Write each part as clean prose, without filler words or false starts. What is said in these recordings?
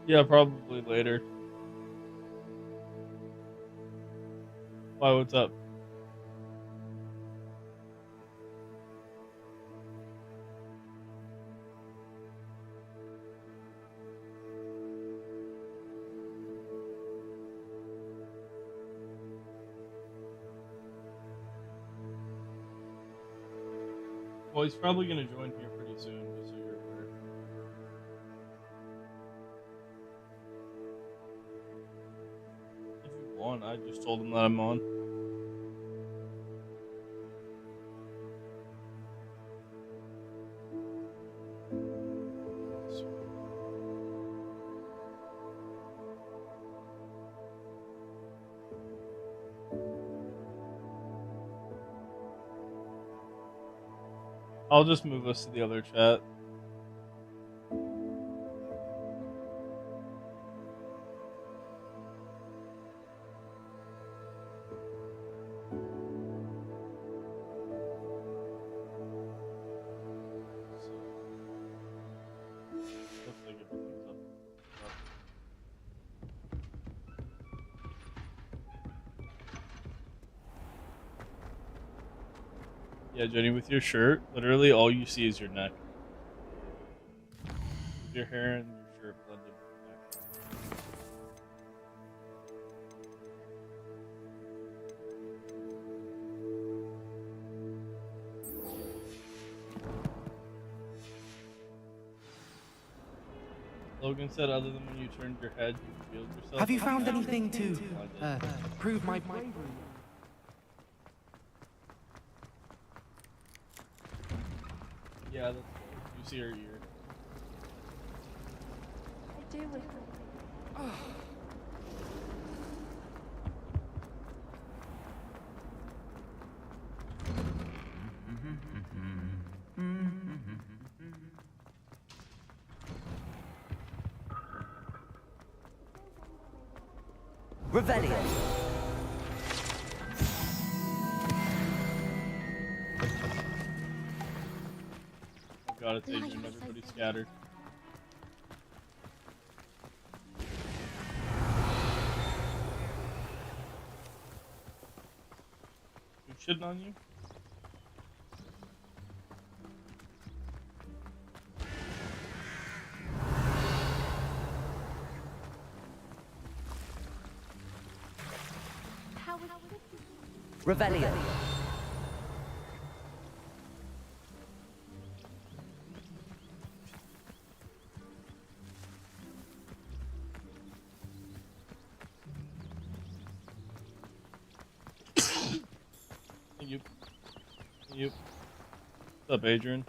Yeah, probably later. Why, what's up? Well, he's probably gonna join here pretty soon, just so you're aware. If you want, I just told him that I'm on. I'll just move us to the other chat. Looks like everything's up. Yeah, Jenny, with your shirt, literally all you see is your neck. With your hair and your shirt blended with your neck. Logan said, other than when you turned your head, you revealed yourself. Have you found anything to prove my bravery? Yeah, that's cool. You see her ear. I do with them. Revelio. Oh god, it's Adrian, everybody scattered. Who's shitting on you? Revelio. Thank you. Thank you. What's up, Adrian?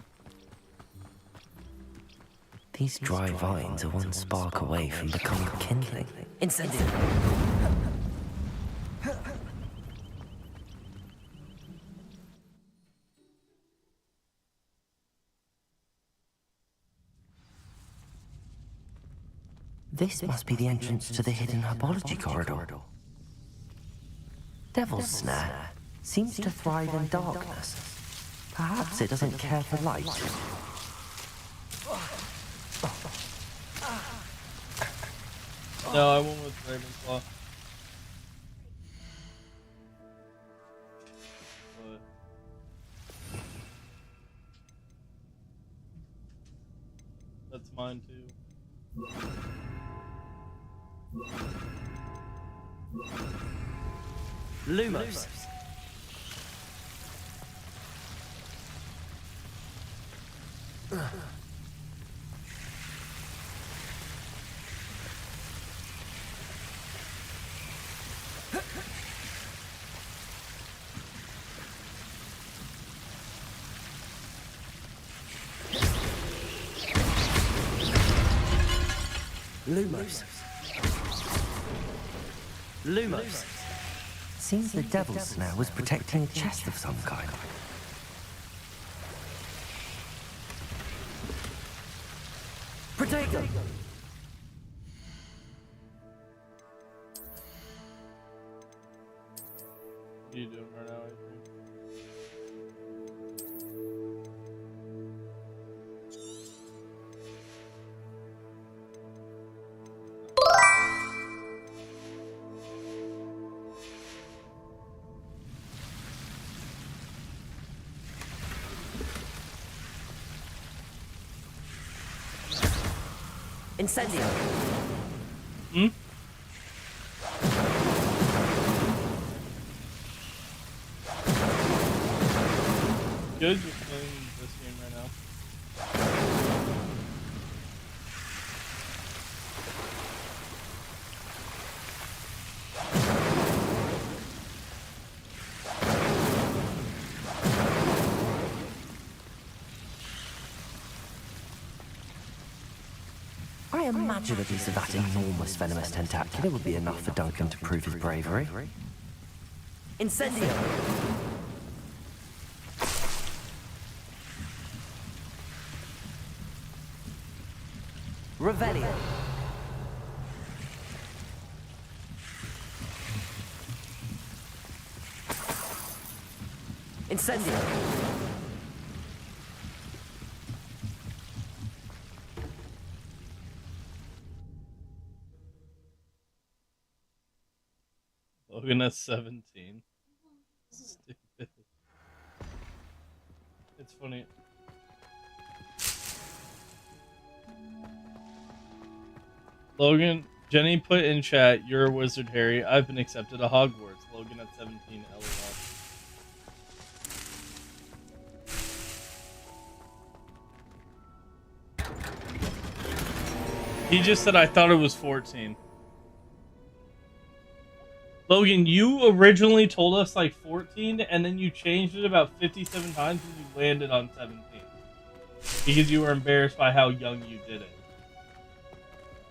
These dry vines are one spark away from becoming kindling. Incendiary. This must be the entrance to the hidden herbology corridor. Devil's Snare seems to thrive in darkness. Perhaps it doesn't care for light. No, I went with Ravenclaw. But that's mine too. Lumos. Lumos. Lumos. Seems the Devil's Snare was protecting a chest of some kind. Protect them! What are you doing right now, Adrian? Incendio. Hmm? Good, just playing this game right now. I imagine a piece of that enormous venomous tentacular would be enough for Duncan to prove his bravery. Incendio! Revelio! Incendio! Logan at 17. Stupid. It's funny. Logan, Jenny put in chat, "You're a wizard, Harry. I've been accepted to Hogwarts." Logan at 17, LOL. He just said I thought it was 14. Logan, you originally told us like 14, and then you changed it about 57 times and you landed on 17. Because you were embarrassed by how young you did it.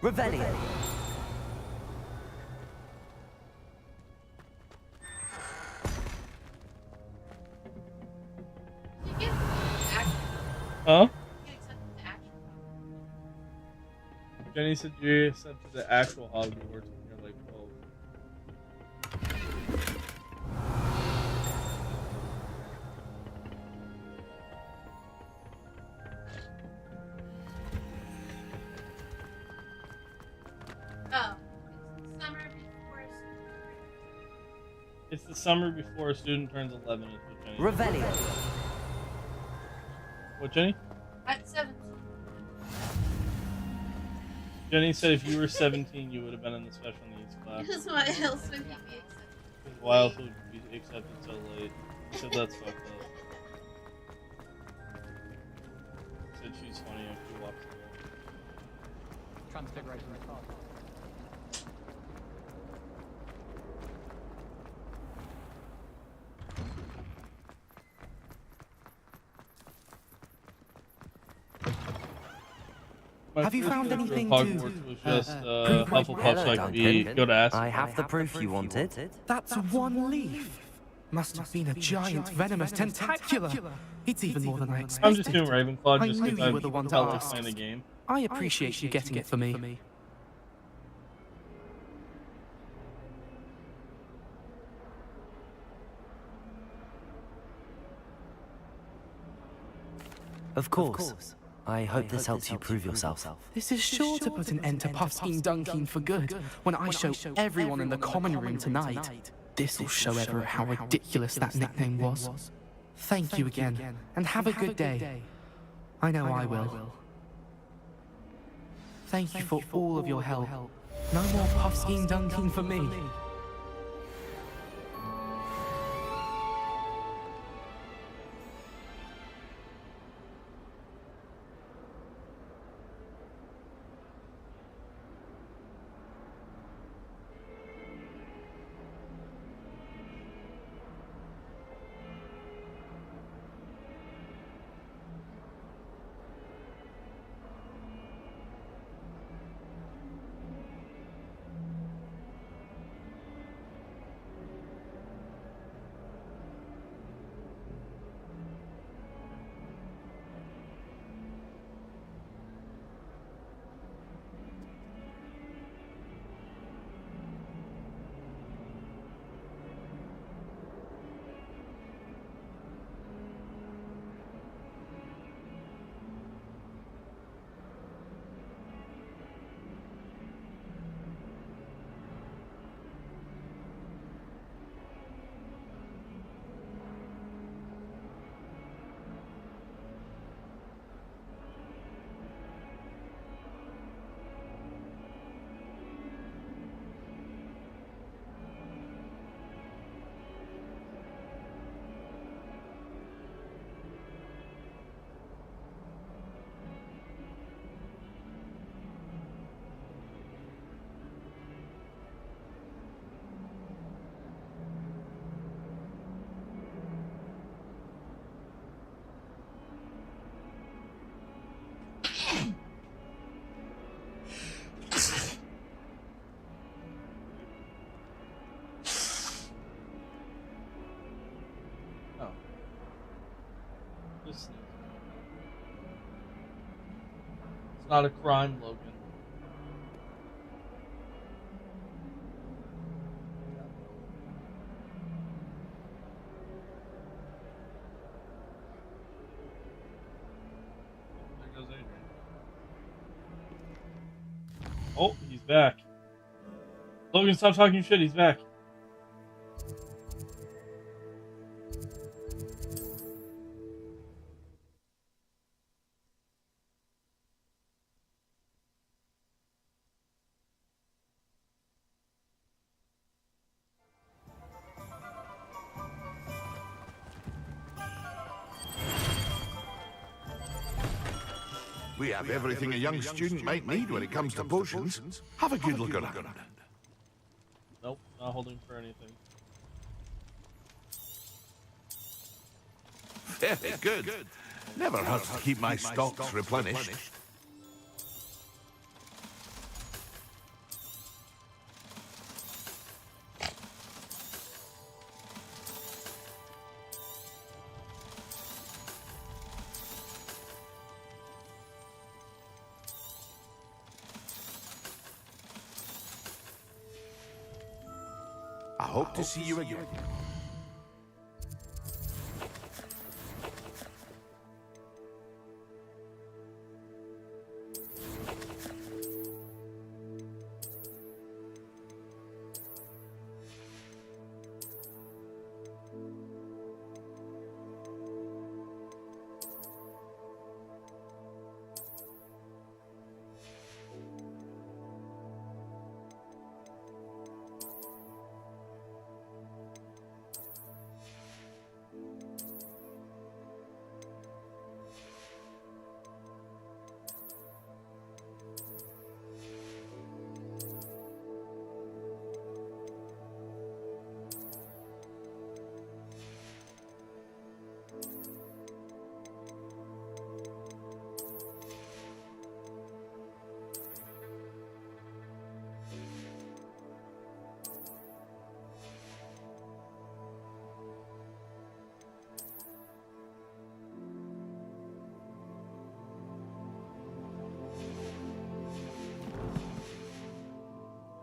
Revelio! Huh? Jenny said you accepted the actual Hogwarts when you're like 12. Oh, It's the summer before a student turns 11, is what Jenny said. Revelio! What, Jenny? at 17. Jenny said if you were 17, you would have been in the special needs class. Because why else would he be accepted? Because why else would you be accepted so late? She said that's fucked up. She said she's funny if she walks away. Transfiguration recall. Have you found anything Hogwarts to, was just prove my Hufflepuff, Hello, so I could be Duncan. go to ask. I have the proof you wanted. That's one leaf. Must have been a giant venomous tentacular. It's even more than I expected. I'm just doing Ravenclaw I just knew because you I'm were the one to hella ask. playing the game. I appreciate you getting it for me. Of course. I hope this helps you prove yourself. This is sure to put an end to Puffskein Dunkin for good when I show everyone in the common room tonight. This'll show everyone how ridiculous that nickname was. Thank you again, and have a good day. I know I will. Thank you for all of your help. No more Puffskein Dunkin for me. Oh. Just sneeze. It's not a crime, Logan. There goes Adrian. Oh, he's back. Logan, stop talking shit. He's back. We have everything a young student might need when it comes to potions. Have a good look around. Nope, not holding for anything. Very good. Never hurts to keep my stocks replenished. I hope to see you again.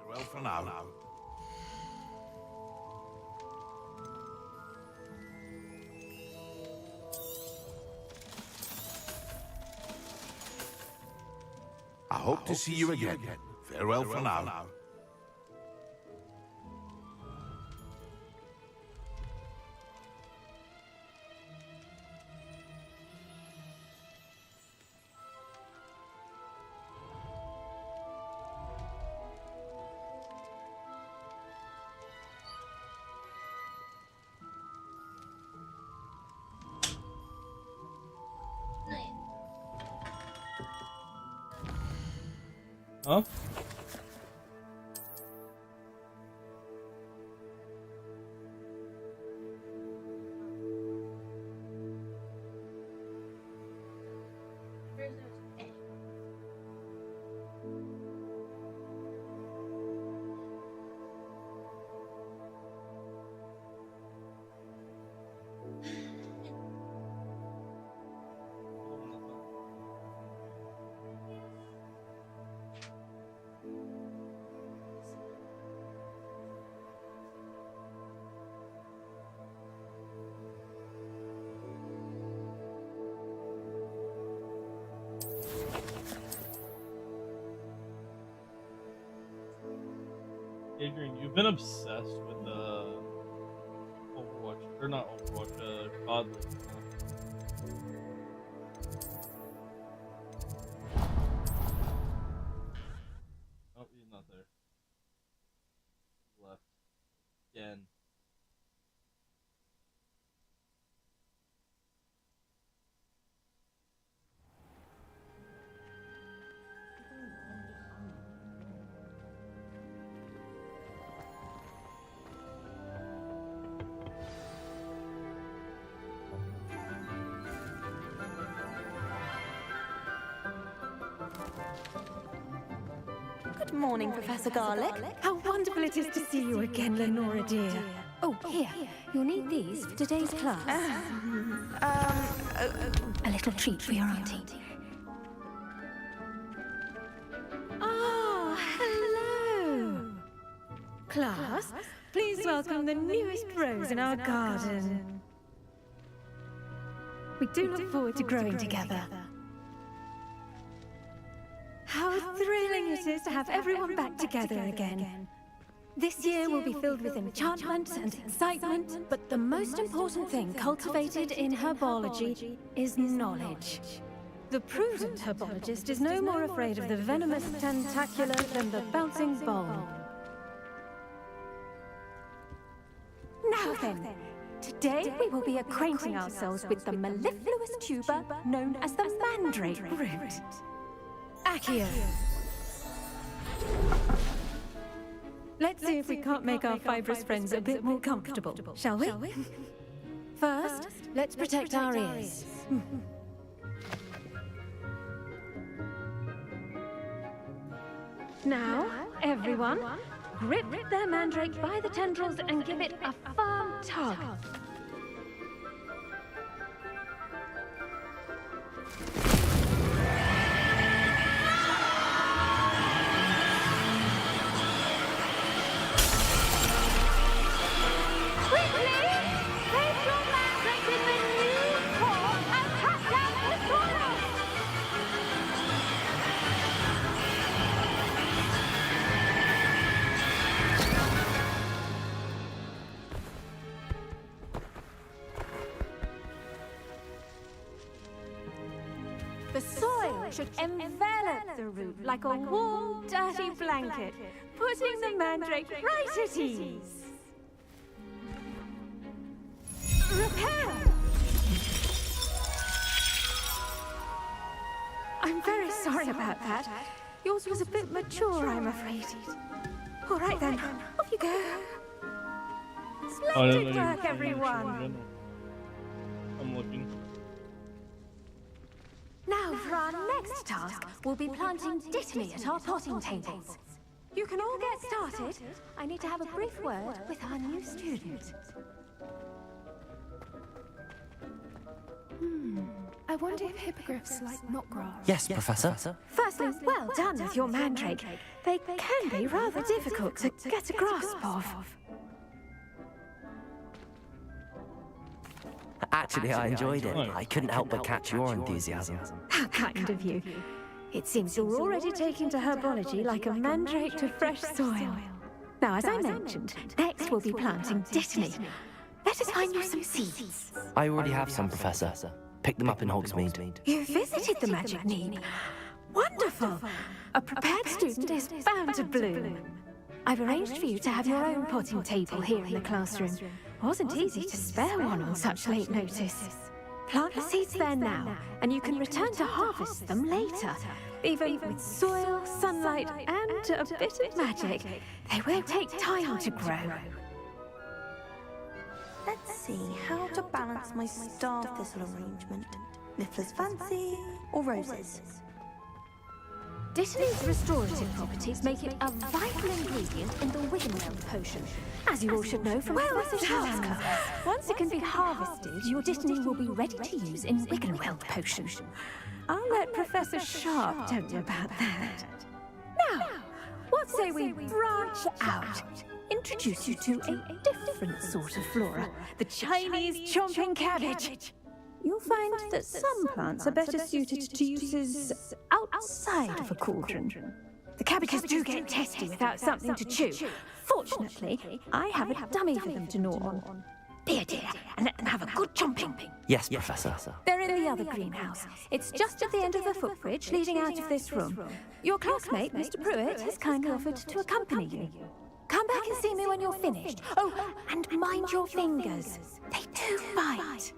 Well, for now. I hope to see you again. Farewell for now. Huh? Where's those? Hey. Adrian, you've been obsessed with Overwatch, or not Overwatch, COD. Oh, he's not there. Left. Again. Good morning, Professor Garlick. How wonderful it is to see you again, Lenora dear. Oh, here. You'll need these for today's class. A little treat for your auntie. Oh, hello! Class, please welcome the newest rose in our garden. We do look forward to growing together. How thrilling it is to have everyone back together again. This year will be filled with enchantment and excitement, but the most important thing cultivated in herbology is knowledge. The prudent herbologist is no more afraid of the venomous tentacula than the bouncing ball. Now then, today we will be acquainting ourselves with the mellifluous tuber known as the mandrake root. Accio. Let's see if we can't make our fibrous friends a bit more comfortable, shall we? First, let's protect our ears. Now, everyone, grip their mandrake by the tendrils and give it a firm tug. The soil should envelop the root like a warm, dirty blanket, putting the mandrake right at ease. Repair! I'm very sorry about that. Yours was a bit mature, I'm afraid. All right then, off you go. Splendid work, everyone. I'm looking. Now, for our next task, we'll be planting dittany at our potting tables. You can all get started. I need to have a brief word with our new student. I wonder if hippogriffs like knotgrass. Yes, Professor. Firstly, well done with your mandrake. They can be rather difficult to get a grasp of. Actually, I enjoyed it. I couldn't help but catch your enthusiasm. How kind of you. It seems you're already taking to herbology like a mandrake to fresh soil. Now, as I mentioned, next we'll be planting dittany. Let us find you some seeds. I already have some, Professor. Pick them up in Hogsmeade. You visited the magic need. Wonderful! A prepared student is bound to bloom. I've arranged for you to have your own potting table here in the classroom. Wasn't easy to spare one on such late notice. Plant the seeds there now, and you can return to harvest them later. Even with soil, sunlight, and a bit of magic, they will take time to grow. Let's see how to balance my star thistle arrangement. Niffler's fancy or roses? Dittany's restorative properties make it a vital ingredient in the Wiggenweld potion, as you all should know from Professor Sharp. Once it can be harvested, your dittany will be ready to use in Wiggenweld potion. I'll let Professor Sharp tell you about that. Now, what say we branch out? Introduce you to a different sort of flora, the Chinese chomping cabbage. You'll find that some plants are better suited to uses outside of a cauldron. The cabbages do get testy without something to chew. Fortunately, I have a dummy for them to gnaw on. Be a dear, and let them have a good chomping. Yes, Professor. They're in the other greenhouse. It's just at the end of the footbridge leading out of this room. Your classmate, Mr. Pruitt, has kindly offered to accompany you. Come back and see me when you're finished. Oh, and mind your fingers. They do bite.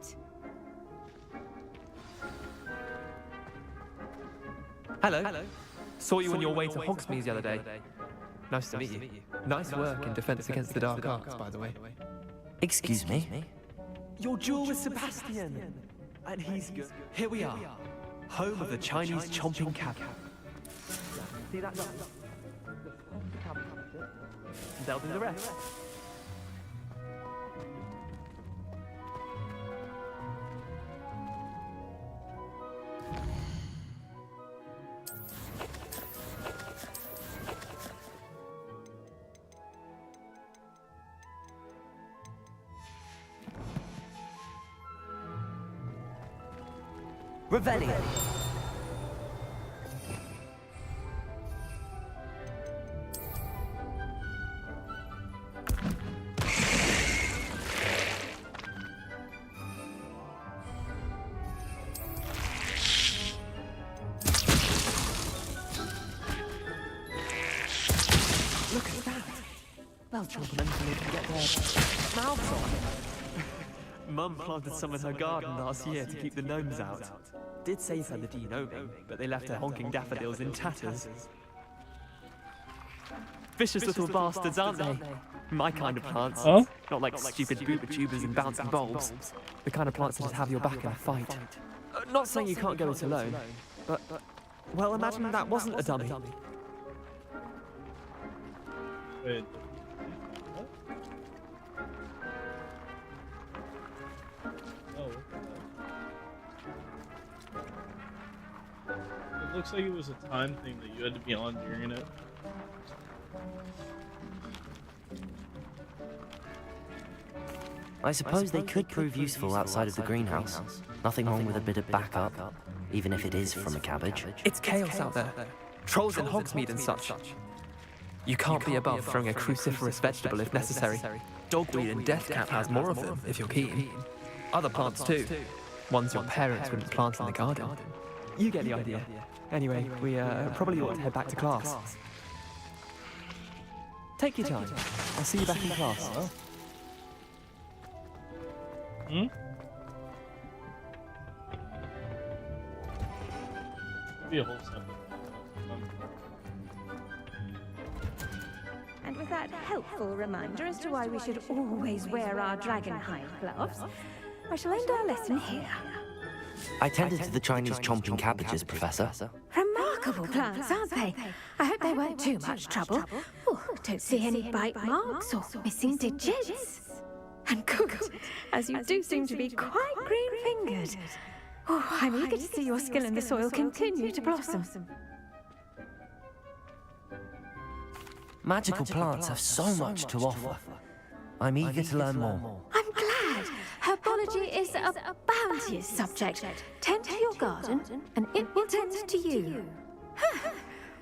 Hello. Saw you on your way to Hogsmeade the other day. Nice to meet you. Nice work in Defense Against the Dark Arts, by the way. Excuse me? Your duel with Sebastian. And he's good. Here we are. Home of the Chinese chomping cabbage. See that? They'll do the rest. Revelio. Look at that. They'll chomp them until they can get their mouths on. Mum planted some in her garden last year to keep the gnomes out. Did save her the de-gnoming, but they left her honking daffodils in tatters. Vicious little bastards, aren't they? My kind of plants. Huh? Not like stupid booba tubers and bouncing bulbs. The kind of plants that just have your back in a fight. Not saying you can't go it alone, but well, imagine that wasn't a dummy. Wait. Oh. It looks like it was a time thing that you had to be on during it. I suppose they could prove useful outside of the greenhouse. Nothing wrong with a bit of backup, even if it is from a cabbage. It's chaos out there. Trolls in Hogsmeade and such. You can't be above throwing a cruciferous vegetable if necessary. Dogweed and deathcap has more of them, if you're keen. Other plants too. Ones your parents wouldn't plant in the garden. You get the idea. Anyway, we probably ought to head back to class. Take your time. I'll see you back in class. Hmm? Be a whole separate. And with that helpful reminder as to why we should always wear our dragonhide gloves, I shall end our lesson here. I tended to the Chinese chomping cabbages, Professor. Remarkable plants, aren't they? I hope they weren't too much trouble. Oh, don't see any bite marks or missing digits. And good, as you do seem to be quite green-fingered. Oh, I'm eager to see your skill in the soil continue to blossom. Magical plants have so much to offer. I'm eager to learn more. I'm glad. Herbology is a bounteous subject. Tend to your garden, and it will tend to you.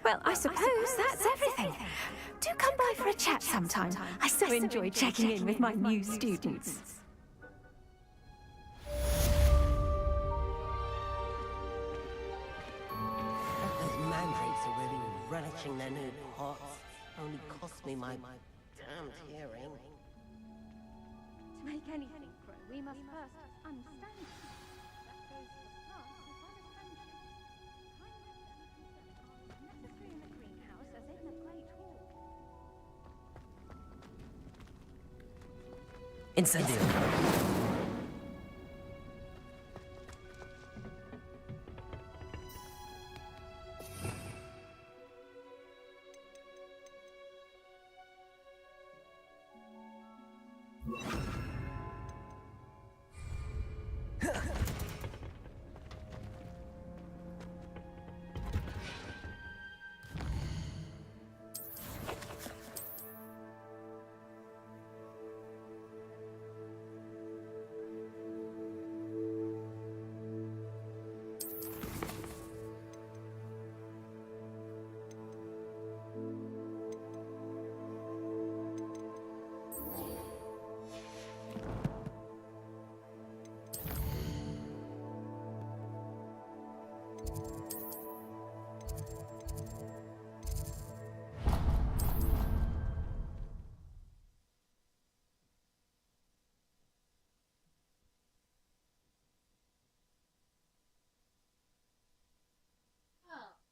Well, I suppose that's everything. Do come by for a chat sometime. I so enjoy checking in with my new students. Those mandrakes are really relishing their new pots. Only cost me my damned hearing. To make anything grow, we must first understand it. That goes for plants as well as animals. Necessary in the greenhouse as in the great hall. Incendio.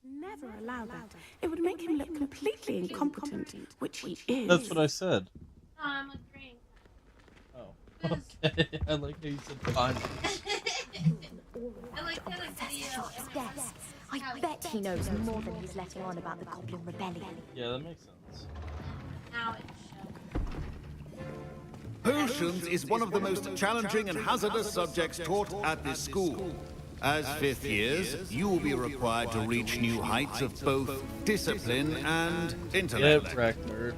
Never allow that. It would make him look completely incompetent, which he is. That's what I said. I'm agreeing. Oh, okay. I like how you said fine. I like how the video. Yes, I bet he knows more than he's letting on about the Goblin Rebellion. Yeah, that makes sense. Now it Potions is one of the most challenging and hazardous subjects taught at this school. As fifth years, you will be required to reach new heights of both discipline and intellect. Get wrecked, nerd.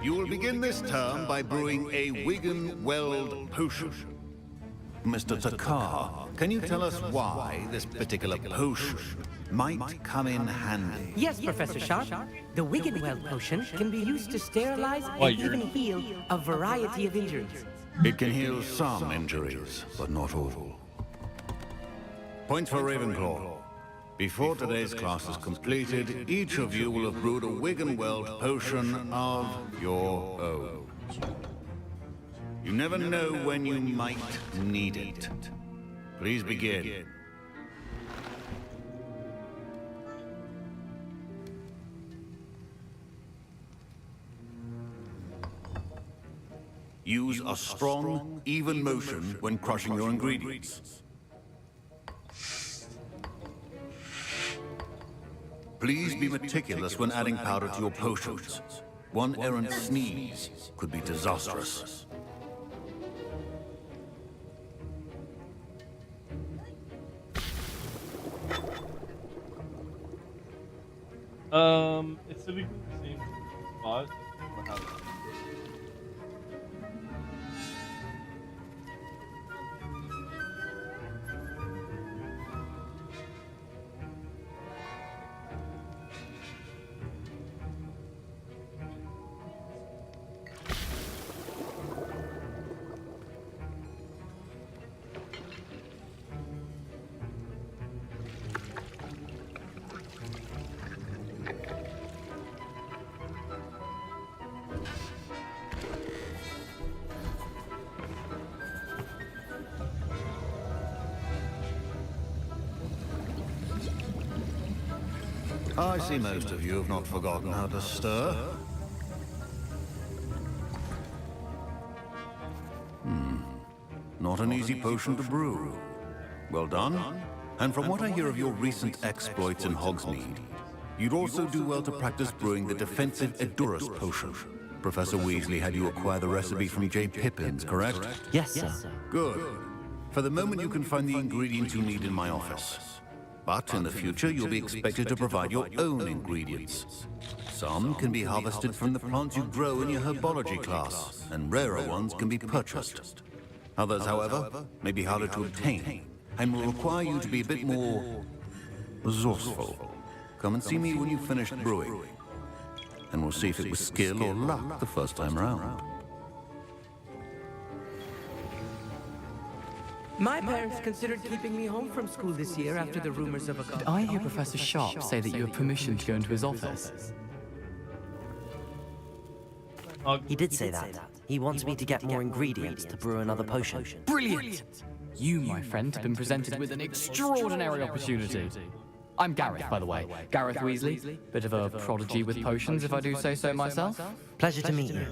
You will begin this term by brewing a Wigan Weld potion. Mr. Takar, can you tell us why this particular potion might come in handy? Yes, Professor Sharp. The Wiggenweld potion can be used to sterilize Why, and even heal a variety of injuries. It can heal some injuries, but not all. Point for Ravenclaw. Before today's class is completed, each of you will have brewed a Wiggenweld potion of your own. You never know when you might need it. Please begin. Use a strong, even motion when crushing your ingredients. Please be meticulous when adding powder to your potions. One errant sneeze could be disastrous. It's typically the same spot. Or how I see most of you have not forgotten how to stir. Not an easy potion to brew. Well done. And from what I hear of your recent exploits in Hogsmeade, you'd also do well to practice brewing the defensive Edurus potion. Professor Weasley had you acquire the recipe from J. Pippins, correct? Yes, sir. Good. For the moment, you can find the ingredients you need in my office. But in the future, you'll be expected to provide your own ingredients. Some can be harvested from the plants you grow in your herbology class, and rarer ones can be purchased. Others, however, may be harder to obtain, and will require you to be a bit more resourceful. Come and see me when you've finished brewing, and we'll see if it was skill or luck the first time round. My parents considered keeping me home from school this year after the rumors of a... Did I hear Professor Sharp say that you have permission to go into his office? He did say that. He wants me to get more ingredients to brew another potion. Brilliant! You, my friend, have been presented with an extraordinary opportunity. I'm Gareth, by the way. Gareth Weasley. Bit of a prodigy with potions, if I do say so myself. Pleasure to meet you.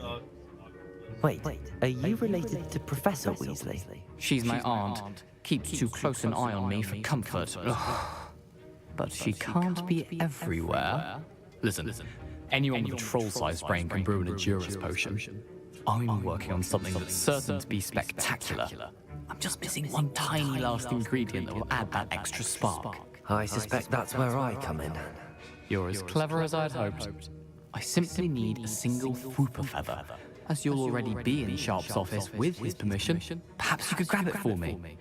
Wait, are you related to Professor Weasley? She's my aunt. Keeps too close an eye on me for comfort. But she can't be everywhere. Listen, anyone with a troll-sized brain can brew an Edurus potion. I'm working on something that's certain to be spectacular. I'm just missing one tiny last ingredient that will add that extra spark. I suspect that's where I come in. You're as clever as I'd hoped. I simply need a single whooper feather. As you'll already be in Sharp's office with his permission, perhaps you could grab it for me.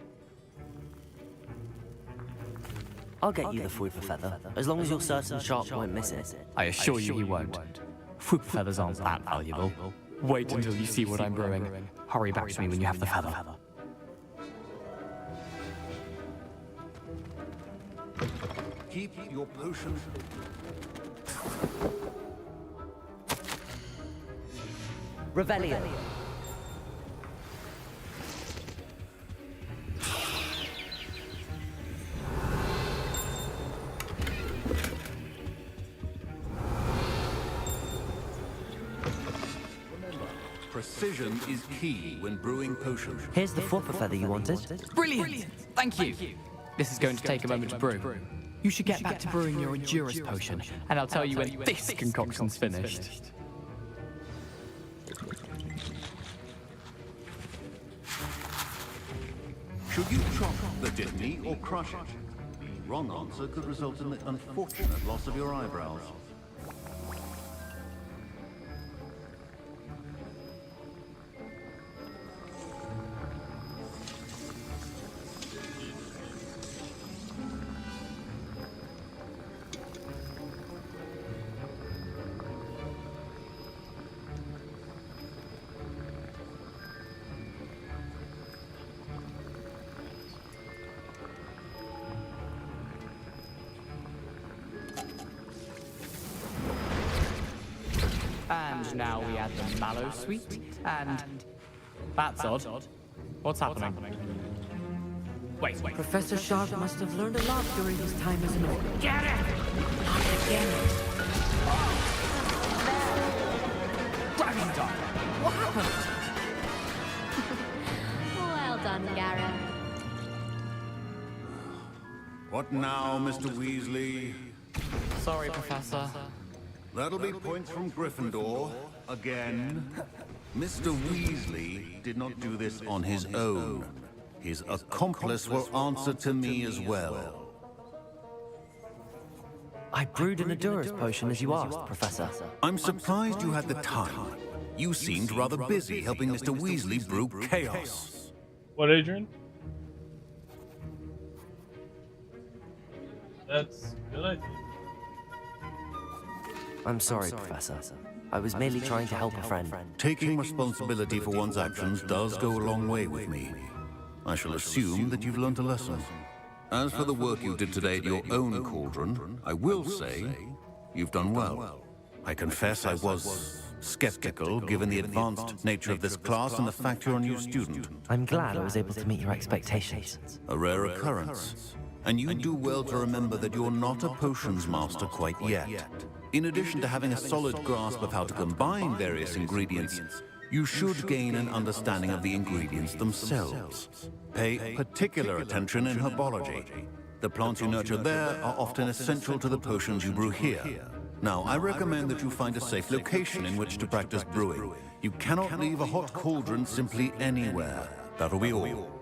I'll get you the whooper feather, as long as you're certain Sharp won't miss it. I assure you he won't. Whooper feathers aren't that valuable. Wait until you see what I'm brewing. Hurry back to me when you have the feather. Keep your potion. Revelio. Precision is key when brewing potions. Here's the whooper feather you wanted. Brilliant! Thank you. This is going to take a moment to brew. You should get back to brewing your Edurus potion, and I'll tell you when this concoction's finished. Should you chop the Dittany or crush it? The wrong answer could result in the unfortunate loss of your eyebrows. now we add the mallow sweet, and... That's odd. What's happening? Wait. Professor Sharp must have learned a lot during his time as an orc. Get it! Not again. Dragon Dog! What happened? Well done, Garrett. What now, Mr. Weasley? Sorry, Professor. That'll be points from Gryffindor. Again. Mr. Weasley did not do this on his own. His accomplice will answer to me as well. I brewed an Adurus potion as you asked, Professor. I'm surprised you had the time. You seemed rather busy helping Mr. Weasley brew chaos. What, Adrian? That's good, I think. I'm sorry, Professor. I was merely trying to help a friend. Taking responsibility for one's actions does go a long way with me. I shall assume that you've learned a lesson. As for the work you did today at your own cauldron, I will say you've done well. I confess I was skeptical given the advanced nature of this class and the fact you're a new student. I'm glad I was able to meet your expectations. A rare occurrence. And you do well to remember that you're not a potions master quite yet. In addition to having a solid grasp of how to combine various ingredients, you should gain an understanding of the ingredients themselves. Pay particular attention in herbology. The plants you nurture there are often essential to the potions you brew here. Now, I recommend that you find a safe location in which to practice brewing. You cannot leave a hot cauldron simply anywhere. That'll be all.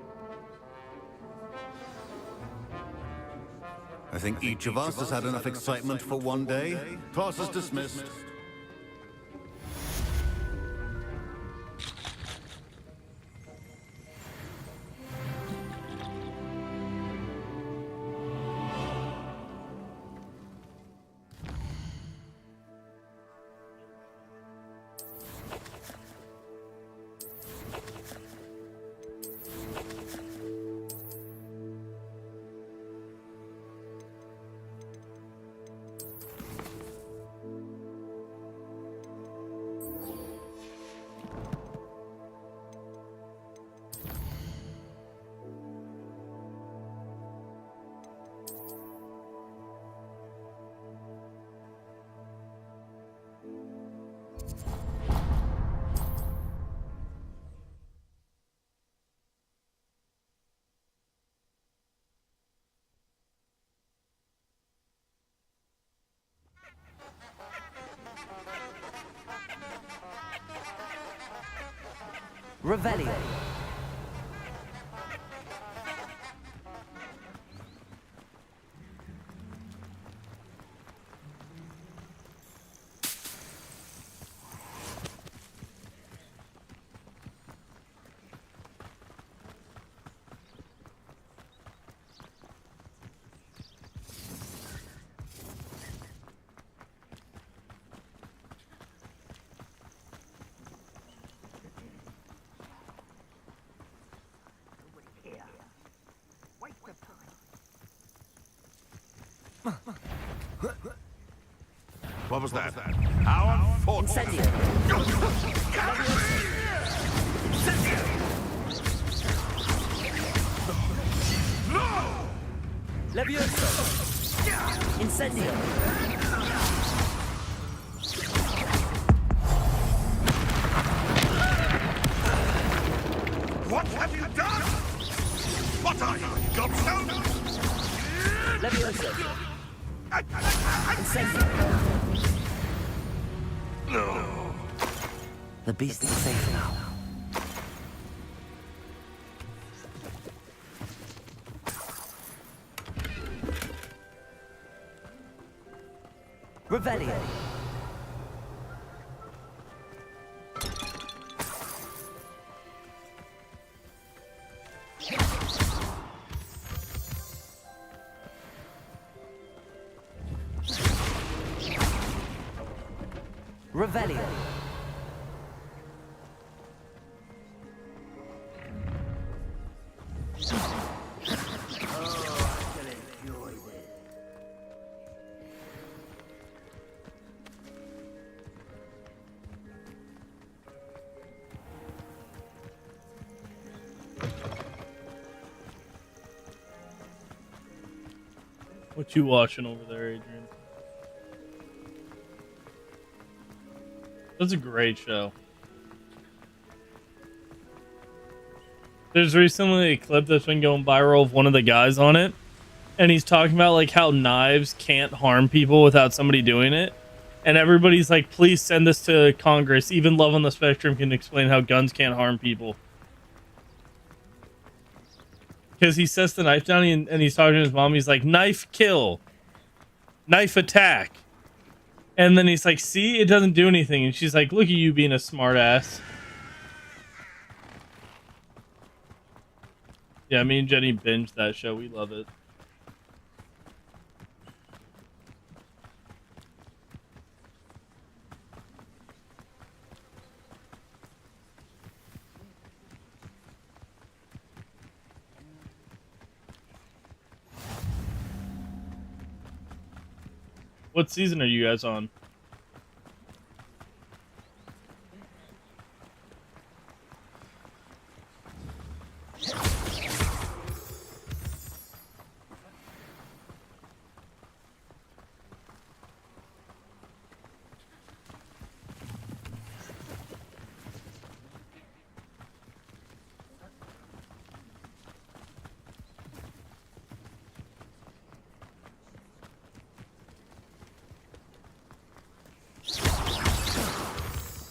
I think each of us has had enough excitement for one day. Class is dismissed. Revelio. What was that? How unfortunate! No! Levioso! Incendio! What have you done? What are you, gobstone? Levioso! Incendio! No. The beast is safe now. Revelio. Revelio. What you watching over there, Adrian? That's a great show. There's recently a clip that's been going viral of one of the guys on it, and he's talking about like how knives can't harm people without somebody doing it. And everybody's like, please send this to Congress. Even Love on the Spectrum can explain how guns can't harm people. Because he sets the knife down and he's talking to his mom. He's like, knife kill. Knife attack. And then he's like, see, it doesn't do anything. And she's like, look at you being a smart ass. Yeah, me and Jenny binged that show. We love it. What season are you guys on?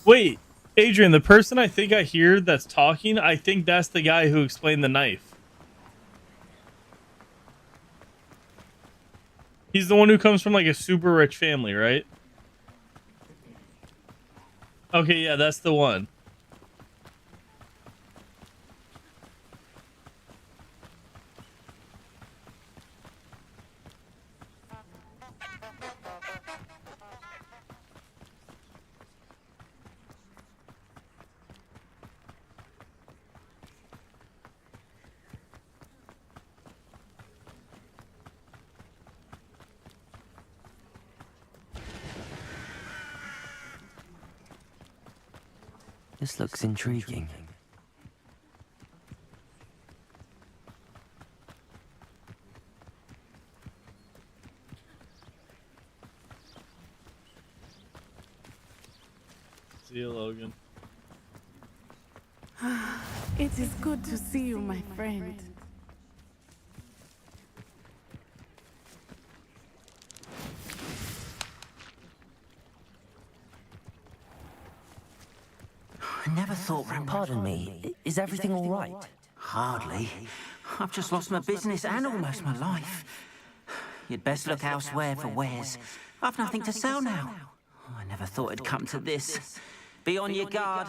Wait, Adrian, the person I think I hear that's talking, I think that's the guy who explained the knife. He's the one who comes from like a super rich family, right? Okay, yeah, that's the one. This looks intriguing. See you, Logan. It is good to see you, my friend. I never thought Pardon me, is everything all right? Hardly. I've just lost my business and almost my life. You'd best look elsewhere for wares. I've nothing to sell now. I never thought it'd come to this. Be on your guard.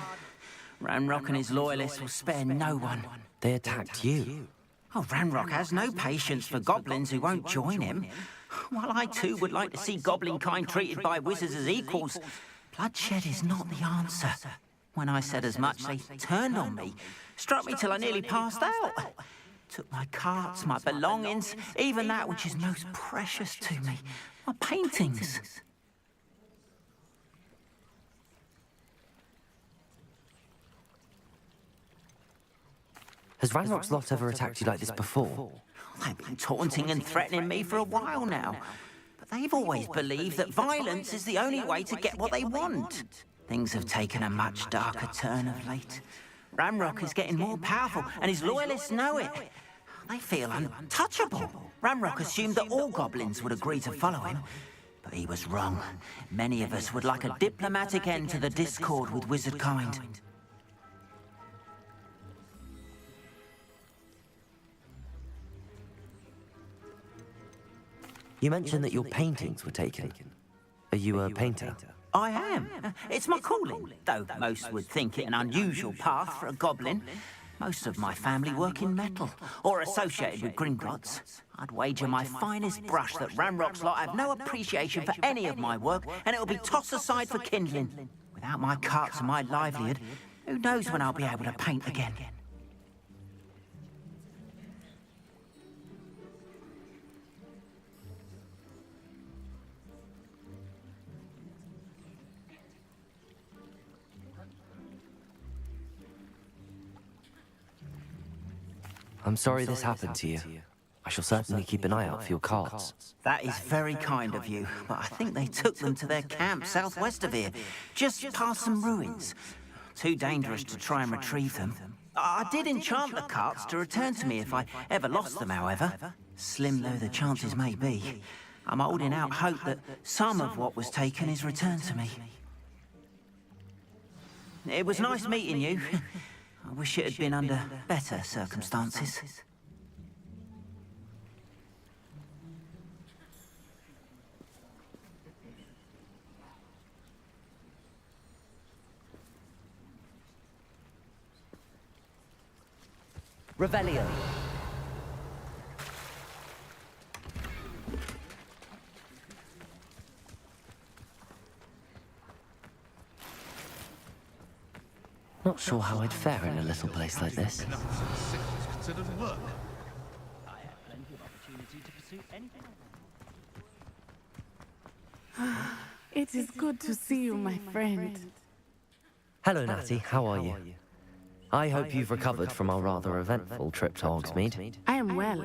Ranrock and his loyalists will spare no one. They attacked you. Oh, Ranrock has no patience for goblins who won't join him. While I too would like to see goblin kind treated by wizards as equals, bloodshed is not the answer. When I said as much, they turned on me, struck me till I nearly passed out. Took my carts, my belongings, even that which is most precious to me, my paintings. Has Ranrock's lot ever attacked you like this before? They've been taunting and threatening me for a while now. But they've always believed that violence is the only way to get what they want. Things have taken a much darker turn of late. Ranrock is getting more powerful, and his loyalists know it. They feel untouchable. Ranrock assumed that all goblins would agree to follow him. But he was wrong. Many of us would like a diplomatic end to the discord with wizard kind. You mentioned that your paintings were taken. Are you a painter? I am. It's my calling, though most would think it an unusual path for a goblin. Most of my family work in metal, or associated with Gringotts. I'd wager my finest brush that Ranrock's lot have no appreciation for any of my work, and it'll be tossed aside for kindling. Without my carts and my livelihood, who knows when I'll be able to paint again? I'm sorry this happened to you. I shall certainly keep an eye out for your carts. That is very kind of you, but I think they took them to their camp southwest of here, just past some ruins. Too dangerous to try and retrieve them. I did enchant the carts to return to me if I ever lost them, however. Slim though the chances may be, I'm holding out hope that some of what was taken is returned to me. It was nice meeting you. I wish it had been under better circumstances. Revelio. Not sure how I'd fare in a little place like this. It is good to see you, my friend. Hello, Natty. How are you? I hope you've recovered from our rather eventful trip to Hogsmeade. I am well,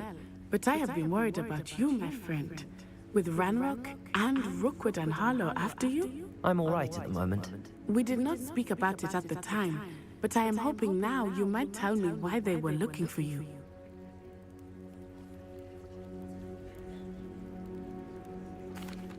but I have been worried about you, my friend. With Ranrock and Rookwood and Harlow after you? I'm all right at the moment. We did not speak about it at the time, but I am hoping now you might tell me why they were looking for you.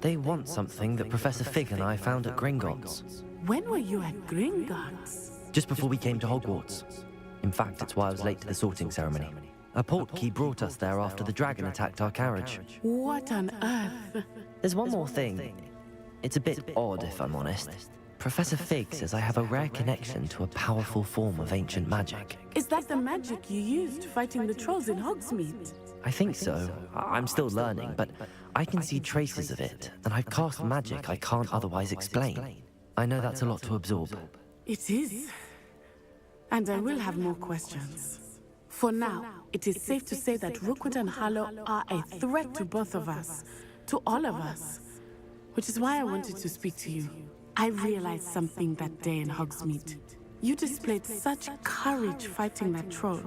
They want something that Professor Fig and I found at Gringotts. When were you at Gringotts? Just before we came to Hogwarts. In fact, it's why I was late to the sorting ceremony. A portkey brought us there after the dragon attacked our carriage. What on earth? There's one more thing. It's a bit odd, if I'm honest. Professor Fig says I have a rare connection to a powerful form of ancient magic. Is that the magic you used fighting the trolls in Hogsmeade? I think so. I'm still learning, but I can see traces of it, and I've cast magic I can't otherwise explain. I know that's a lot to absorb. It is. And I will have more questions. For now, it is safe to say that Rookwood and Harlow are a threat to both of us, to all of us. Which is why I wanted to speak to you. I realized something that day in Hogsmeade. You displayed such courage fighting that troll,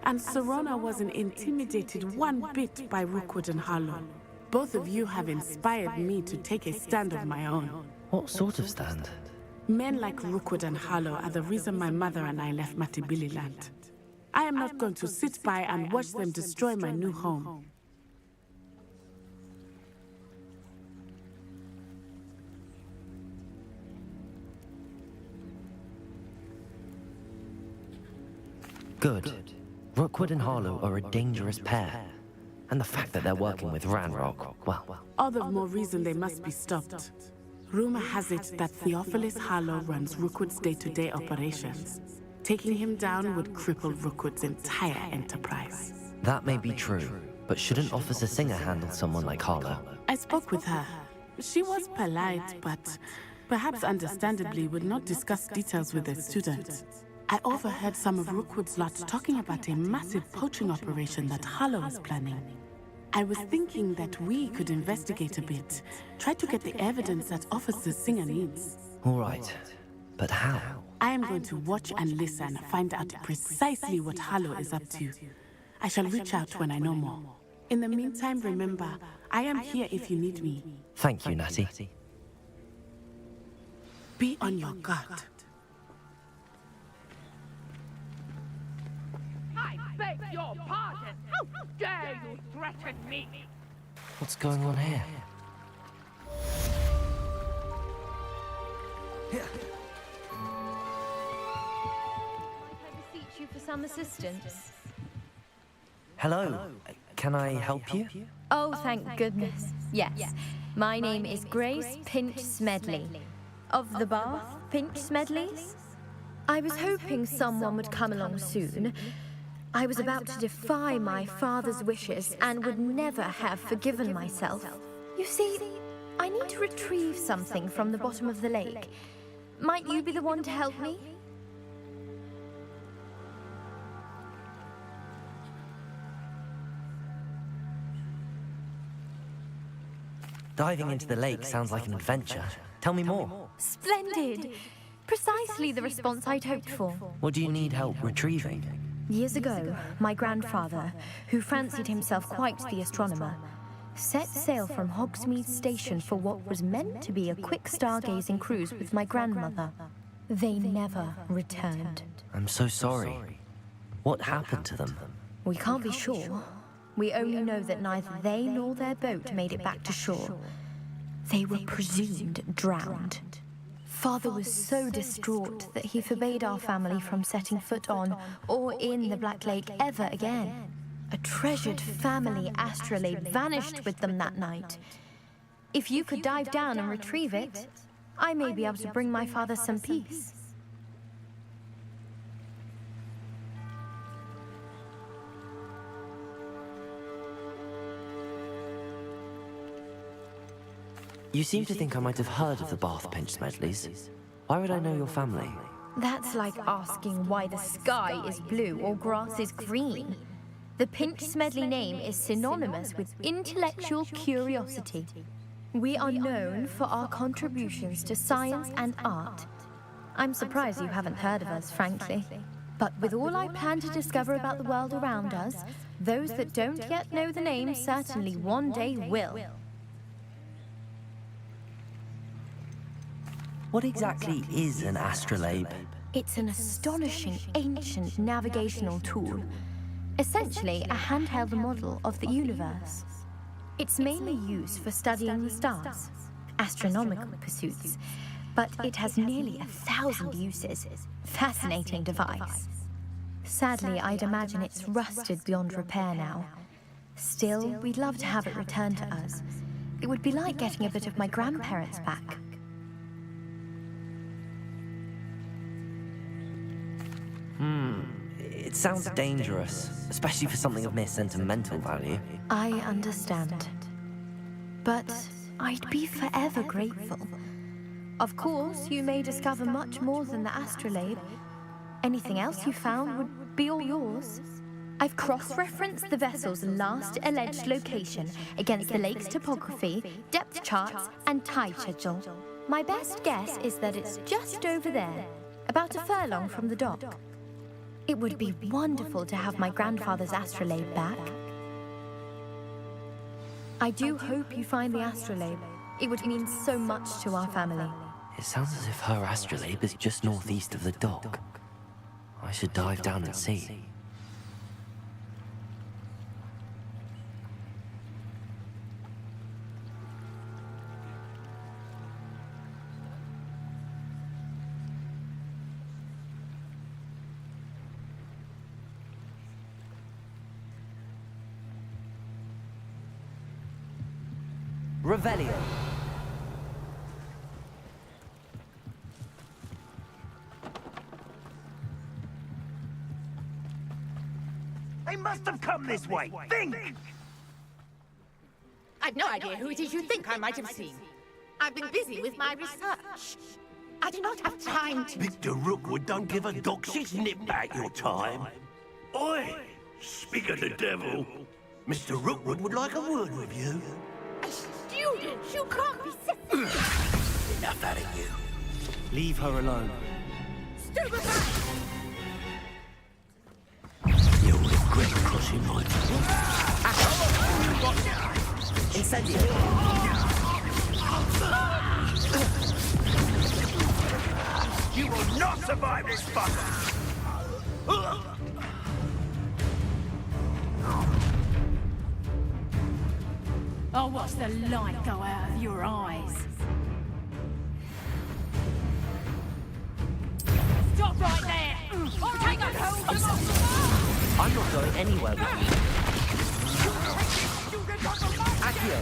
and Serona wasn't intimidated one bit by Rookwood and Harlow. Both of you have inspired me to take a stand of my own. What sort of stand? Men like Rookwood and Harlow are the reason my mother and I left Matibili land. I am not going to sit by and watch them destroy my new home. Good. Rookwood and Harlow are a dangerous pair. And the fact that they're working with Ranrock, well... All the more reason they must be stopped. Rumor has it that Theophilus Harlow runs Rookwood's day-to-day operations. Taking him down would cripple Rookwood's entire enterprise. That may be true, but shouldn't Officer Singer handle someone like Harlow? I spoke with her. She was polite, but perhaps understandably would not discuss details with the students. I overheard some of Rookwood's lot talking about a massive poaching operation that Harlow is planning. I was thinking that we could investigate a bit, try to get the evidence that Officer Singer needs. All right, but how? I am going to watch and listen, find out precisely what Harlow is up to. I shall reach out when I know more. In the meantime, remember, I am here if you need me. Thank you, Natty. Be on your guard. I beg your pardon! How dare you threaten me? What's going on here? I beseech you for some assistance. Hello. Can I help you? Oh, thank goodness. Yes. My name is Grace Pinch Smedley. Of the Bath Pinch Smedleys? I was hoping someone would come along soon. I was about to defy my father's wishes and would never have forgiven myself. You see, I need to retrieve something from the bottom of the lake. Might you be the one to help me? Diving into the lake sounds like an adventure. Tell me more. Splendid! Precisely the response I'd hoped for. What do you need help retrieving? Years ago, my grandfather, who fancied himself quite the astronomer, set sail from Hogsmeade Station for what was meant to be a quick stargazing cruise with my grandmother. They never returned. I'm so sorry. What happened to them? We can't be sure. We only know that neither they nor their boat made it back to shore. They were presumed drowned. Father was so distraught that he forbade our family from setting foot on or in the Black Lake ever again. A treasured family astrolabe vanished with them that night. If you could dive down and retrieve it, I may be able to bring my father some peace. You seem to think I might have heard of the Bath Pinch Smedleys. Why would I know your family? That's like asking why the sky is blue or grass is green. The Pinch Smedley name is synonymous with intellectual curiosity. We are known for our contributions to science and art. I'm surprised you haven't heard of us, frankly. But with all I plan to discover about the world around us, those that don't yet know the name certainly one day will. What exactly is an astrolabe? It's an astonishing ancient navigational tool. Essentially, a handheld model of the universe. It's mainly used for studying the stars, astronomical pursuits, but it has nearly 1,000 uses. Fascinating device. Sadly, I'd imagine it's rusted beyond repair now. Still, we'd love to have it returned to us. It would be like getting a bit of my grandparents back. It sounds dangerous, especially for something of mere sentimental value. I understand. But I'd be forever grateful. Of course, you may discover much more than the astrolabe. Anything else you found would be all yours. I've cross-referenced the vessel's last alleged location against the lake's topography, depth charts, and tide schedule. My best guess is that it's just over there, about a furlong from the dock. It would be wonderful to have my grandfather's astrolabe back. I do hope you find the astrolabe. It would mean so much to our family. It sounds as if her astrolabe is just northeast of the dock. I should dive down and see. Revelio. They must have come this way. Think! I've no idea who it is you think I might have seen. I've been busy with my research. I do not have time to... Mr. Rookwood don't give a doxy's nip back your time. Oi! Speak of the devil. Mr. Rookwood would like a word with you. Students, you can't be silly. Enough out of you. Leave her alone. Stupefy! You'll regret crossing my Incendio. You will not survive this fight! I'll watch the light go out of your eyes. Stop right there! Or take a hold of my... I'm not going anywhere with you. Accio.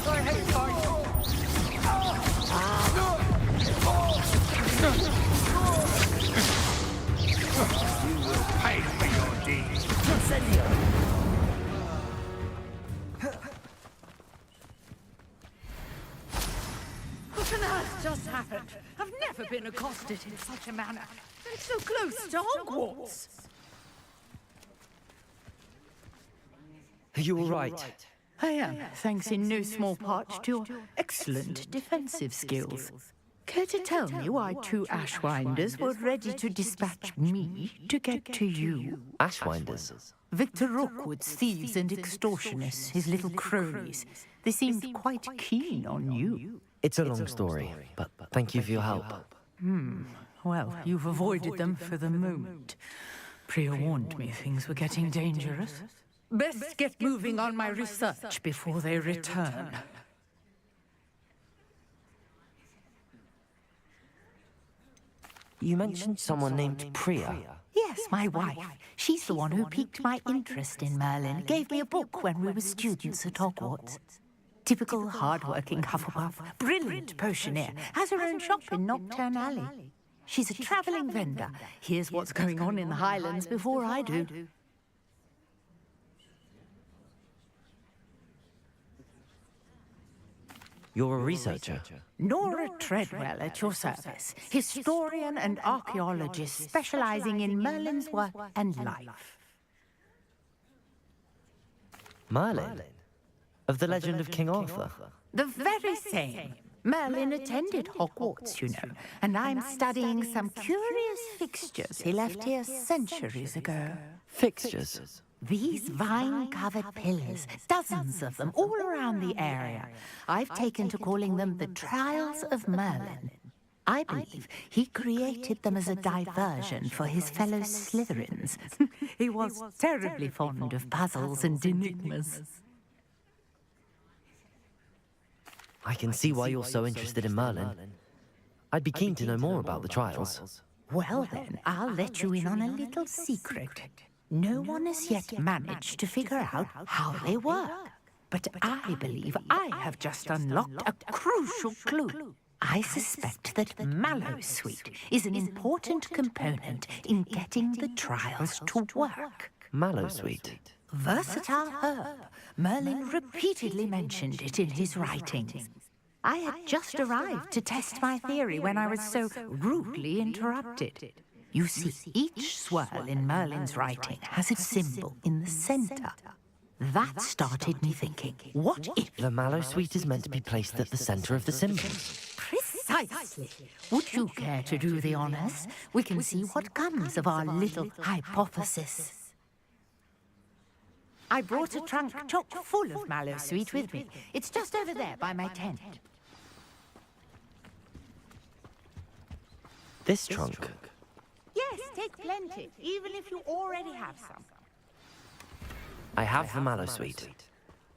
I hate fighting. You will pay for your deeds. Incendio. What on earth just happened? I've never been accosted in such a manner. And so close to Hogwarts. Are you all right? I am, thanks in no small part to your excellent defensive skills. Care to tell me why 2 Ashwinders were ready to dispatch me to get to you? Ashwinders? Victor Rookwood's thieves and extortionists, his little cronies. They seemed quite keen on you. It's a long story, but thank you for your help. Well, you've avoided them for the moment. Priya warned me things were getting dangerous. Best get moving on my research before they return. You mentioned someone named Priya. Yes, my wife. She's the one who piqued my interest in Merlin. Gave me a book when we were students at Hogwarts. Typical hard-working Hufflepuff, brilliant potioneer, has her own shop in Nocturne Alley. She's a travelling vendor. Here's what's going on in the Highlands before I do. You're a researcher? Nora Treadwell at your service. Historian and archaeologist specializing in Merlin's work and life. Merlin? Of the legend of King Arthur? The very same. Merlin attended Hogwarts, you know, and I'm studying some curious fixtures he left here centuries ago. Fixtures? These vine-covered pillars, dozens of them, all around the area. I've taken to calling them the Trials of Merlin. I believe he created them as a diversion for his fellow Slytherins. He was terribly fond of puzzles and enigmas. I can see why you're so interested in Merlin. I'd be keen to know more about the trials. Well then, I'll let you in on a little secret. No one has yet managed to figure out how they work. But I believe I have just unlocked a crucial clue. I suspect that Mallowsweet is an important component in getting the trials to work. Mallowsweet? Versatile herb. Merlin repeatedly mentioned it in his writings. I had just arrived to test my theory when I was so rudely interrupted. You see, each swirl in Merlin's writing has a symbol in the center. That started me thinking, what if... The Mallowsweet is meant to be placed at the center of the symbols? Precisely. Would you care to do the honors? We can see what comes of our little hypothesis. I brought a trunk chock full of Mallowsweet with me. It's just over there by my tent. This trunk? Yes, take plenty, even if you already have some. I have the Mallowsweet.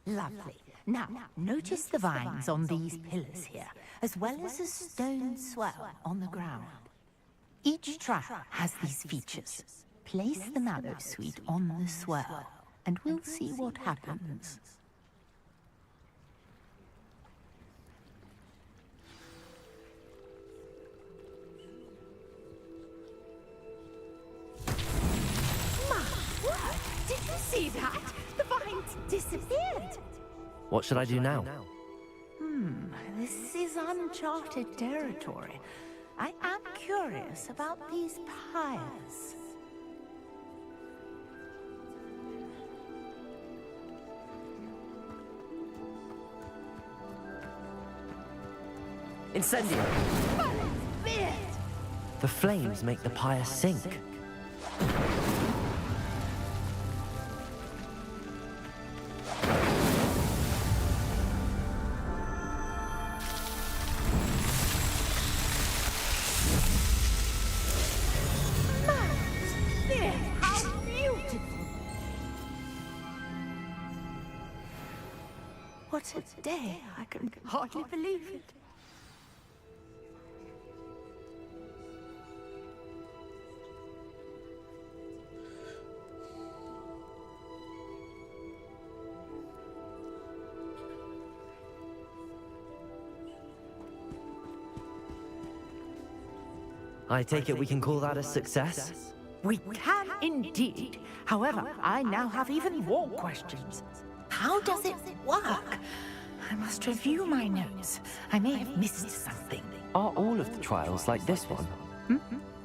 Lovely. Now, notice the vines on these pillars here, as well as a stone swell on the ground. Each trial has these features. Place the Mallowsweet on the swell, and we'll see what happens. Did you see that? The vines disappeared. What should I do now? This is uncharted territory. I am curious about these pyres. Incendio! The flames make the pyre sink. What a day! I can hardly believe it. I take it we can call that a success? We can indeed. However, I now have even more questions. How does it work? I must review my notes. I may have missed something. Are all of the trials like this one?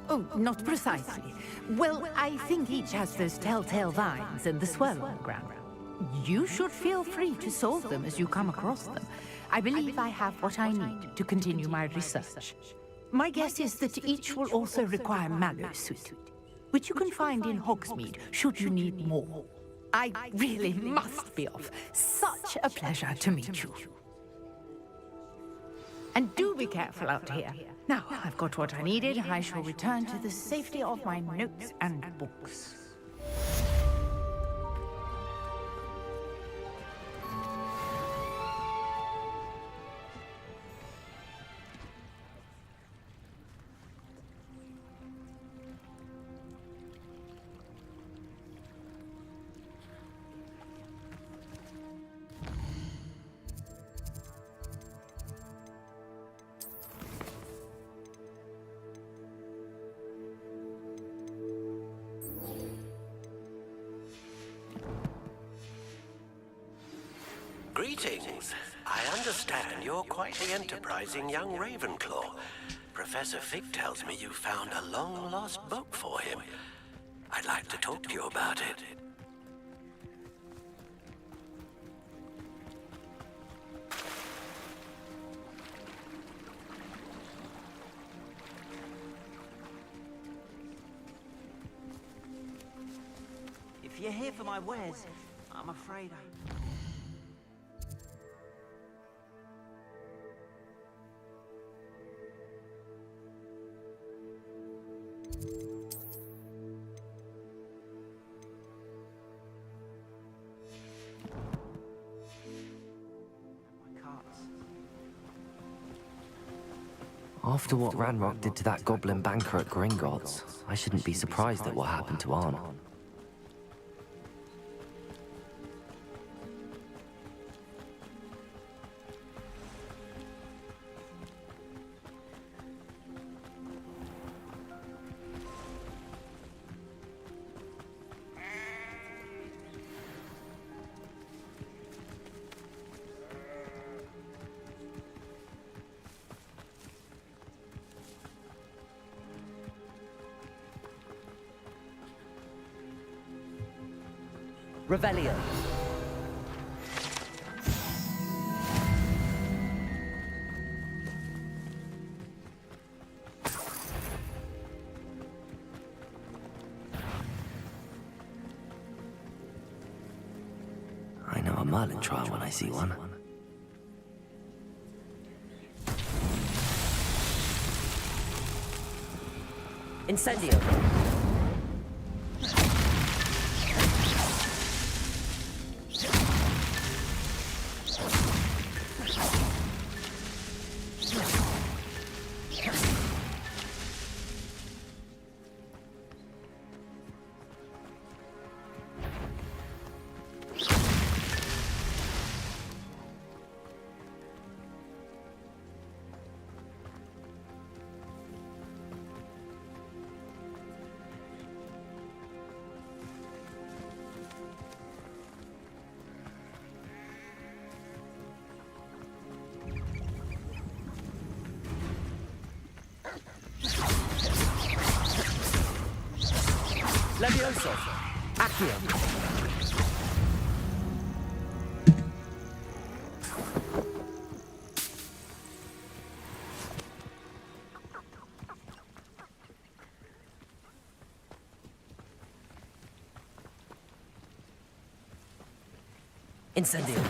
Oh, not precisely. Well, I think each has those telltale vines and the swirl on the ground. You should feel free to solve them as you come across them. I believe I have what I need to continue my research. My guess is that each will also require mallow suit, which you can find in Hogsmeade should you need more. I really must be off. Such a pleasure to meet you. And do be careful out here. Now, I've got what I needed. I shall return to the safety of my notes and books. Greetings. I understand you're quite the enterprising young Ravenclaw. Professor Fig tells me you found a long-lost book for him. I'd like to talk to you about it. If you're here for my wares, I'm afraid I... After what Ranrock did to that goblin banker at Gringotts, I shouldn't be surprised at what happened to Arn. Revelio. I know a Merlin trial when I see one. Incendio. Levioso. Accio. Incendio.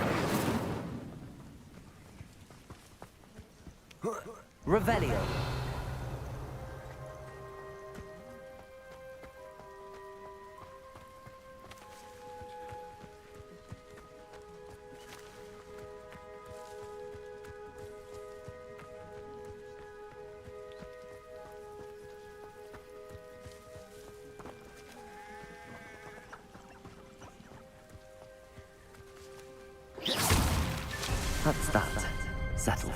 Revelio. That's that. Settled.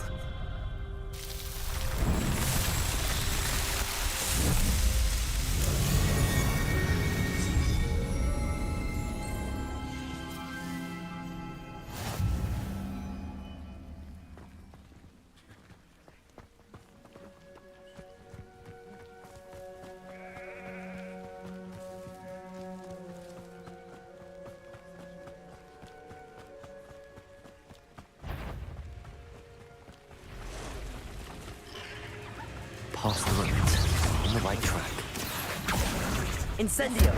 the right track. Incendio!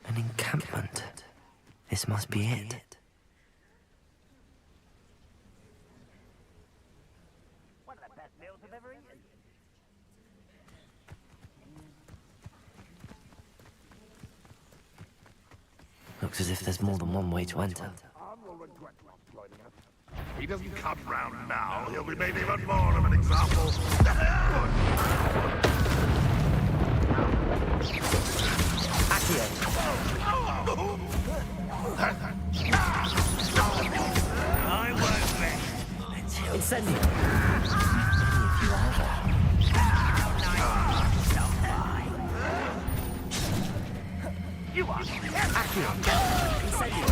An encampment. This must be it. Looks as if there's more than one way to enter. He doesn't come round now, he'll be made even more of an example. Accio! I won't rest. Incendio! You are Accio! Incendio!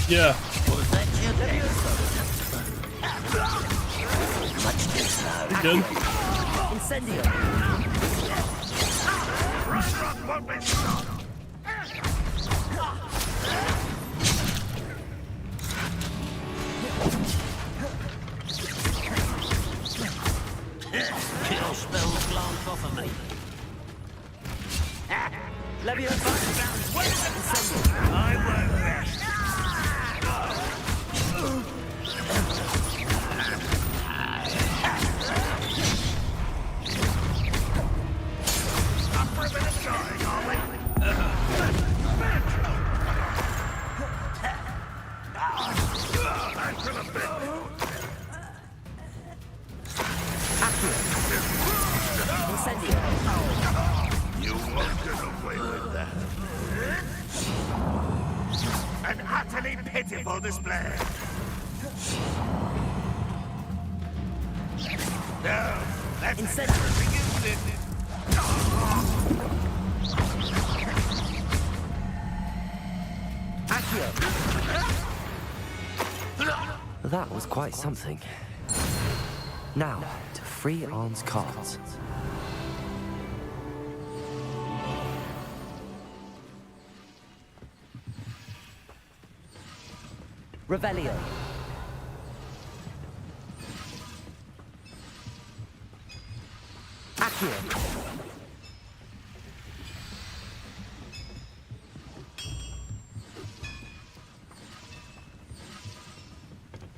Yeah. Was that your Much too slow. Good. Incendio! Run, won't be stopped. Kill spells glance off of me. Leviosa! Incendio! I won't rest. Up for a bit of trying, are we? That's a bit. Accio! Incendio! You won't get away with that. An utterly pitiful display. No, that's Incendio! use it. Accio! That was quite something. Now, to free Arn's cards. Revelio! Accio!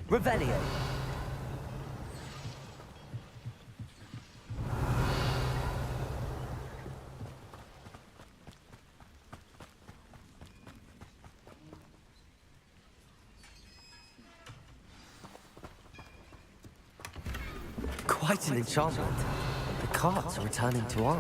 Revelio! Quite an enchantment. The cards are returning to Arn.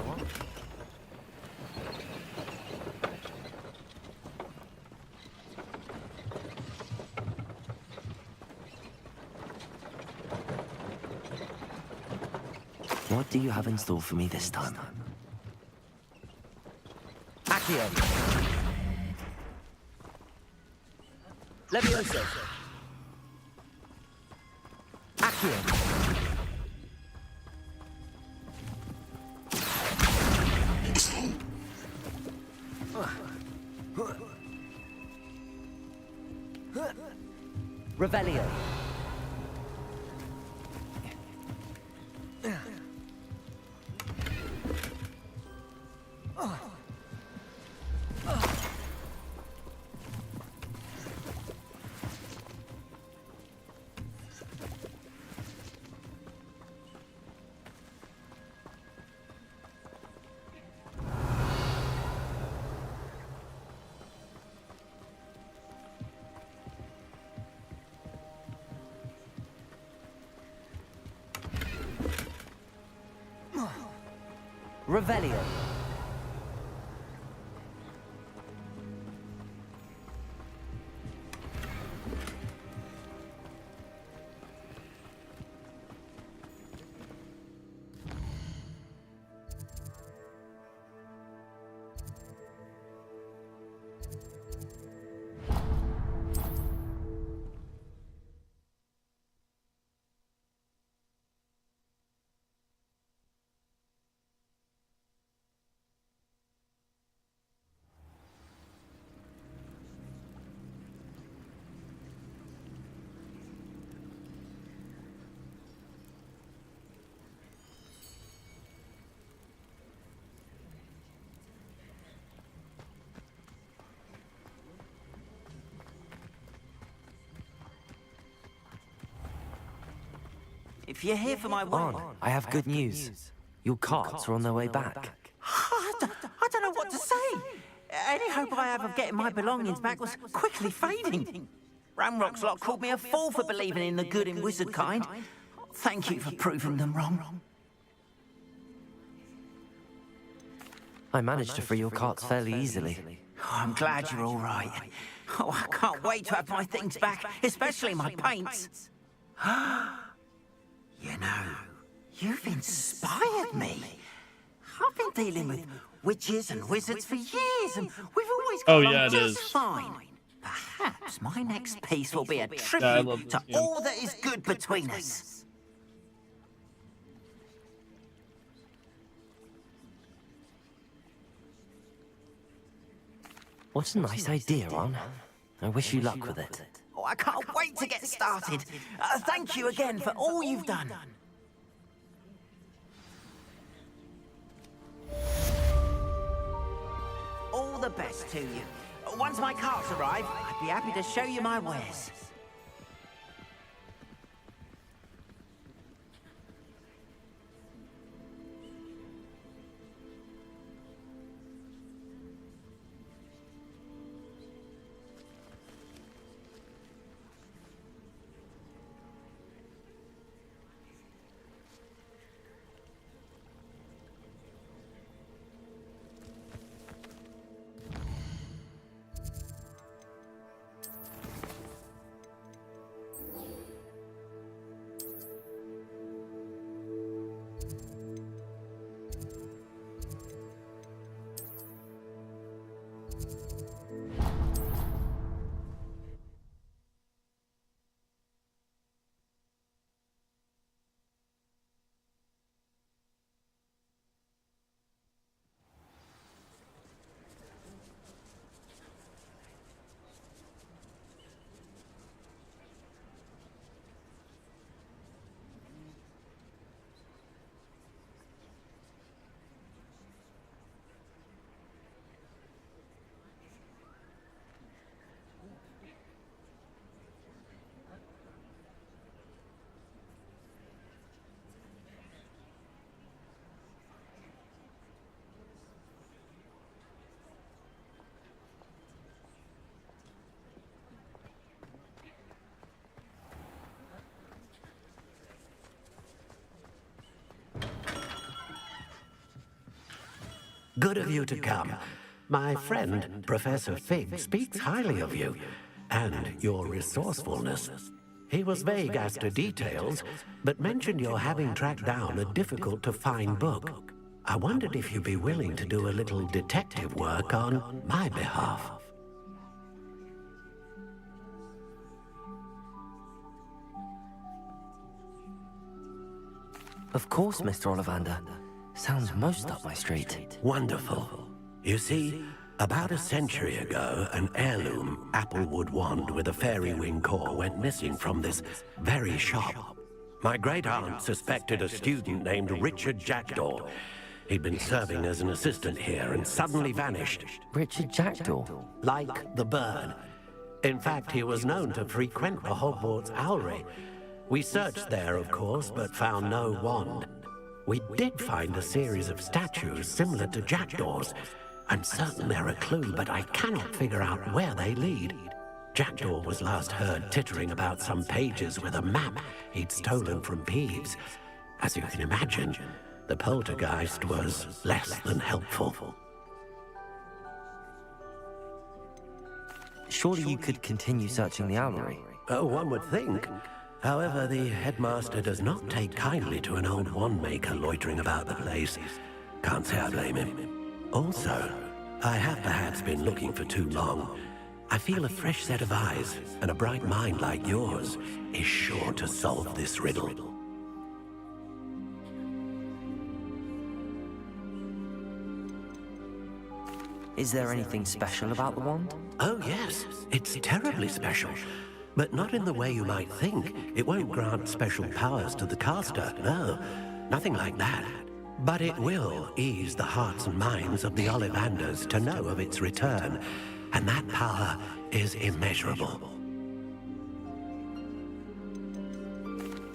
What do you have in store for me this time? Accio! Leviosa! Accio! Revelio! Revelio! If you're here for my On, way... I have good news. Your carts are on their way back. I don't know what to say. Any hope I have of getting my belongings back was quickly fading. Ramrock's lot called me a fool for believing in the good in wizard kind. Thank you for proving them wrong. I managed to free your carts fairly easily. Oh, I'm glad you're all right. Oh, I can't wait to have my things back, especially my paints. You know, you've inspired me. I've been dealing with witches and wizards for years, and we've always got along just fine. Perhaps my next piece will be a tribute to all that is good between us. What a nice idea, Ron. I wish you luck with it. Oh, I can't wait to get started. Thank you again for all you've done. All the best to you. Once my carts arrive, I'd be happy to show you my wares. Good of you to come. My friend, Professor Fig, speaks highly of you and your resourcefulness. He was vague as to details, but mentioned your having tracked down a difficult-to-find book. I wondered if you'd be willing to do a little detective work on my behalf. Of course, Mr. Ollivander. Sounds most up my street. Wonderful. You see, about a century ago, an heirloom applewood wand with a fairy wing core went missing from this very shop. My great-aunt suspected a student named Richard Jackdaw. He'd been serving as an assistant here and suddenly vanished. Richard Jackdaw? Like the bird. In fact, he was known to frequent the Hogwarts Owlery. We searched there, of course, but found no wand. We did find a series of statues similar to Jackdaw's. I'm certain they're a clue, but I cannot figure out where they lead. Jackdaw was last heard tittering about some pages with a map he'd stolen from Peeves. As you can imagine, the poltergeist was less than helpful. Surely you could continue searching the Owlery. Oh, one would think. However, the headmaster does not take kindly to an old wand-maker loitering about the place. Can't say I blame him. Also, I have perhaps been looking for too long. I feel a fresh set of eyes, and a bright mind like yours is sure to solve this riddle. Is there anything special about the wand? Oh yes, it's terribly special. But not in the way you might think. It won't grant special powers to the caster, no. Nothing like that. But it will ease the hearts and minds of the Ollivanders to know of its return. And that power is immeasurable.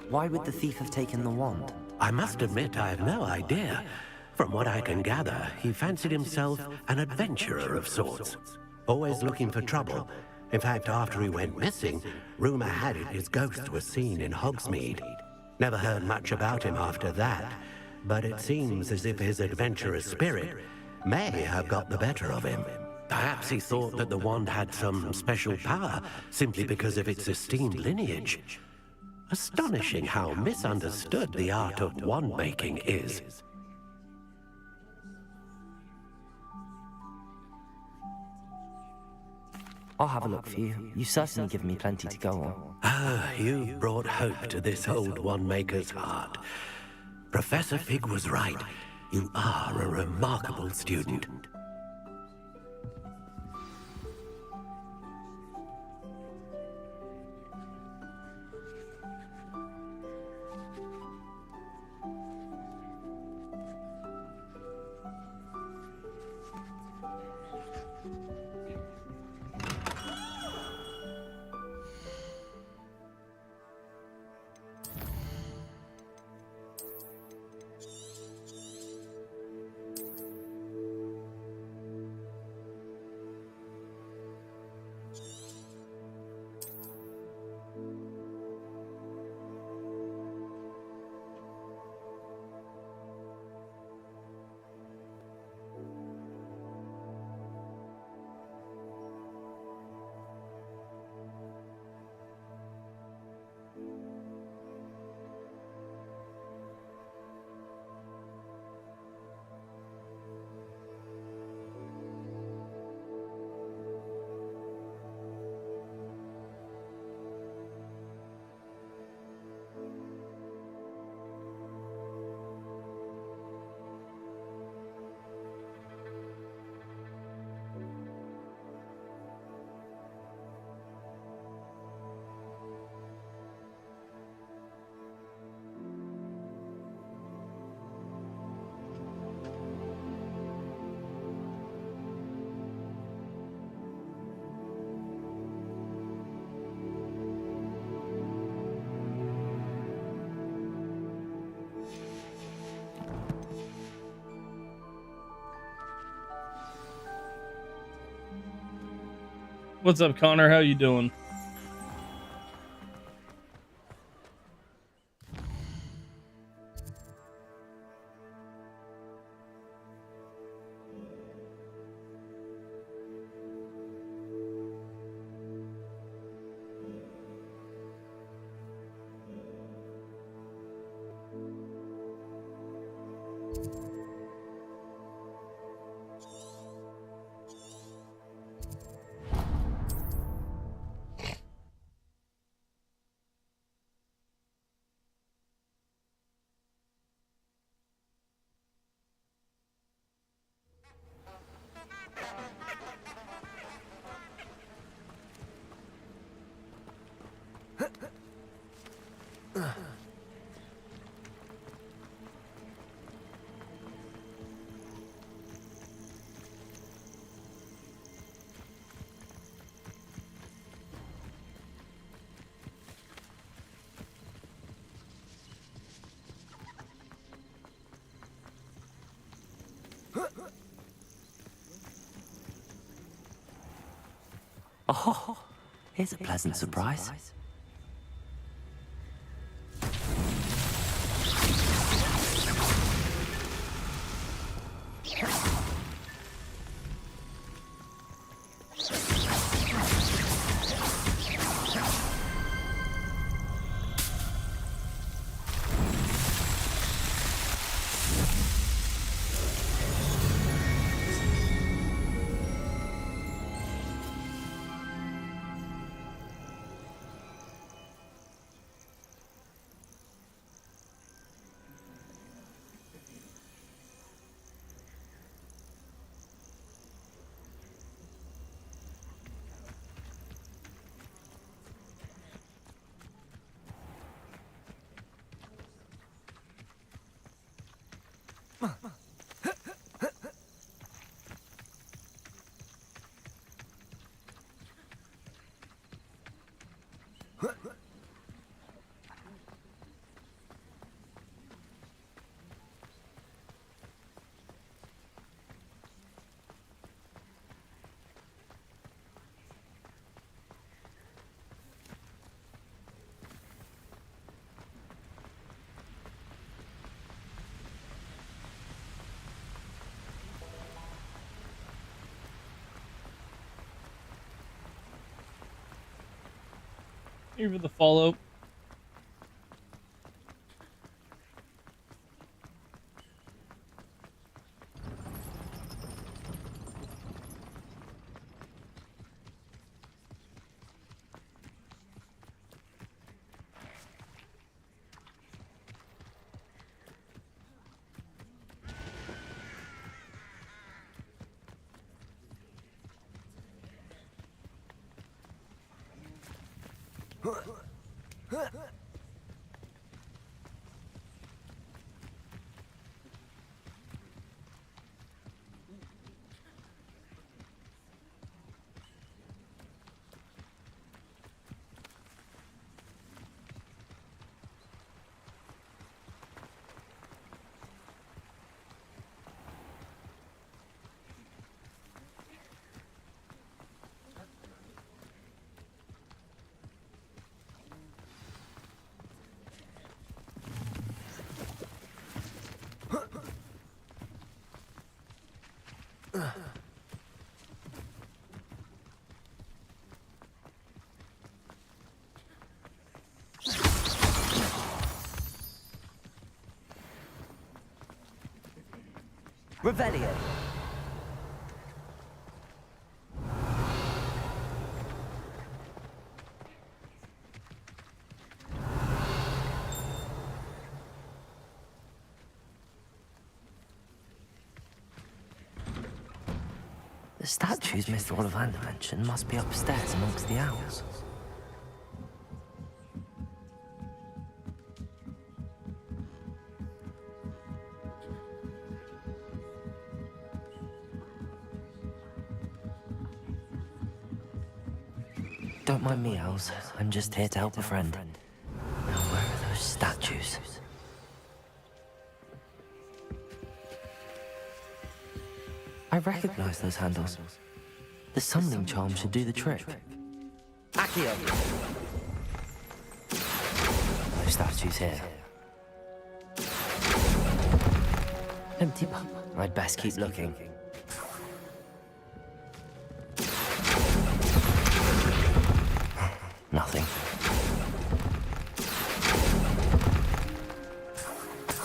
Why would the thief have taken the wand? I must admit I have no idea. From what I can gather, he fancied himself an adventurer of sorts. Always looking for trouble. In fact, after he went missing, rumor had it his ghost was seen in Hogsmeade. Never heard much about him after that, but it seems as if his adventurous spirit may have got the better of him. Perhaps he thought that the wand had some special power simply because of its esteemed lineage. Astonishing how misunderstood the art of wand-making is. I'll have a look for you. You've certainly given me plenty to go on. Ah, you've brought hope to this old wand-maker's heart. Professor Fig was right. You are a remarkable student. What's up, Connor? How you doing? Oh, here's a pleasant surprise. Thank you for the follow. Revelio. The statues Mr. Ollivander mentioned must be upstairs amongst the owls. Don't mind me, owls. I'm just here to help a friend. Now, where are those statues? I recognize those handles. The summoning charm should do the trick. Accio. No statues here. Empty. I'd best keep looking. Nothing.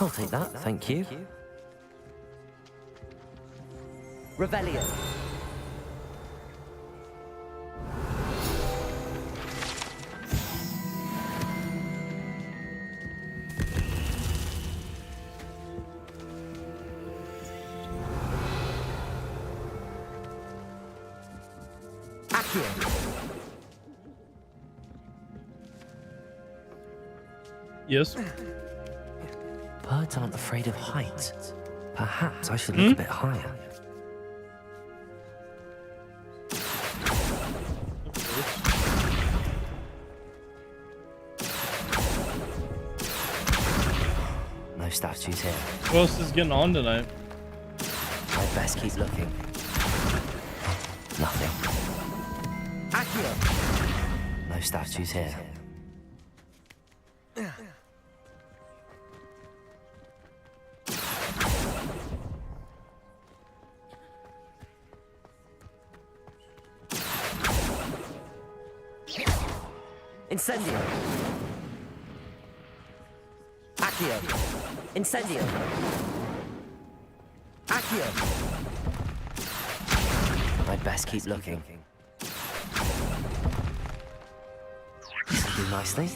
I'll take that, thank you. Revelio. Accio. Yes. Birds aren't afraid of heights. Perhaps I should look a bit higher. No statues here. Who else is getting on tonight? I'd best keep looking. Nothing. Accio. No statues here. Incendio. Accio. Incendio. Accio. I'd best keep looking. This'll do nicely.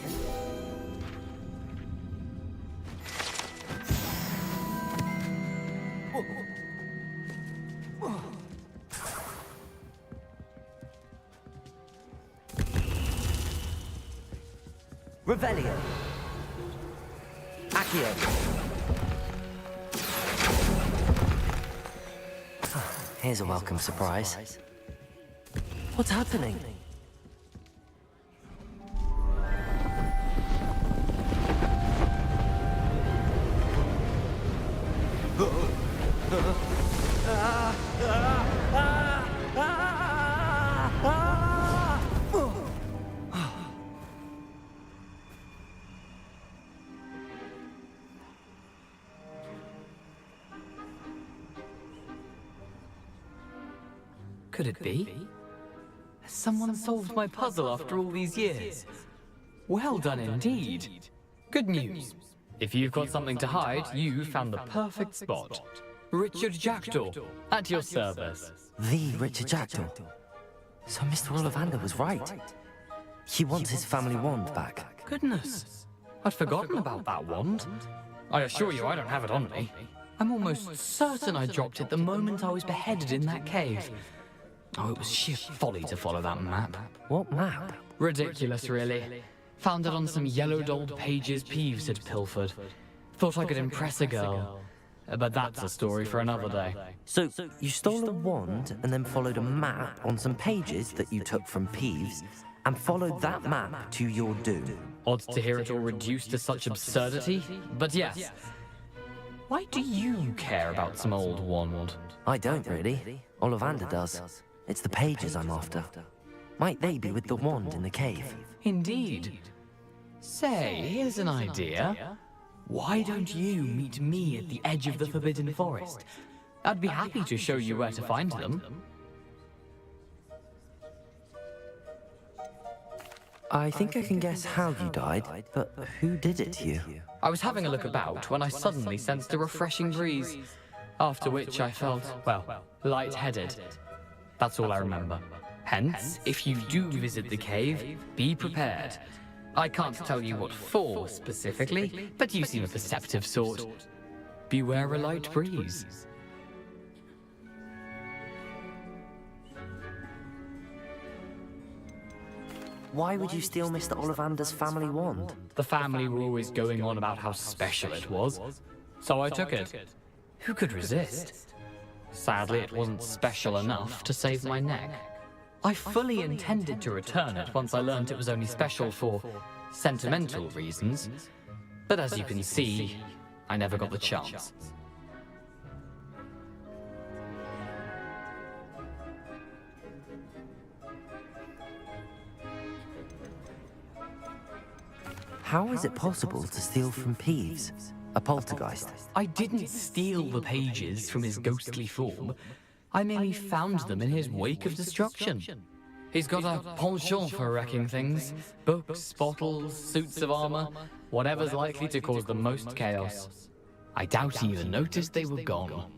Revelio. Accio. Here's a welcome surprise. What's happening? Could it be? Has someone solved my puzzle after all these years? Well done indeed. Good news. If you've got something to hide, you've found the perfect spot. Richard Jackdaw, at your service. The Richard Jackdaw. So Mr. Ollivander was right. He wants his family wand back. Goodness. I'd forgotten about that wand. I assure you I don't have it on me. I'm almost certain I dropped it the moment I was beheaded in that cave. Oh, it was sheer folly to follow that map. What map? Ridiculous, really. Found it on some yellowed old pages Peeves had pilfered. Thought I could impress a girl. But that's a story for another day. So, you stole a wand and then followed a map on some pages that you took from Peeves and followed that map to your doom. Odd to hear it all reduced to such absurdity, but yes. Why do you care about some old wand? I don't really. Ollivander does. It's the pages I'm after. Might they be with the wand in the cave? Indeed. Say, here's an idea. Why don't you meet me at the edge of the Forbidden Forest? I'd be happy to show you where to find them. I think I can guess how you died, but who did it to you? I was having a look about when I suddenly sensed a refreshing breeze, after which I felt, well, lightheaded. That's all I remember. Hence, if you do visit the cave, be prepared. I can't tell you what for specifically, but you seem a perceptive sort. Beware a light breeze. Why would you steal Mr. Ollivander's family wand? The family were always going on about how special it was, so I took it. Who could resist? Sadly, it wasn't special enough to save my neck. I fully intended to return it once I learned it was only special for sentimental reasons, but as you can see, I never got the chance. How is it possible to steal from Peeves, a poltergeist? I didn't steal the pages from his ghostly form. I merely found them in his wake of destruction. He's got a penchant for wrecking things. Books, bottles, suits of armor, whatever's likely to cause the most chaos. I doubt he even noticed they were gone.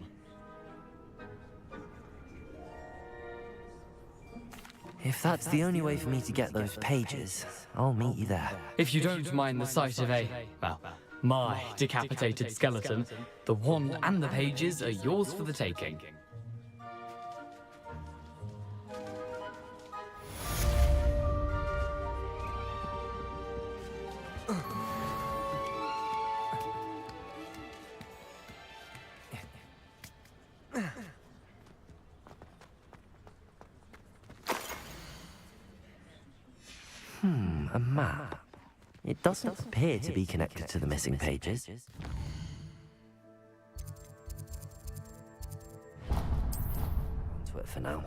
If that's the only way for me to get those pages, I'll meet you there. If you don't mind the sight of my decapitated skeleton, the wand and the pages are yours for the taking. A map. It doesn't appear to be connected to the missing pages. Onto it for now.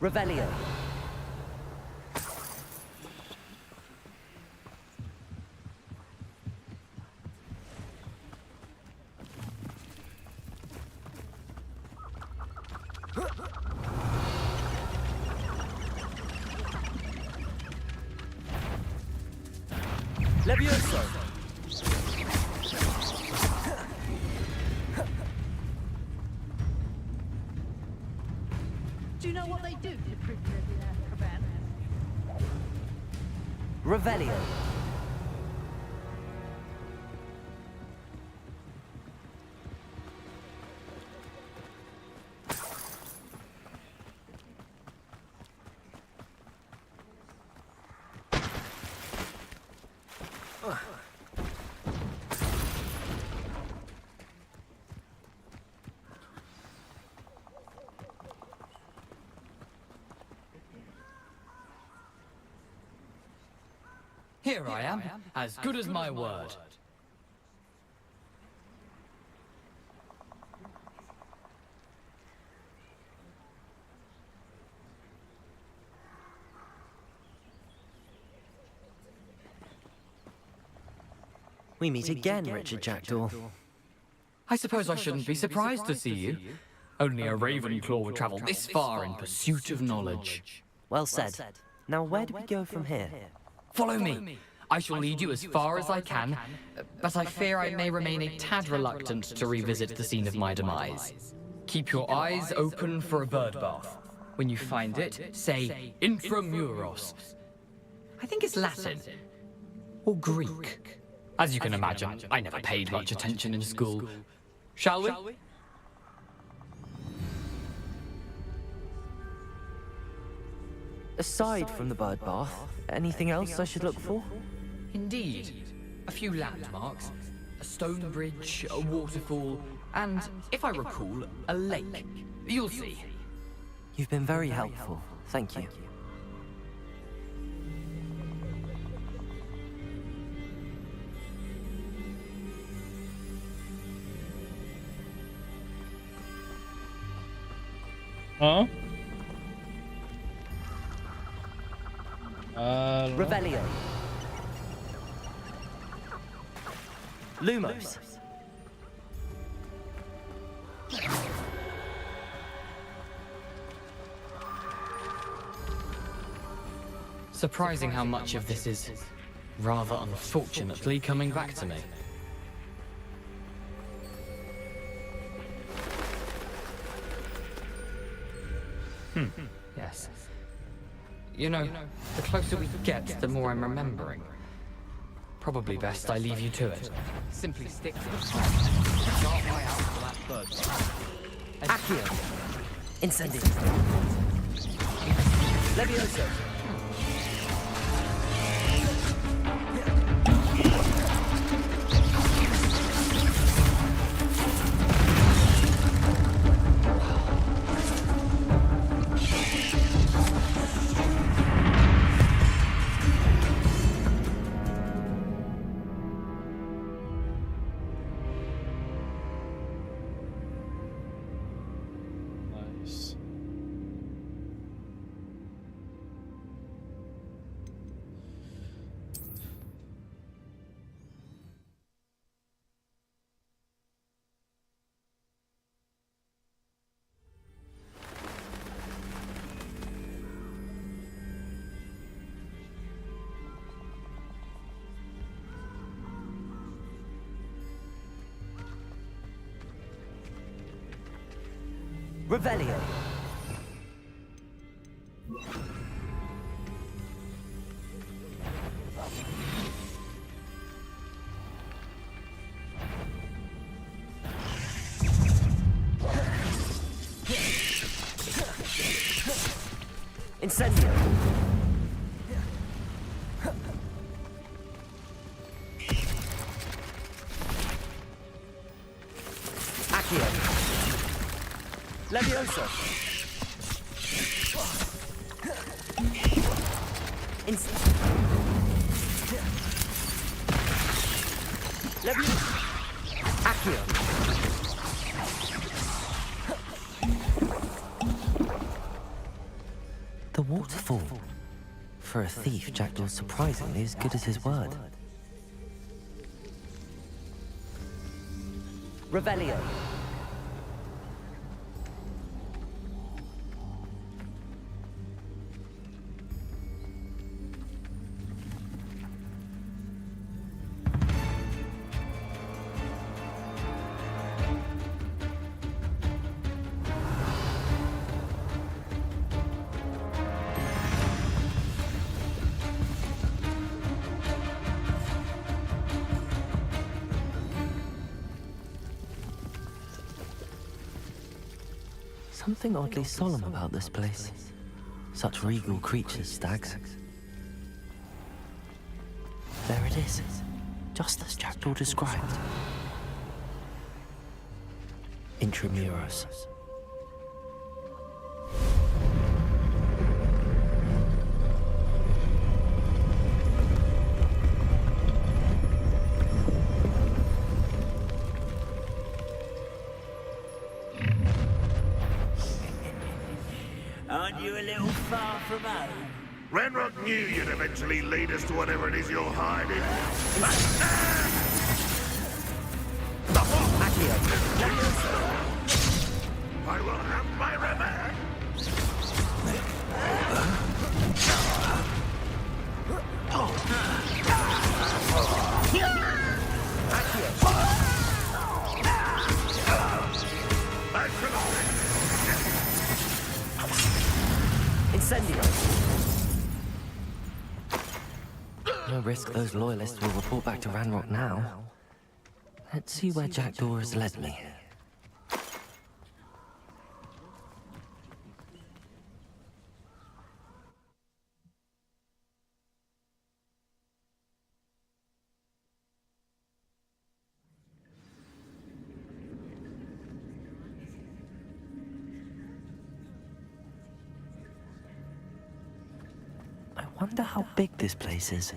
Revelio. Levioso. Do you know what they do to prove their command? Revelio. Here I am, as good as my word. We meet again, Richard Jackdaw. I suppose I shouldn't be surprised to see you. Only a Ravenclaw would travel this far in pursuit of knowledge. Well said. Now where do we go from here? Follow me. I shall lead you as far as I can, but I fear I may remain a tad reluctant to revisit the scene of my demise. Keep your eyes open for a bird bath. When you find it, say Intramuros. I think it's Latin. Or Greek. As you can imagine, I never paid much attention in school. Shall we? Aside from the bird bath, anything else I should look for? Indeed. A few landmarks. A stone bridge, a waterfall, and, if I recall, a lake. You'll see. You've been very helpful. Thank you. Huh? Revelio. Lumos. Surprising how much of this is, rather unfortunately, coming back to me. Yes. You know, the closer we get, the more I'm remembering. Probably best I leave you to it. Simply stick to the plan. Start my out for that bird. Accio. Incendio. Levioso. Revelio. Incendio. Accio. Levioso. Levioso. Accio. The waterfall. For a thief, Jackdaw's surprisingly as good as his word. Revelio. Something oddly solemn about this place. Such regal creatures, stags. There it is, just as Jackdaw described. Intramuros. Aren't you a little far from home? Renrock knew you'd eventually lead us to whatever it is you're hiding. risk those loyalists will report back to Ranrock now. Let's see where Jackdaw has led me. I wonder how big this place is.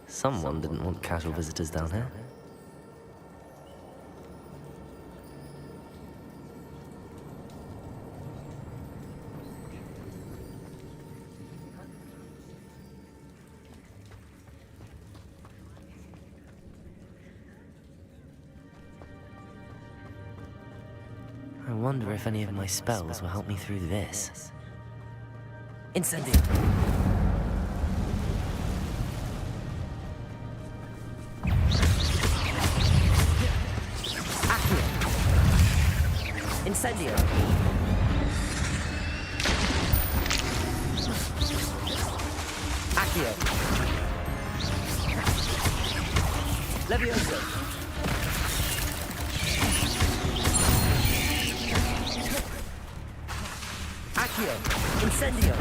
Someone didn't want casual visitors down here. I wonder if any of my spells will help me through this. Incendio! Incendio! Accio! Levioso! Accio! Incendio!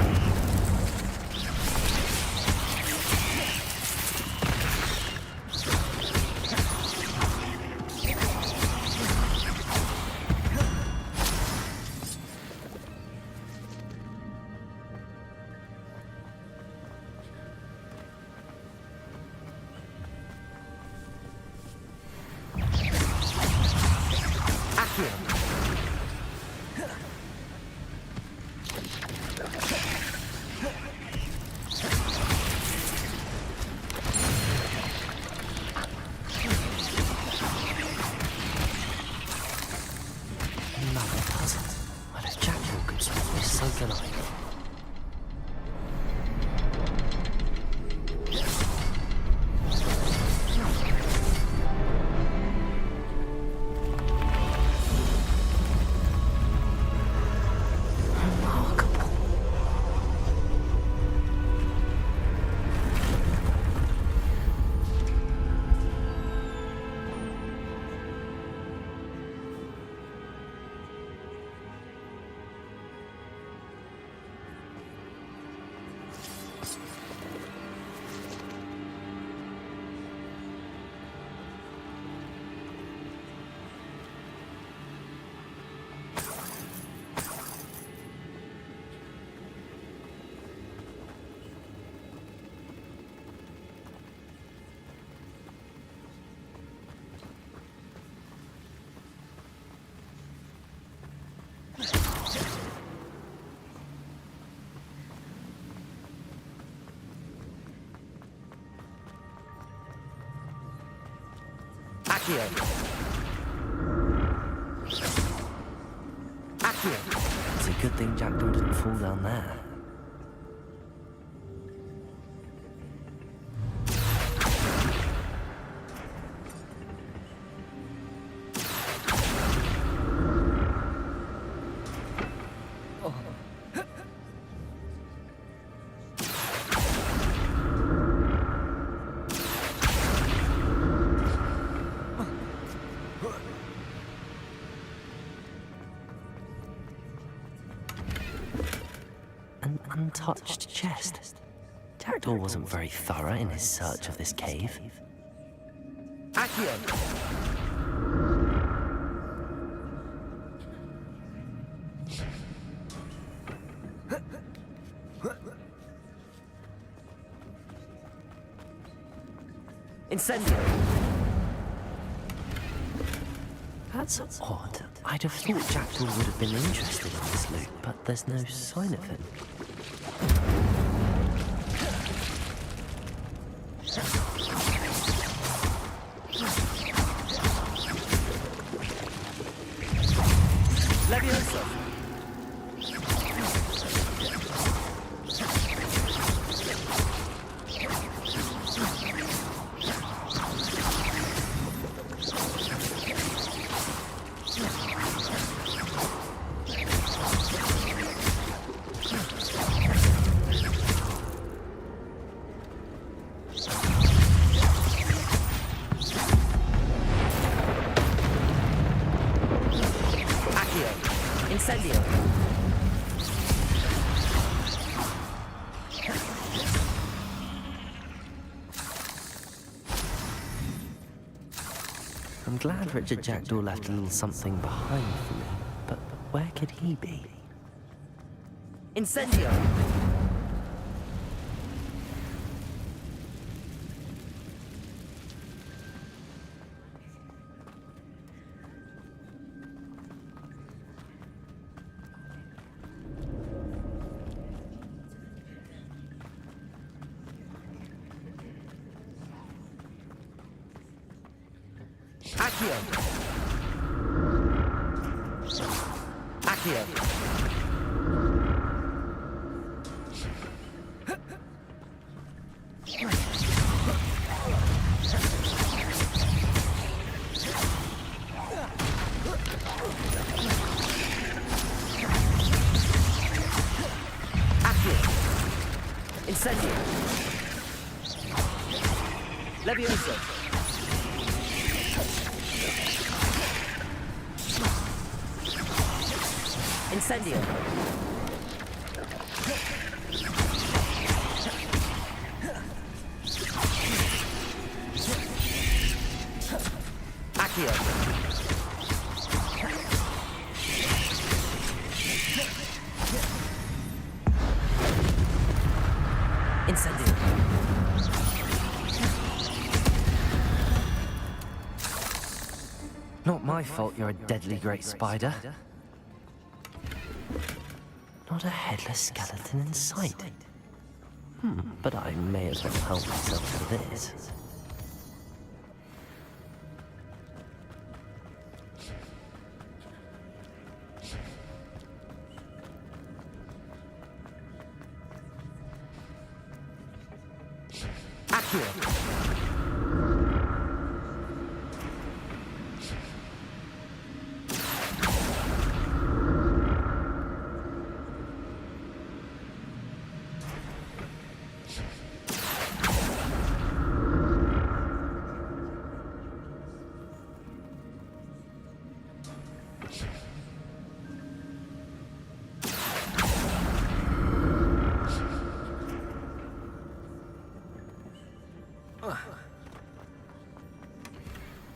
Accio! Accio! It's a good thing Jackdaw didn't fall down there. Untouched chest. Jackdaw wasn't very thorough in his search of this cave. Accio! Incendio! That's odd. I'd have thought Jackdaw would have been interested in this loot, but there's no sign of him. Leviosa! Incendio! I'm glad Richard Jackdaw left a little something behind for me, but where could he be? Incendio! Accio! Accio! Accio! Incendio! Leviosa! Incendio! Accio! Incendio! Not my fault you're a deadly great spider. Not a headless skeleton in sight. But I may as well help myself to this. Accio!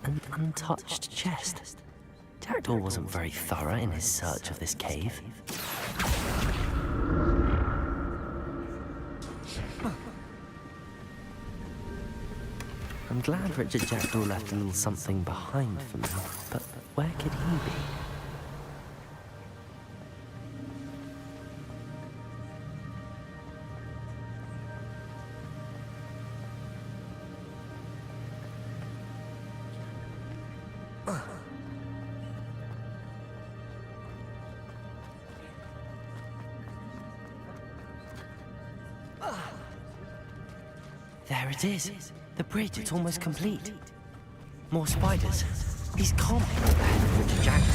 An untouched chest. Jackdaw wasn't very thorough in his search of this cave. I'm glad Richard Jackdaw left a little something behind for me, but where could he be? There it is. The bridge, it's almost complete. More spiders. These can't be all bad for Richard Jackdaw.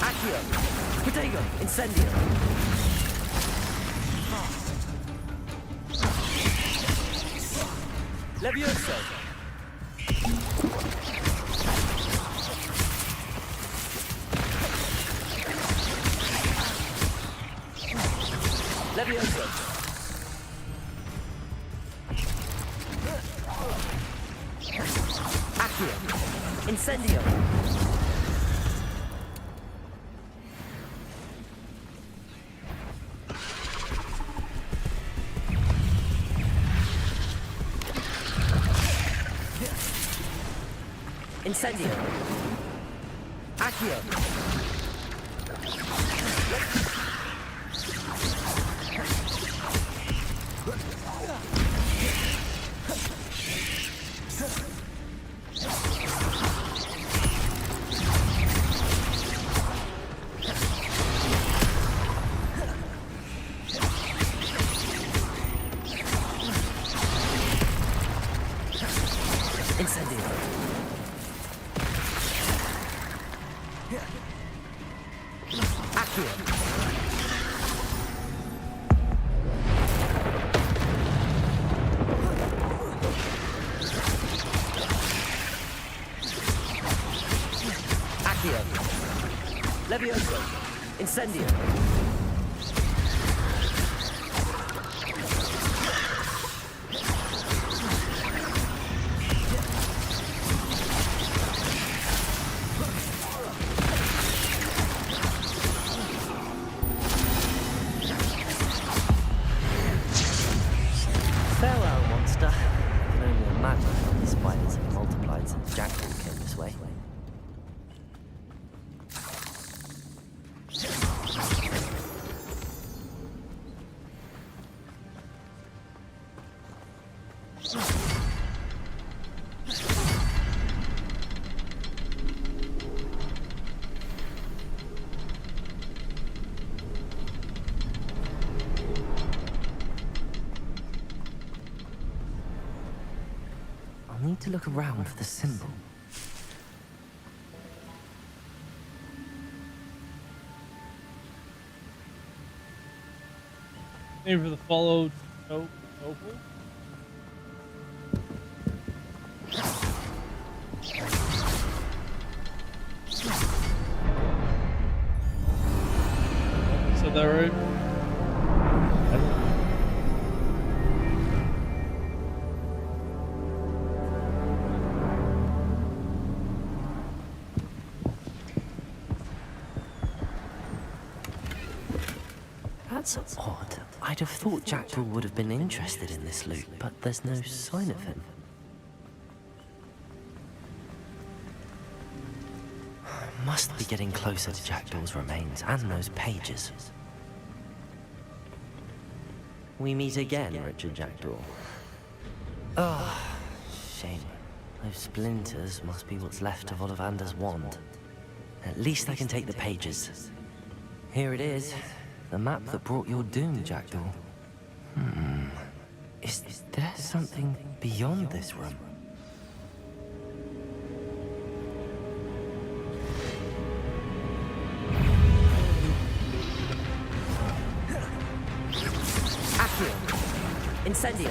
Accio! Protego! Incendio! Leviosa! Leviosa! Accio! Incendio! Incendio. Accio. Levioso. Incendio. Farewell, monster. I can only imagine how these spiders have multiplied since Jackal came this way. I'll need to look around for the symbol. Name for the follow opal. Said that right? That's odd. I'd have thought Jackal would have been interested in this loot, but there's no sign of him. Must be getting closer to Jackdaw's remains and those pages. We meet again, Richard Jackdaw. Oh, shame. Those splinters must be what's left of Ollivander's wand. At least I can take the pages. Here it is. The map that brought your doom, Jackdaw. Is there something beyond this room? Accio. Incendio.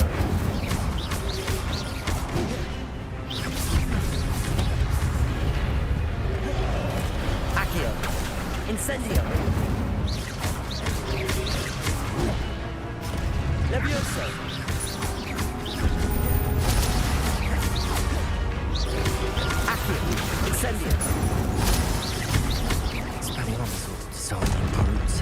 Accio. Incendio. Levioso. Accio. Incendio. Expelliarmus so improves.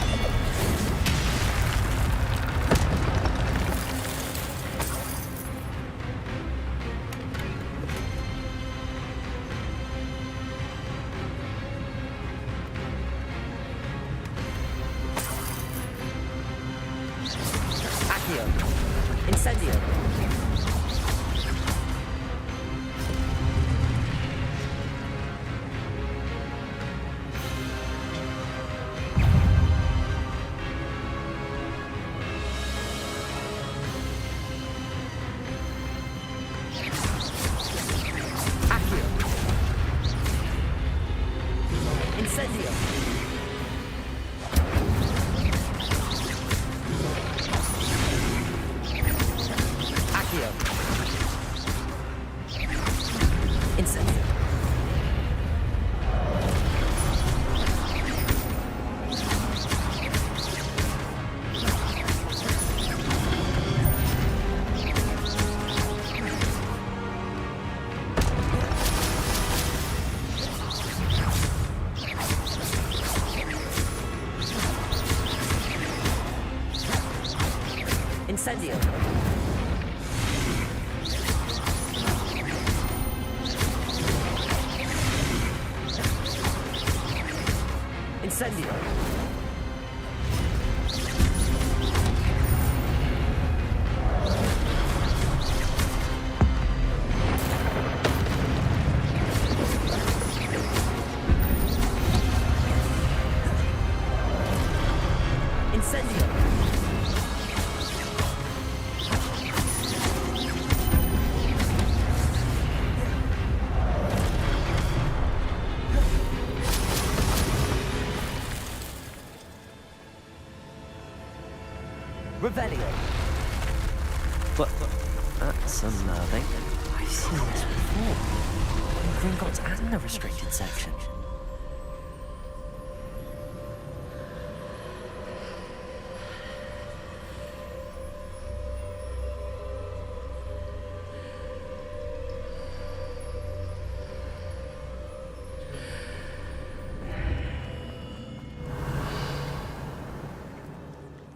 Accio. Incendio. Accio. Incendio. Accio. Incendio. Incendio. Incendio. Incendio. Revelio. But that's unnerving. I've seen this before. In Gringotts and the restricted section.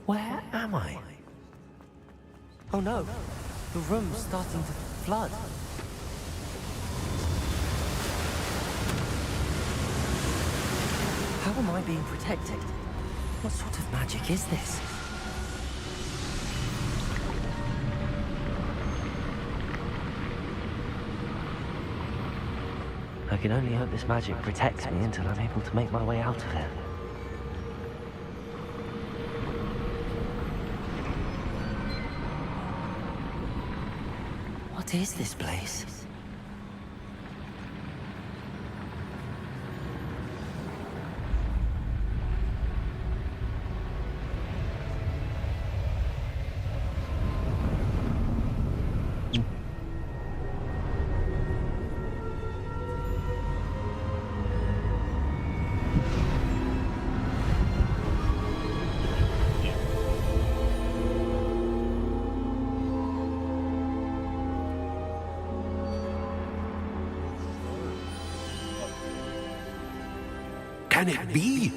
Where am I? Oh no, the room's starting to flood. How am I being protected? What sort of magic is this? I can only hope this magic protects me until I'm able to make my way out of here. What is this place? Can it be?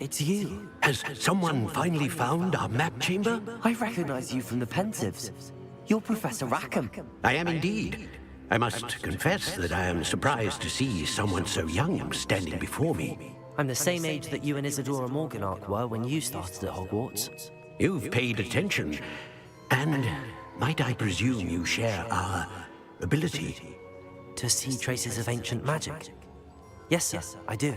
It's you. Has someone finally found our map chamber? I recognize you from the Pensives. You're Professor Rackham. I am indeed. I must confess that I am surprised to see someone so young standing before me. I'm the same age that you and Isadora Morganach were when you started at Hogwarts. You've paid attention, and might I presume you share our ability? To see traces of ancient magic? Yes, sir, I do.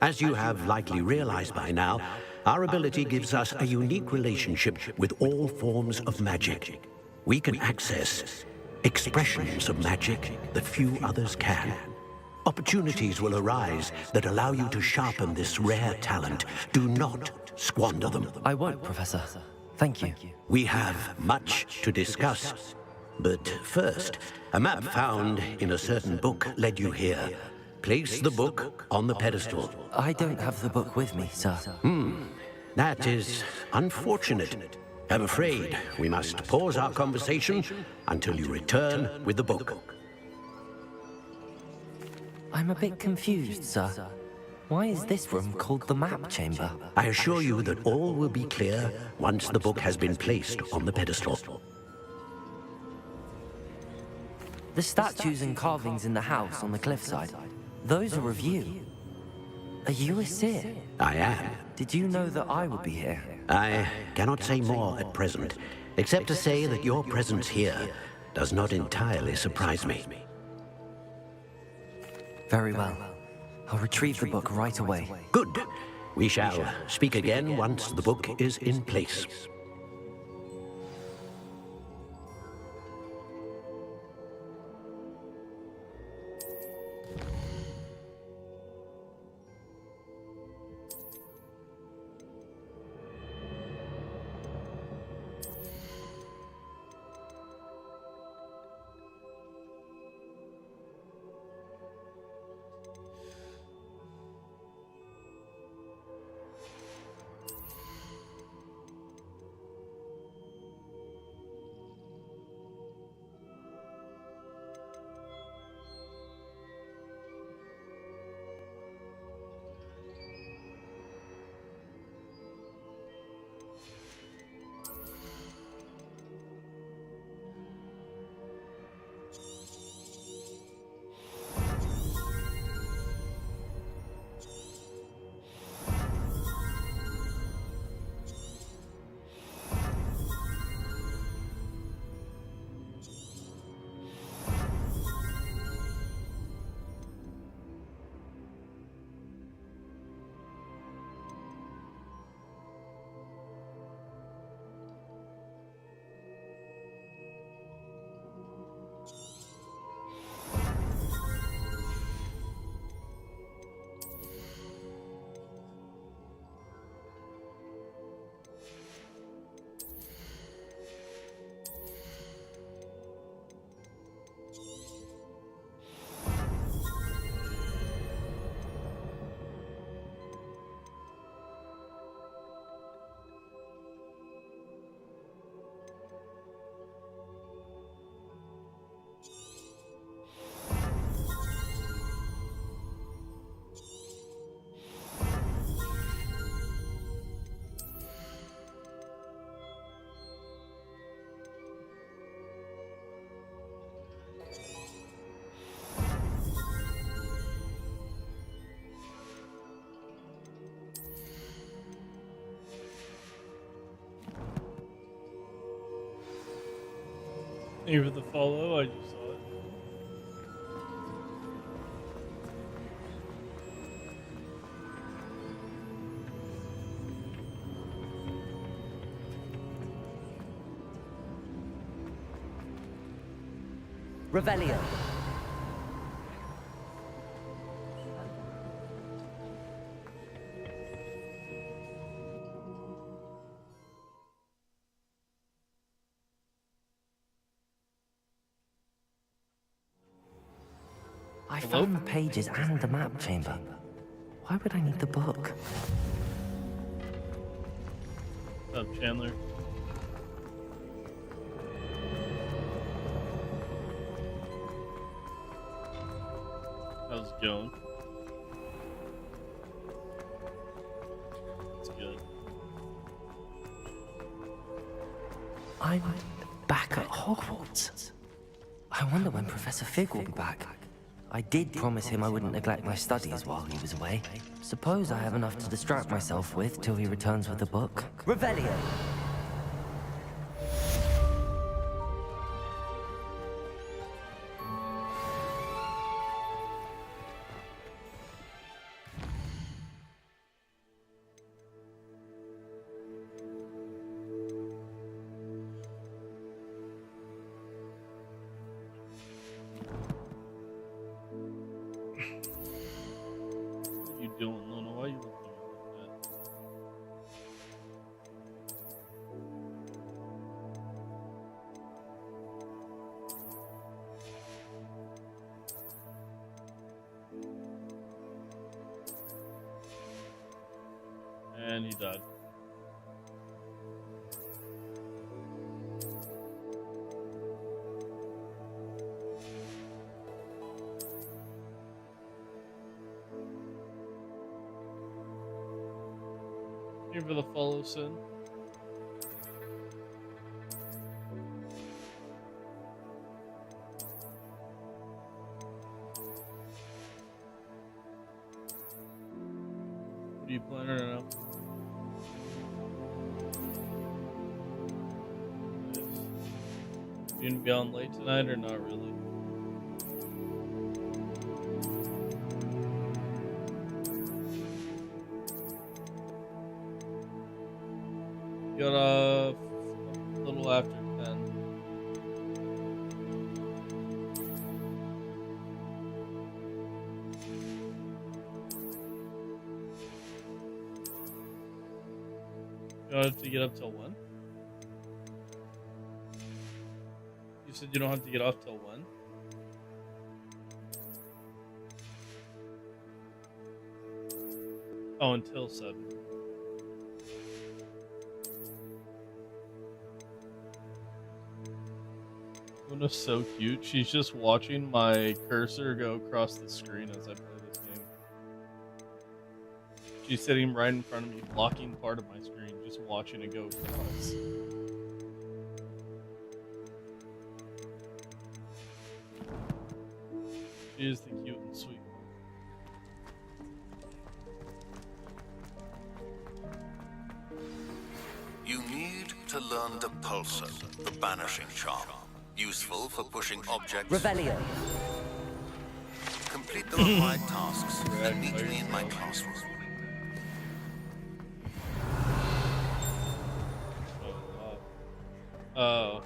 As you have likely realized by now, our ability gives us a unique relationship with all forms of magic. We can access expressions of magic that few others can. Opportunities will arise that allow you to sharpen this rare talent. Do not squander them. I won't, Professor. Thank you. We have much to discuss. But first, a map found in a certain book led you here. Place the book on the pedestal. I don't have the book with me, sir. That is unfortunate. I'm afraid we must pause our conversation until you return with the book. I'm a bit confused, sir. Why is this room called the map chamber? I assure you that all will be clear once the book has been placed on the pedestal. The statues and carvings in the house on the cliffside, those are of you. Are you a seer? I am. Did you know that I would be here? I cannot say more at present, except to say that your presence here does not entirely surprise me. Very well. I'll retrieve the book right away. Good. We shall speak again once the book is in place. you for the follow. I just saw it. Revelio. I found the pages and the map chamber. Why would I need the book? What's up, Chandler? How's it going? It's good. I'm back at Hogwarts. I wonder when Professor Fig will be back. I did promise him I wouldn't neglect my studies while he was away. Suppose I have enough to distract myself with till he returns with the book. Revelio! Doing, Luna? Why are you looking at me like that? And he died. Here for the follow, Sin. What are you planning right now? Nice. You gonna be on late tonight or not really? Got a little after 10. You don't have to get up till when? You said you don't have to get off till when? Oh, until 7. Luna's so cute. She's just watching my cursor go across the screen as I play this game. She's sitting right in front of me, blocking part of my screen, just watching it go across. She is the cute and sweet one. You need to learn the Pulsar, the banishing charm. Useful for pushing objects. Revelio. Complete the required tasks and meet me in my classroom. Oh.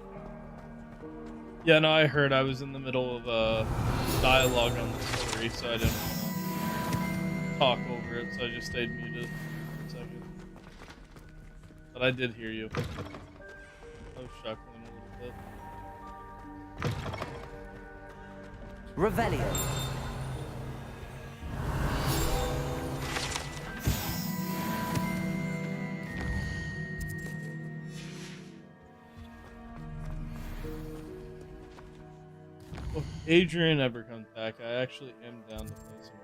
Yeah, no, I heard. I was in the middle of a dialogue on the story, so I didn't want to talk over it, so I just stayed muted for a second. But I did hear you. I was chuckling a little bit. Revelio. If Adrian ever comes back, I actually am down to play some more.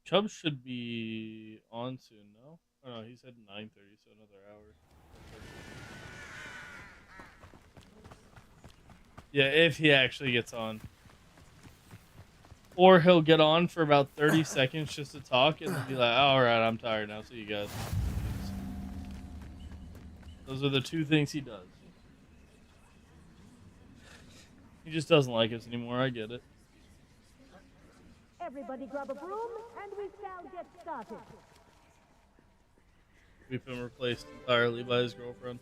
Chubb should be on soon, no? Oh no, he said 9:30, so another hour. Yeah, if he actually gets on. Or he'll get on for about 30 seconds just to talk and then be like, all right, I'm tired now. See you guys. Those are the two things he does. He just doesn't like us anymore. I get it. Everybody grab a broom and we shall get started. We've been replaced entirely by his girlfriend.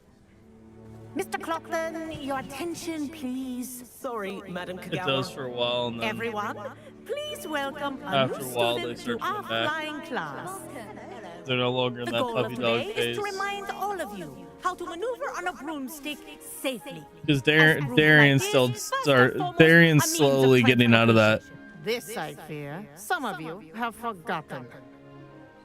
Mr. Clockton, your attention, please. Sorry, Madam Kagawa. It does for a while, and then Everyone, please welcome a after new a while they student start to coming our back. flying class. They're no longer in The that goal puppy of dog today phase. is to remind all of you how to maneuver on a broomstick safely. Because Darian's slowly getting out of that. This, I fear, some of you have forgotten.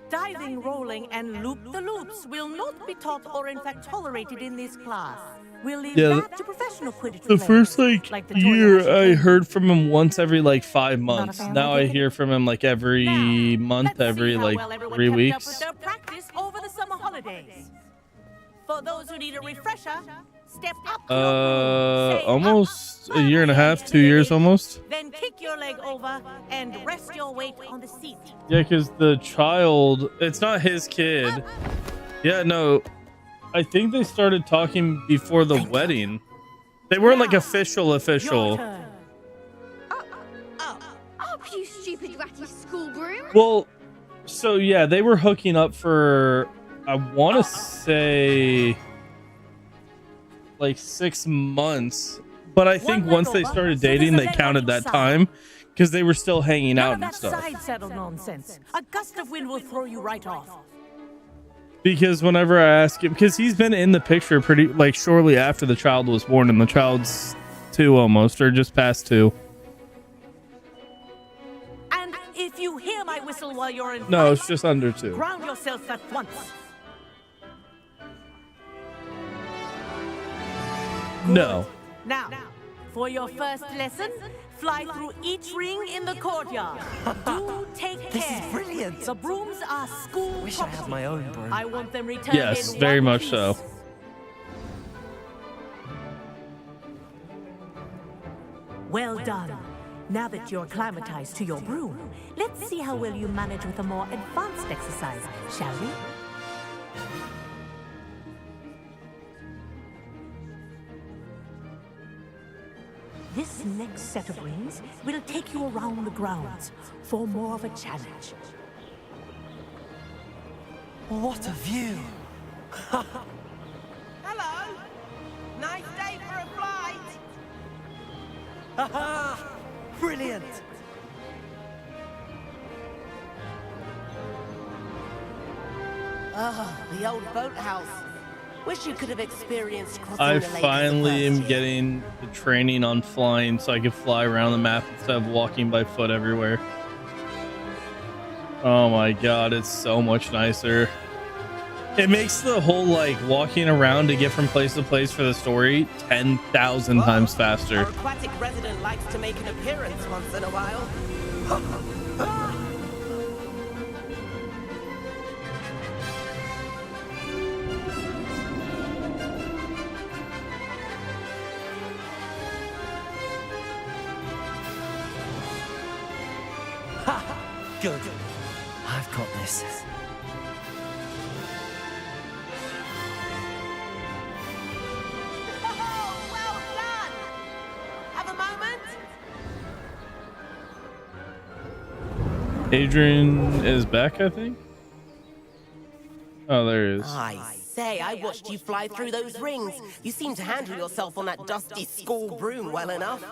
Diving, rolling, and loop-the-loops will not be taught or in fact tolerated in this class. We'll leave that to professional Quidditch The players, first like the year, I heard from him once every 5 months. Now I hear from him every month, every 3 weeks. Their practice over the summer holidays. For those who need a refresher, step up. Almost a year and a half, 2 years almost. Then kick your leg over and rest your weight on the seat. Yeah, because the child, it's not his kid. Yeah, no, I think they started talking before the wedding. They weren't official. Oh, you stupid ratty school broom. Well, so yeah, they were hooking up for, I want to say, 6 months. But I think once they started dating, they counted that time because they were still hanging out and stuff. Side saddle nonsense. A gust of wind will throw you right off. Because whenever I ask him, because he's been in the picture pretty shortly after the child was born, and the child's 2 almost, or just past 2. And if you hear my whistle while you're in No, it's just under 2. ground yourself at once. No. Now, for your first lesson, fly through each ring in the courtyard. Do take care. This is brilliant. The brooms are school Wish I had my own broom. I want them returned Yes, in very one much piece. so. Well done. Now that you're acclimatized to your broom, let's see how well you manage with a more advanced exercise, shall we? This next set of rings will take you around the grounds for more of a challenge. What a view! Hello. Nice day for a flight. Haha! Brilliant! Ah, the old boathouse. Wish you could have experienced crossing I the lake finally as a am first. getting the training on flying so I can fly around the map instead of walking by foot everywhere. Oh my god, it's so much nicer. It makes the whole walking around to get from place to place for the story 10,000 times faster. Our aquatic resident likes to make an appearance once in a while. Good. I've got this. Oh, well done. Have a moment. Adrian is back, I think. Oh, there he is. I say, I watched you fly through those rings. You seem to handle yourself on that dusty school broom well enough.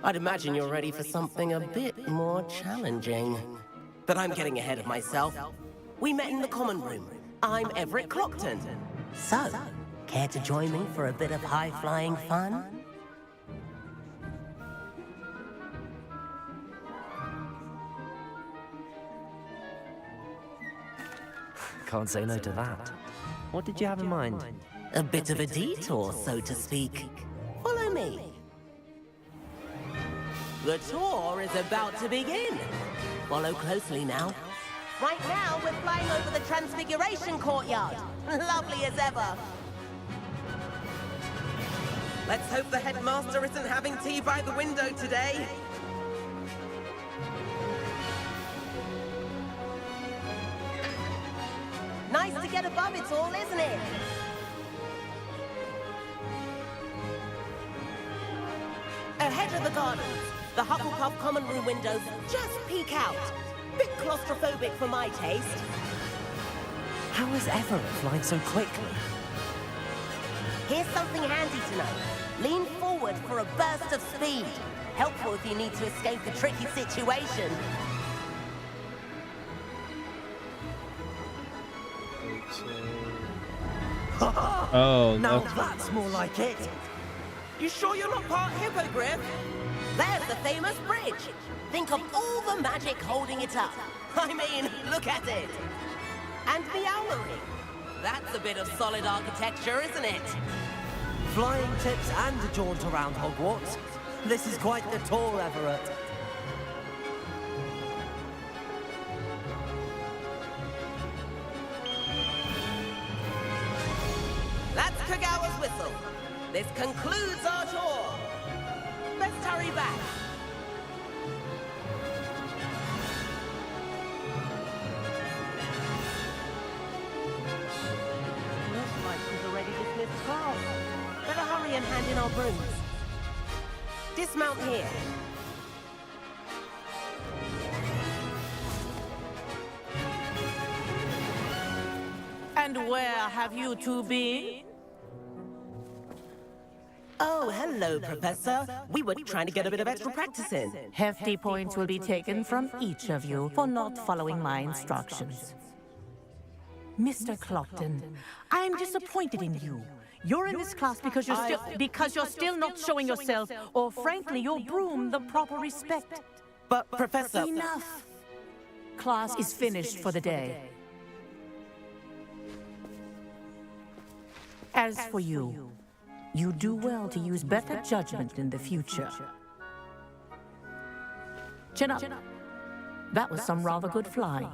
I'd imagine you're ready for something a bit more challenging. But I'm getting ahead of myself. We met in the common room. I'm Everett Clockton. So, care to join me for a bit of high-flying fun? Can't say no to that. What did you have in mind? A bit of a detour, so to speak. Follow me. The tour is about to begin. Follow closely now. Right now, we're flying over the Transfiguration Courtyard. Lovely as ever. Let's hope the headmaster isn't having tea by the window today. Nice to get above it all, isn't it? Ahead of the gardens, the Hufflepuff common room windows just peek out. Bit claustrophobic for my taste. How is Everett flying so quickly? Here's something handy to know. Lean forward for a burst of speed. Helpful if you need to escape a tricky situation. Oh, now that's more like it. You sure you're not part hippogriff? There's the famous bridge. Think of all the magic holding it up. I mean, look at it. And Meowlery. That's a bit of solid architecture, isn't it? Flying tips and a jaunt around Hogwarts. This is quite the tour, Everett. That's Kagawa's whistle. This concludes our tour. Let's hurry back. Looks like she's already dismissed class. Better hurry and hand in our brooms. Dismount here. And where have you two been? Oh, hello, Professor. We were trying to get a bit of extra practice in. Hefty points will be taken from each of you for not following my instructions. Mr. Clopton, I'm disappointed in you. You're in this class because you're still not showing yourself, or frankly, your broom the proper respect. But, Professor... Enough! Class is finished for the day. As for you, you do well to use better judgment in the future. Chin up. That was some rather good flying.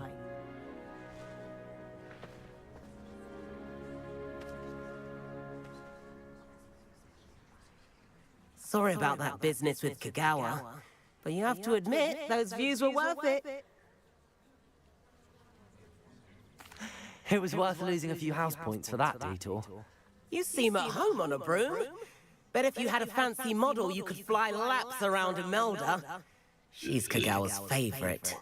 Sorry about that business with Kagawa, but you have to admit, those views were worth it. It was worth losing a few house points for that detour. You seem at home on a broom. Bet if you had a fancy model, you could fly laps around Imelda. She's Kagawa's favorite.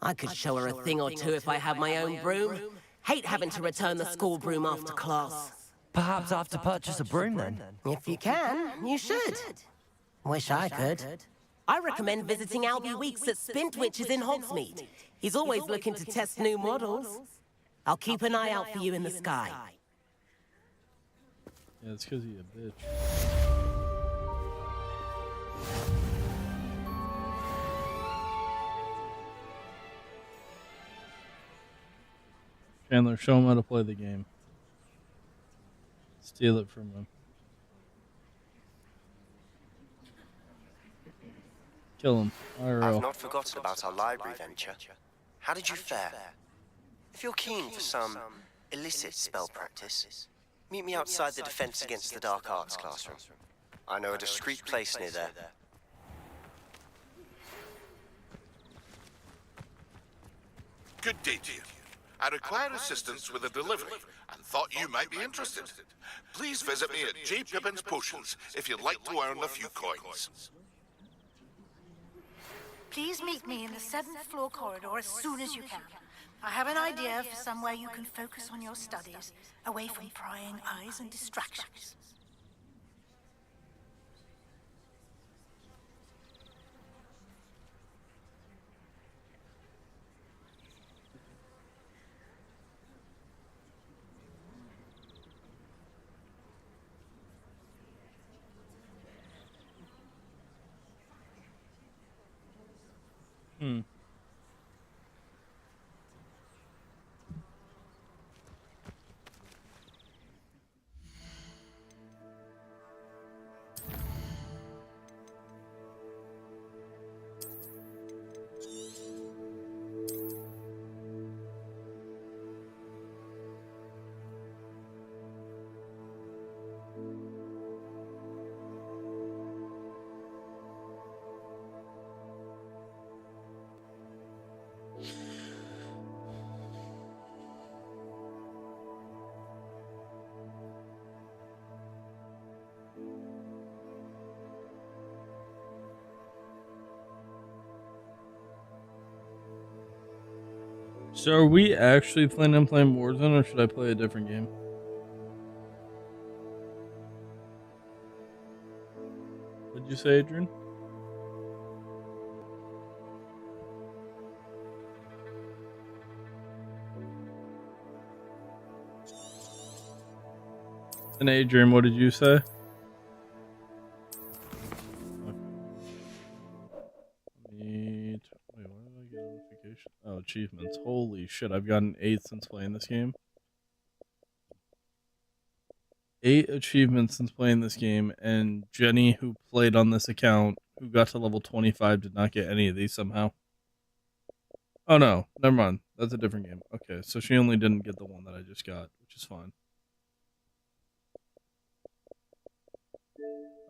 I could show her a thing or two if I had my own broom. Hate having to return the school broom after class. Perhaps I have to purchase a broom then? If you can, you should. Wish I could. I recommend visiting Albie Weeks at Spintwitches in Hogsmeade. He's always looking to test new models. I'll keep an eye out for you in the sky. Yeah, it's because he's a bitch. Chandler, show him how to play the game. Steal it from him. Kill him. IRL. I've not forgotten about our library venture. How did you fare? If you're keen for some illicit spell practice, meet me outside the Defense Against the Dark Arts classroom. I know a discreet place near there. Good day to you. I require assistance with a delivery and thought you might be interested. Please visit me at J. Pippin's Potions if you'd like to earn a few coins. Please meet me in the 7th floor corridor as soon as you can. I have an idea for somewhere you can focus on your studies, away from prying eyes and distractions. So are we actually planning on playing Warzone, or should I play a different game? What'd you say, Adrian? And Adrian, what did you say? Wait, why did I get a notification? Oh, achievements. Holy shit, I've gotten 8 since playing this game. 8 achievements since playing this game, and Jenny, who played on this account, who got to level 25, did not get any of these somehow. Oh no, never mind. That's a different game. Okay, so she only didn't get the one that I just got, which is fine.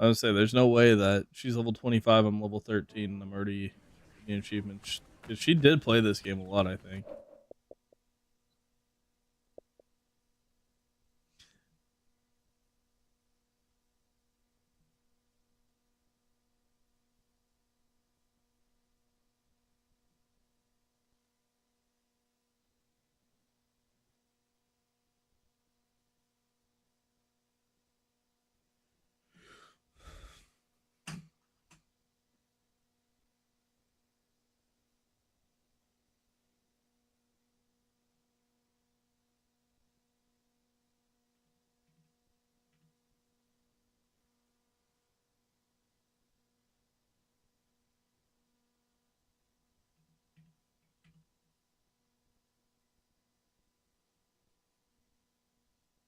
I would say there's no way that she's level 25, I'm level 13, and I'm already getting achievements. Because she did play this game a lot, I think.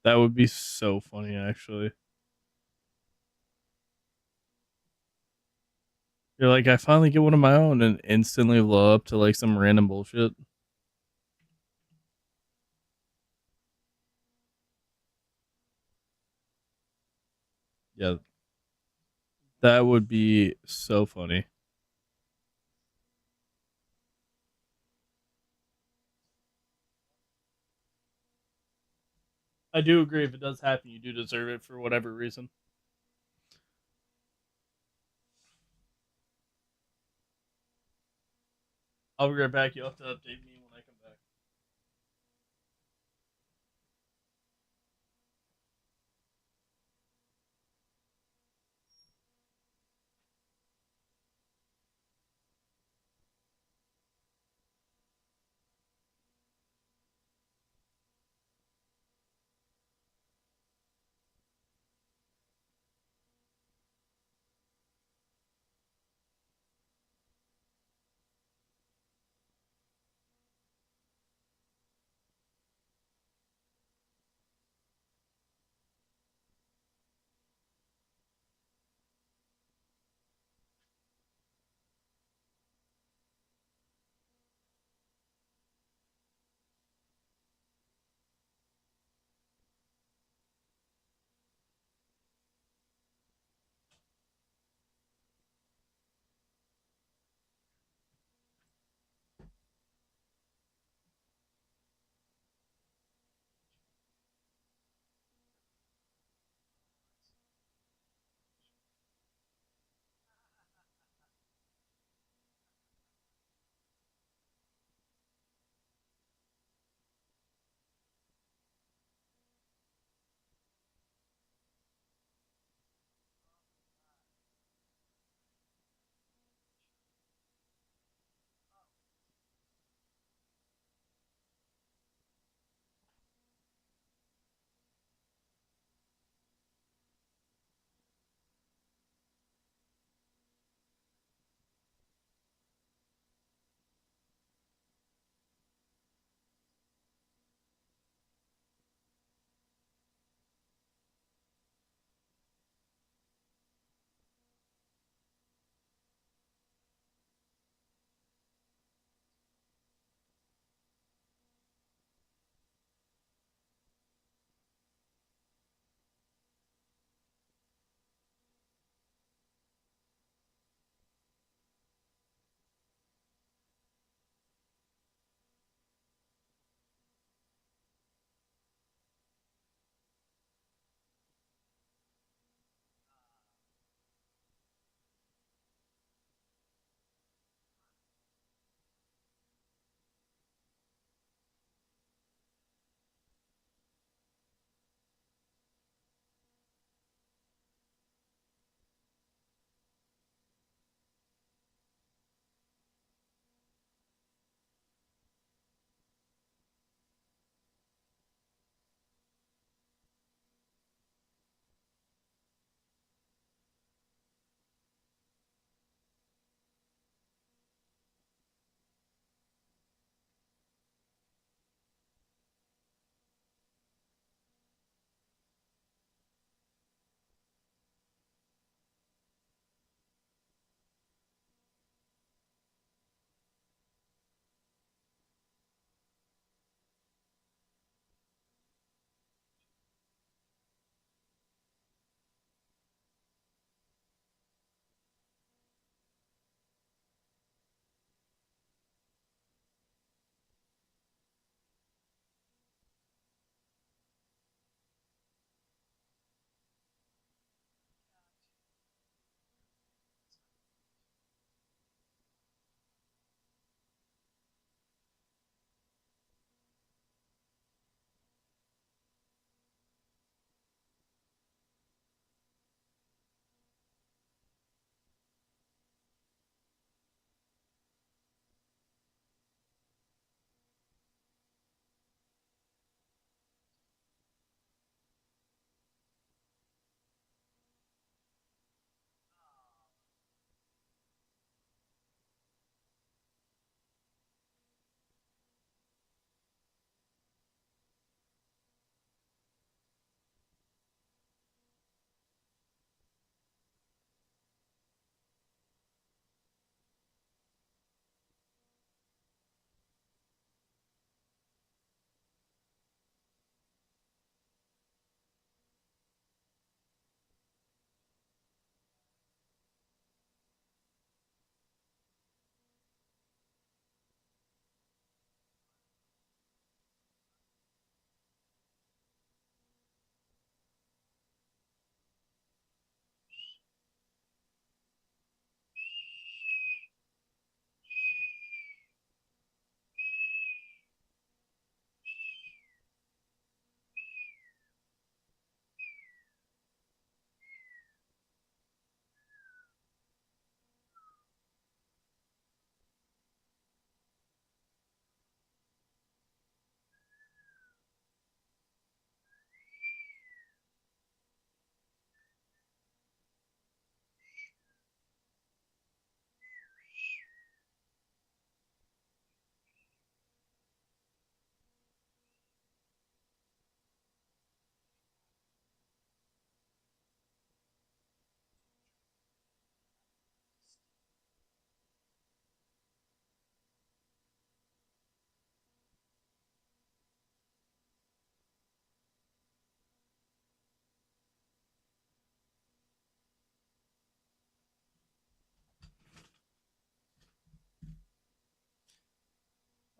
That would be so funny, actually. You're like, I finally get one of my own, and instantly blow up to like some random bullshit. Yeah. That would be so funny. I do agree. If it does happen, you do deserve it for whatever reason. I'll be right back. You'll have to update me when I come back.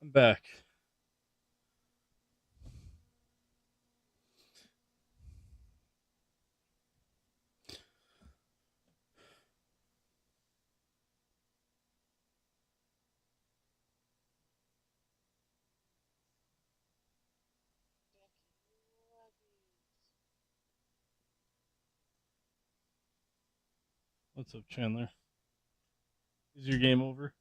I'm back. What's up, Chandler? Is your game over?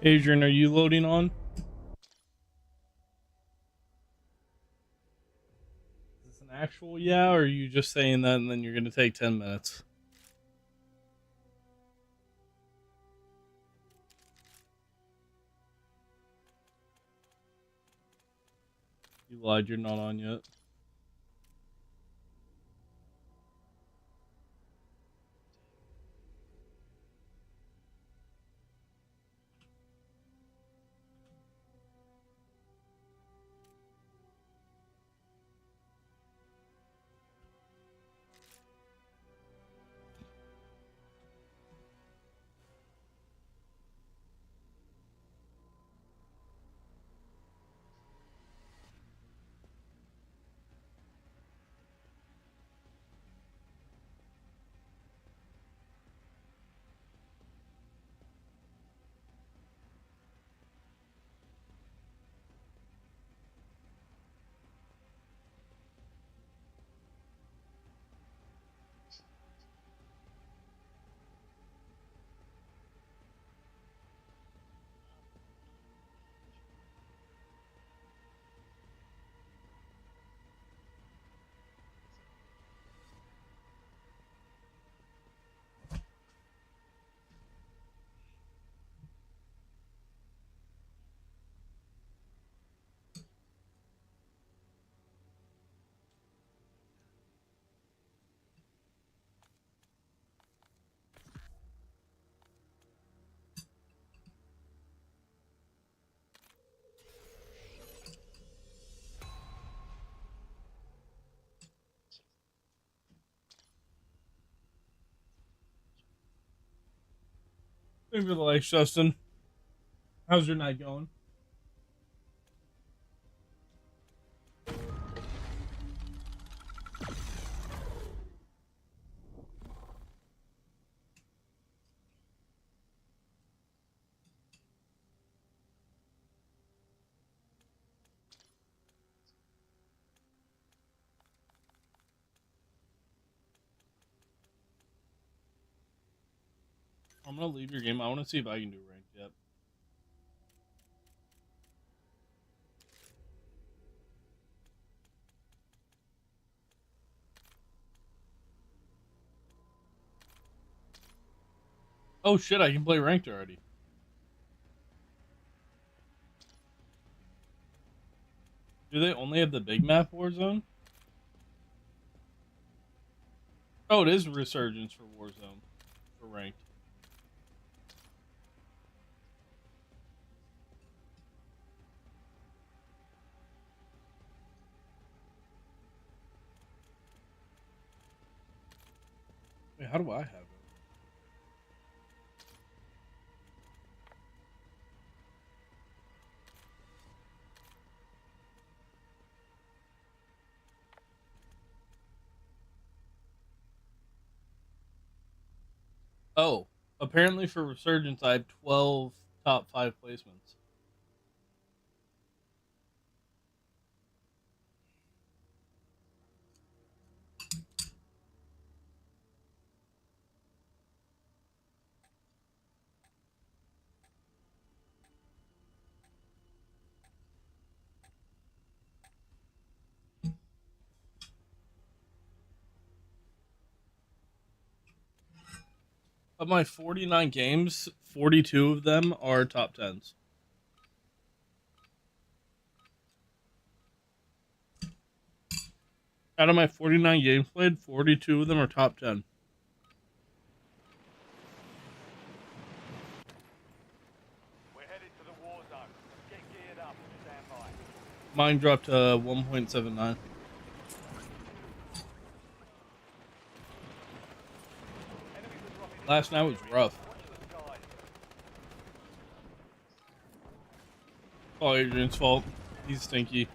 Adrian, are you loading on? Is this an actual yeah, or are you just saying that and then you're going to take 10 minutes? You lied, you're not on yet. Thanks for the likes, Justin. How's your night going? I'm gonna leave your game. I want to see if I can do ranked yet. Oh shit, I can play ranked already. Do they only have the big map Warzone? Oh, it is Resurgence for Warzone. For ranked. Wait, how do I have it? Oh, apparently for Resurgence I have 12 top 5 placements. Of my 49 games, 42 of them are top 10s. Out of my 49 games played, 42 of them are top 10. Mine dropped to 1.79. Last night was rough. All Adrian's fault. He's stinky.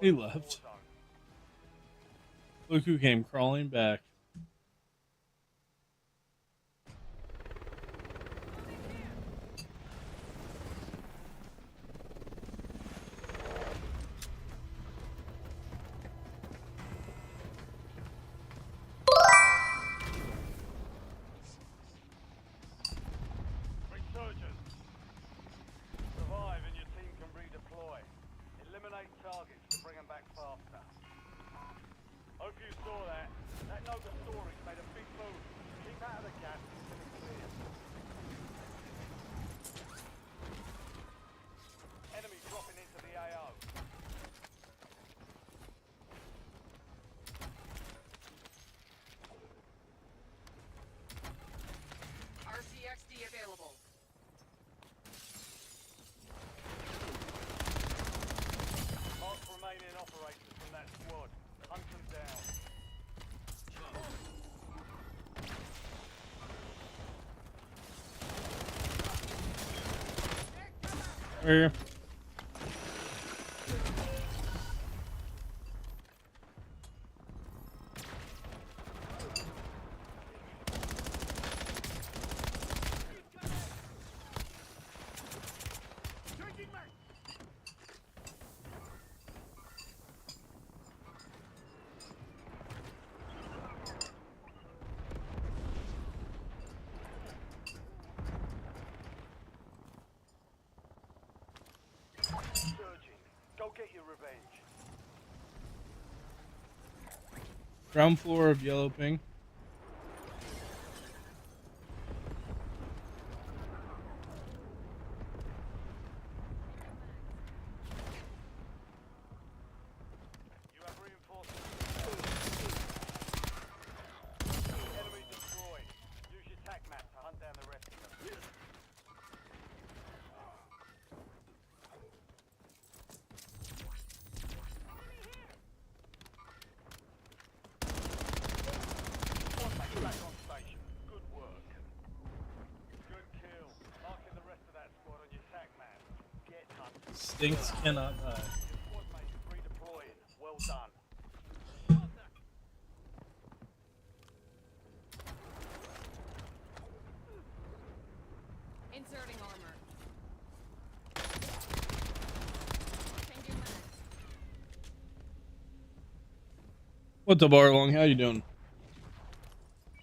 He left. Look who came crawling back. RCXD available. Mark remaining operators from that squad. Hunt them down. Where? Go get your revenge. Ground floor of Yellow Ping. You have reinforcements. Enemy destroyed. Use your tac map to hunt down the rest of them. Stinks cannot die. Well done. Inserting armor. What's up, Arlong? How you doing?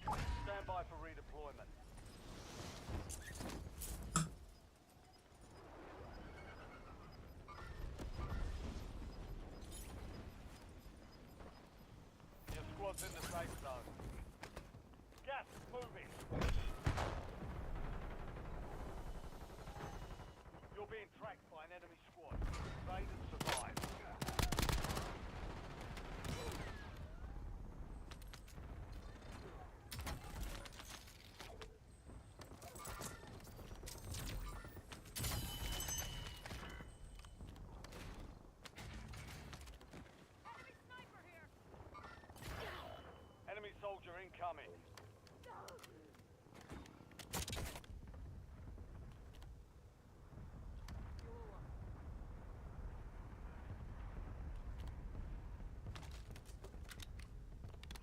Stand by for redeployment. Your squad's in the safe zone. Gas is moving. You're being tracked by an enemy squad. Evade and survive. Enemy soldier incoming.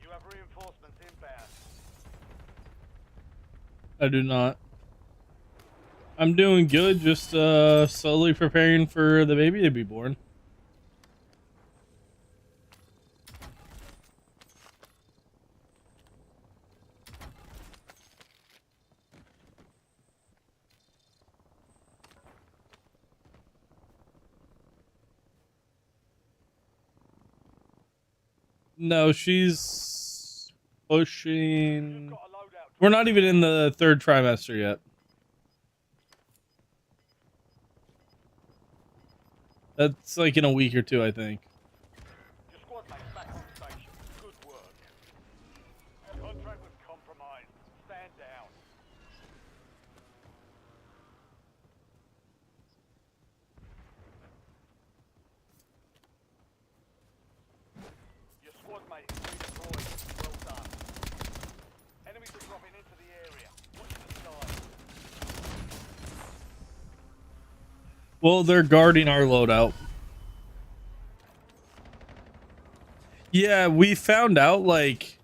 You have reinforcements inbound. I do not. I'm doing good, just slowly preparing for the baby to be born. No, she's pushing. We're not even in the third trimester yet. That's like in a week or two, I think. Your squad mate's back on station. Good work. Contract was compromised. Stand down. Your squad mate is redeployed. Well done. Enemies are dropping into the area. Watch the sky. Well, they're guarding our loadout. Yeah, we found out like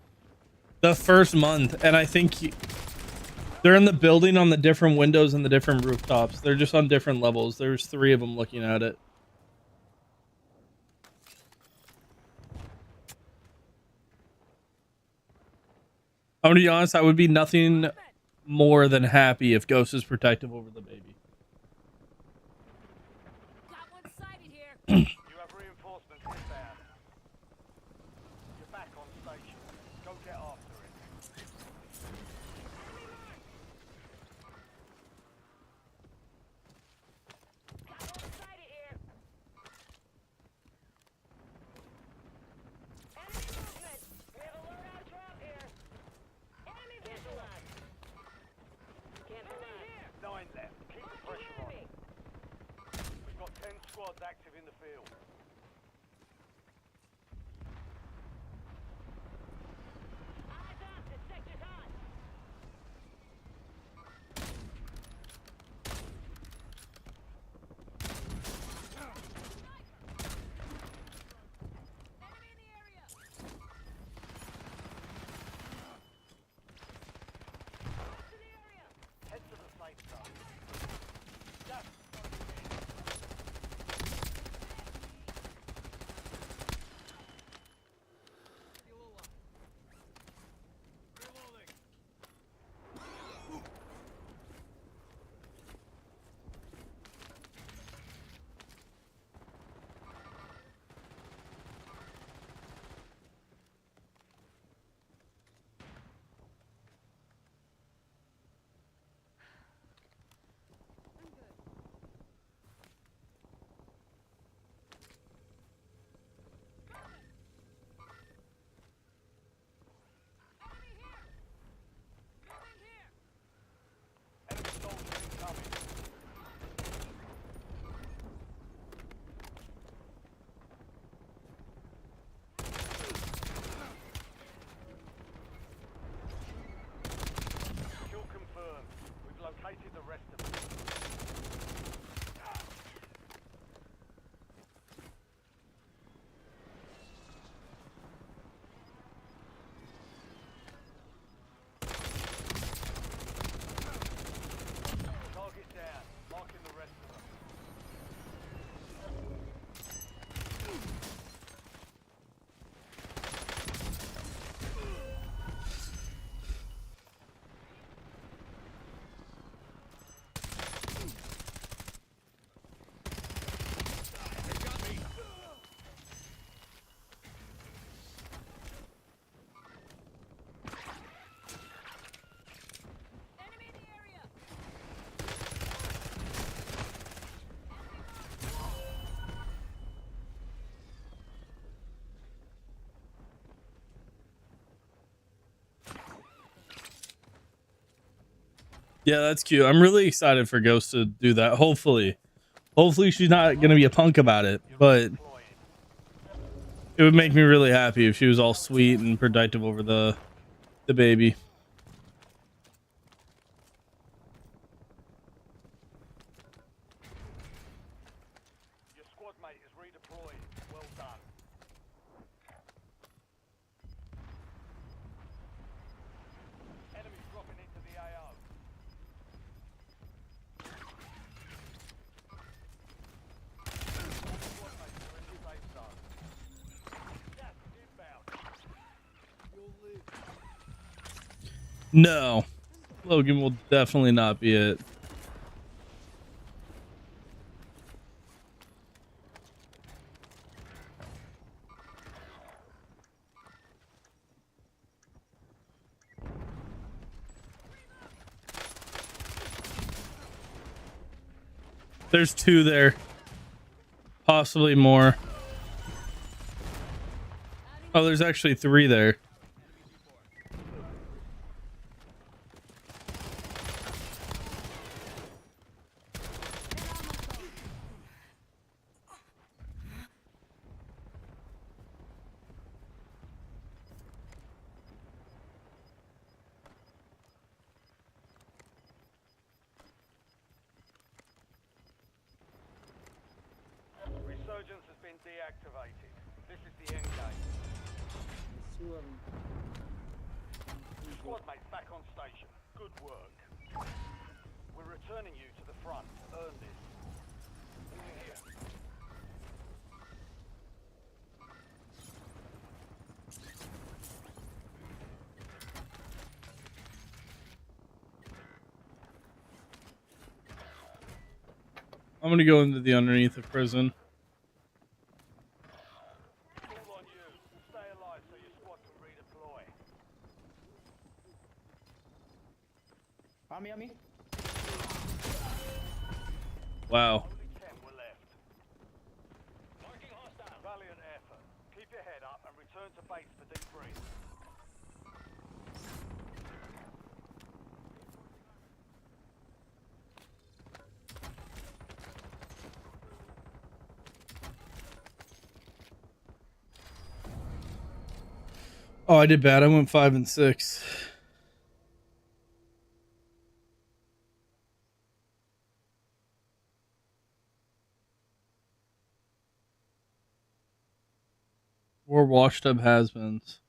the first month, and I think they're in the building on the different windows and the different rooftops. They're just on different levels. There's 3 of them looking at it. I'm gonna be honest, I would be nothing more than happy if Ghost is protective over the baby. You have reinforcements inbound. You're back on station. Go get after it. Nine left. Keep the pressure on. We've got 10 squads active in the field. Head to the safe zone. Gas is closing in. Enemy soldier incoming. Kill confirmed. We've located the rest of them. Target down. Marking the rest of them. Yeah, that's cute. I'm really excited for Ghost to do that. Hopefully she's not gonna be a punk about it, but it would make me really happy if she was all sweet and protective over the baby. Your squad mate is redeployed. Well done. Enemies dropping into the AO. Squad mates are in the safe zone. Gas is inbound. You'll live. No, Logan will definitely not be it. There's 2 there. Possibly more. Oh, there's actually 3 there. Resurgence has been deactivated. This is the end game. Squad mates back on station. Good work. We're returning you to the front. Earn this. Moving here. I'm gonna go into the underneath of prison. All on you. Stay alive so your squad can redeploy. On me. Wow. Only 10 were left. Marking hostile. Valiant effort. Keep your head up and return to base for debrief. Oh, I did bad. I went 5 and 6. Or washed up has-beens.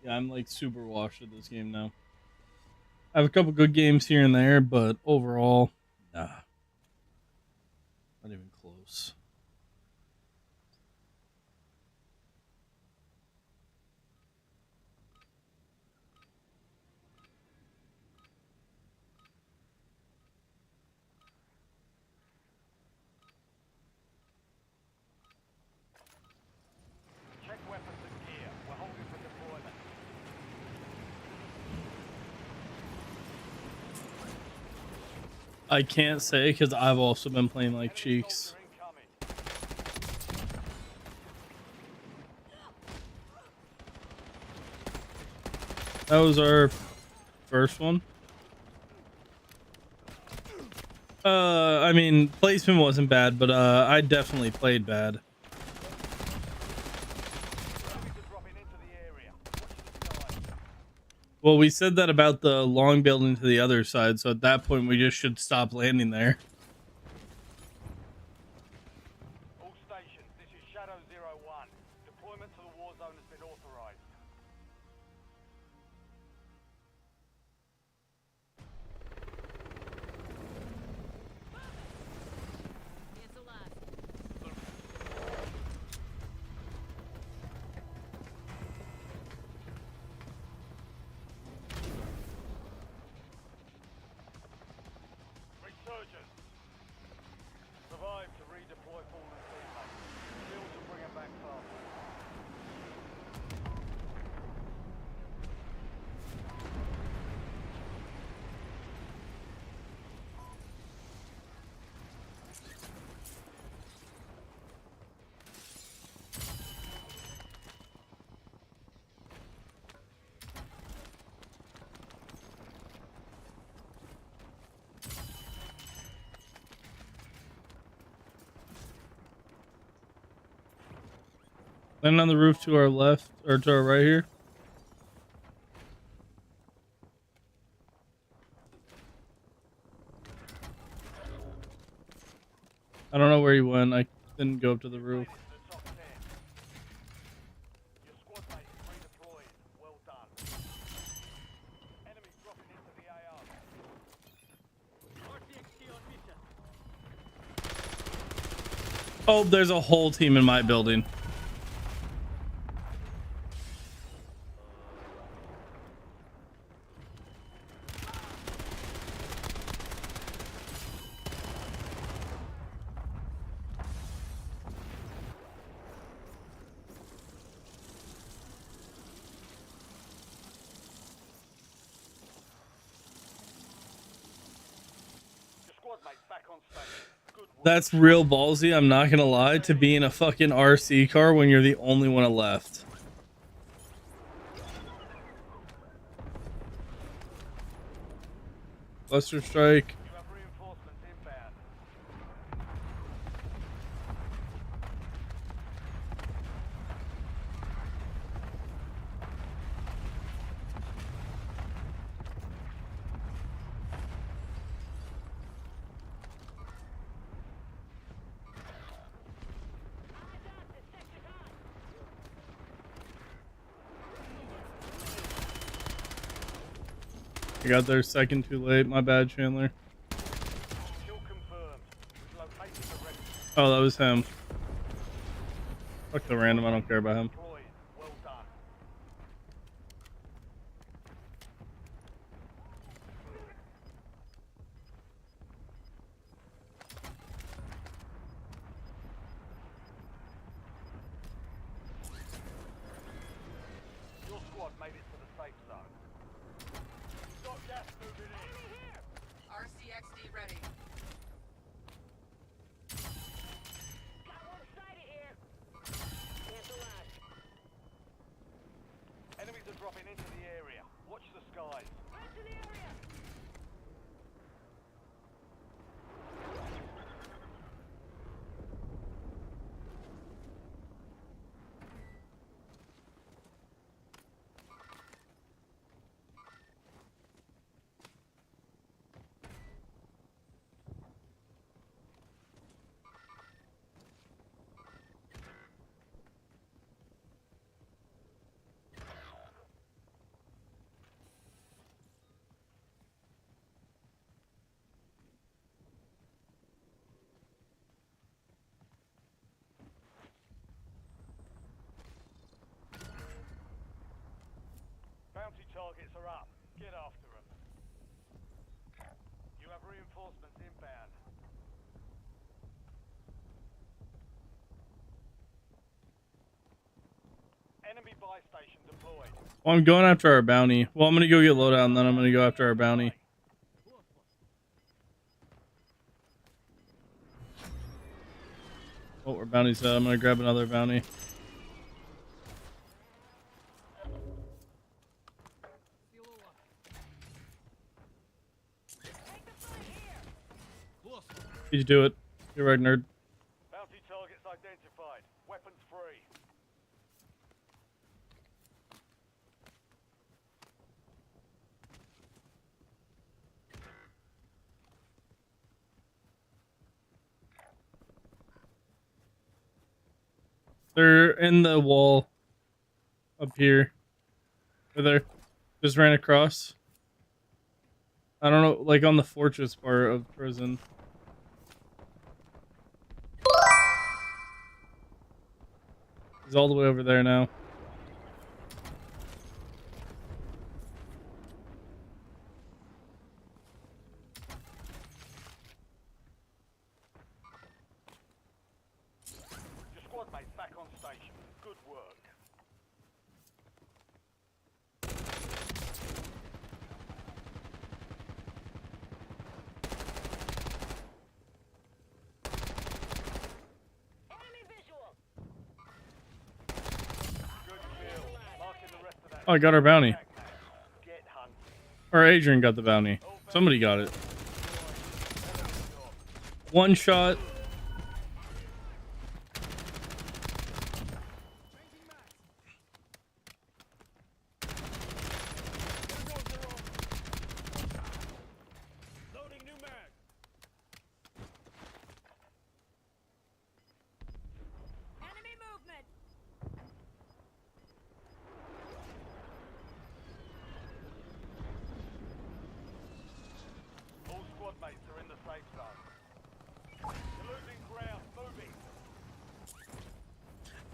Yeah, I'm like super washed at this game now. I have a couple good games here and there, but overall, nah. Not even close. Check weapons and gear. We're holding for deployment. I can't say because I've also been playing like cheeks. That was our first one. I mean, placement wasn't bad, but I definitely played bad. Well, we said that about the long building to the other side, so at that point we just should stop landing there. All stations, this is Shadow 01. Deployment to the war zone has been authorized. Resurgence. Survive to redeploy fallen teammates. Still to bring them back faster. Land on the roof to our left, or to our right here. I don't know where he went. I didn't go up to the roof. Oh, there's a whole team in my building. That's real ballsy, I'm not gonna lie, to be in a fucking RC car when you're the only one left. Cluster strike. I got there second too late. My bad, Chandler. Oh, that was him. Fuck the random. I don't care about him. RCXD ready. Enemies are dropping into the area. Watch the skies. Bounty targets are up. Get after them. You have reinforcements inbound. Enemy buy station deployed. Well, I'm going after our bounty. Well, I'm gonna go get loadout and then I'm gonna go after our bounty. Oh, our bounty's I'm gonna grab another bounty. You do it. You're right, nerd. Bounty targets identified. Weapons free. They're in the wall up here. Over there. Just ran across. I don't know, like on the fortress part of prison. He's all the way over there now. Your squad mate's back on station. Good work. Oh, I got our bounty. Or Adrian got the bounty. Somebody got it. One shot.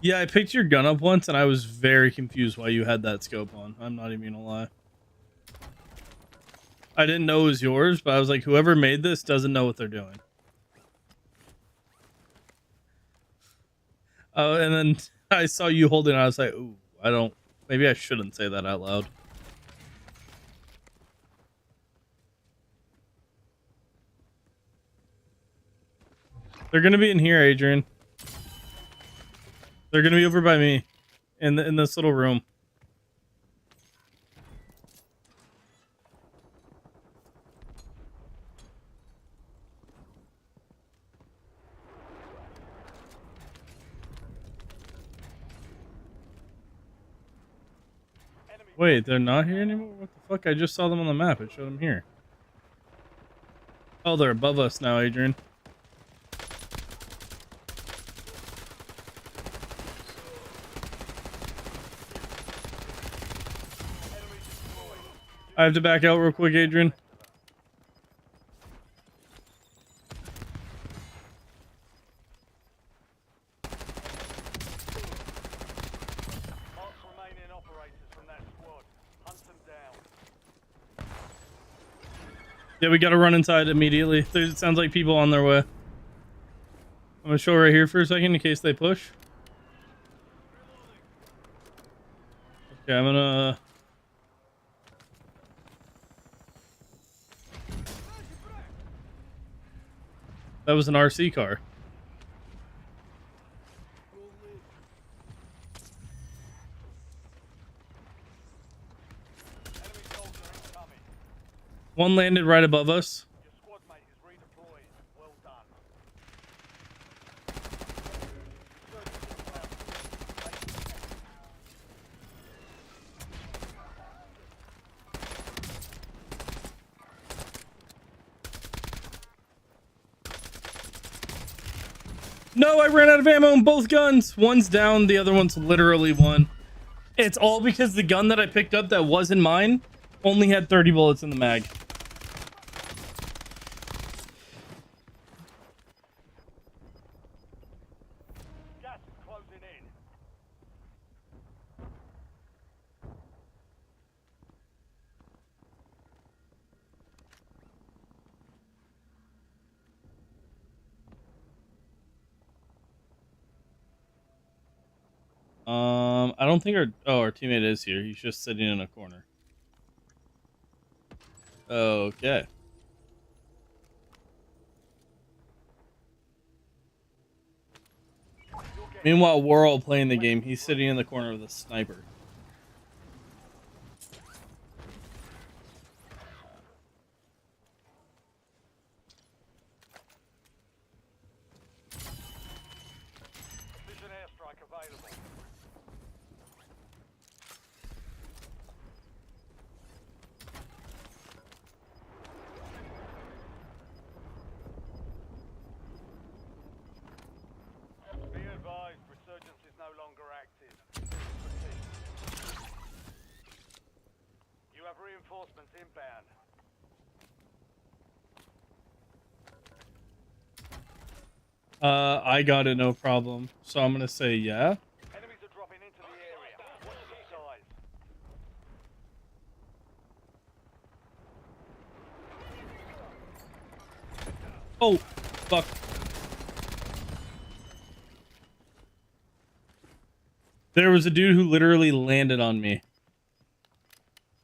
Yeah, I picked your gun up once and I was very confused why you had that scope on. I'm not even gonna lie. I didn't know it was yours, but I was like, whoever made this doesn't know what they're doing. Oh, and then I saw you holding it. I was like, ooh, maybe I shouldn't say that out loud. They're gonna be in here, Adrian. They're gonna be over by me, in this little room. Wait, they're not here anymore? What the fuck? I just saw them on the map. It showed them here. Oh, they're above us now, Adrian. I have to back out real quick, Adrian. Yeah, we gotta run inside immediately. It sounds like people on their way. I'm gonna show right here for a second in case they push. Okay, I'm gonna... That was an RC car. One landed right above us. No, I ran out of ammo on both guns. One's down, the other one's literally one. It's all because the gun that I picked up that wasn't mine only had 30 bullets in the mag. I don't think our teammate is here. He's just sitting in a corner. Okay. Meanwhile, we're all playing the game. He's sitting in the corner with a sniper. Reinforcements inbound. I got it, no problem. So I'm gonna say yeah. Enemies are dropping into the area. Watch the size. Oh, fuck. There was a dude who literally landed on me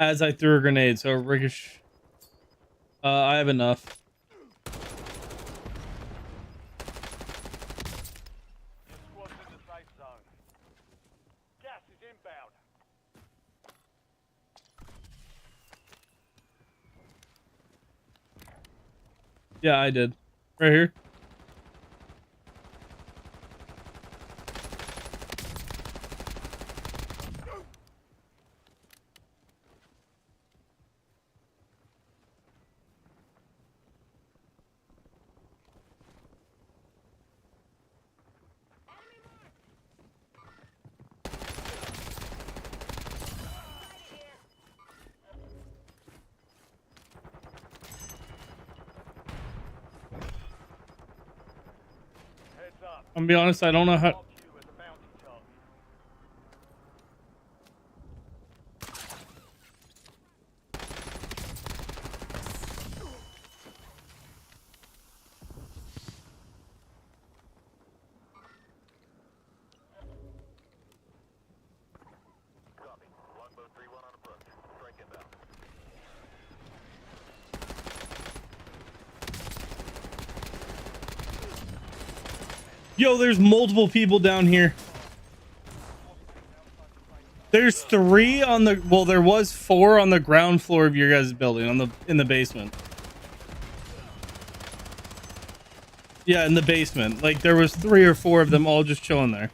as I threw a grenade, so ricochet. I have enough. Gas is inbound. Yeah, I did. Right here. I'm gonna be honest, I don't know how... Yo, there's multiple people down here. There's 3 on the, well, there was 4 on the ground floor of your guys' building, in the basement. Yeah, in the basement. Like, there was 3 or 4 of them all just chilling there.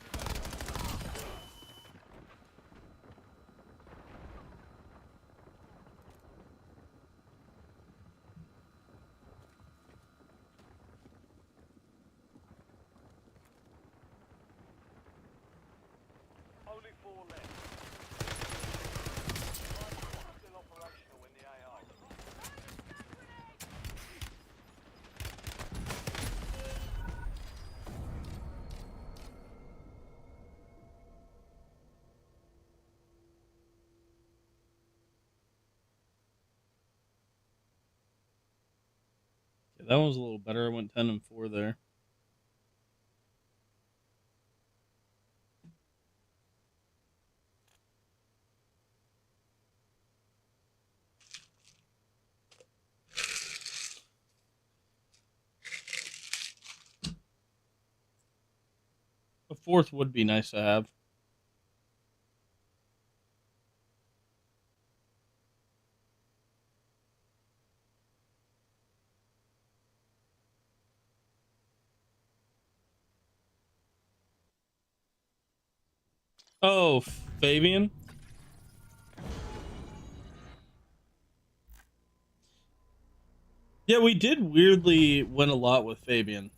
That one was a little better. I went 10 and 4 there. A 4th would be nice to have. Oh, Fabian? Yeah, we did weirdly win a lot with Fabian.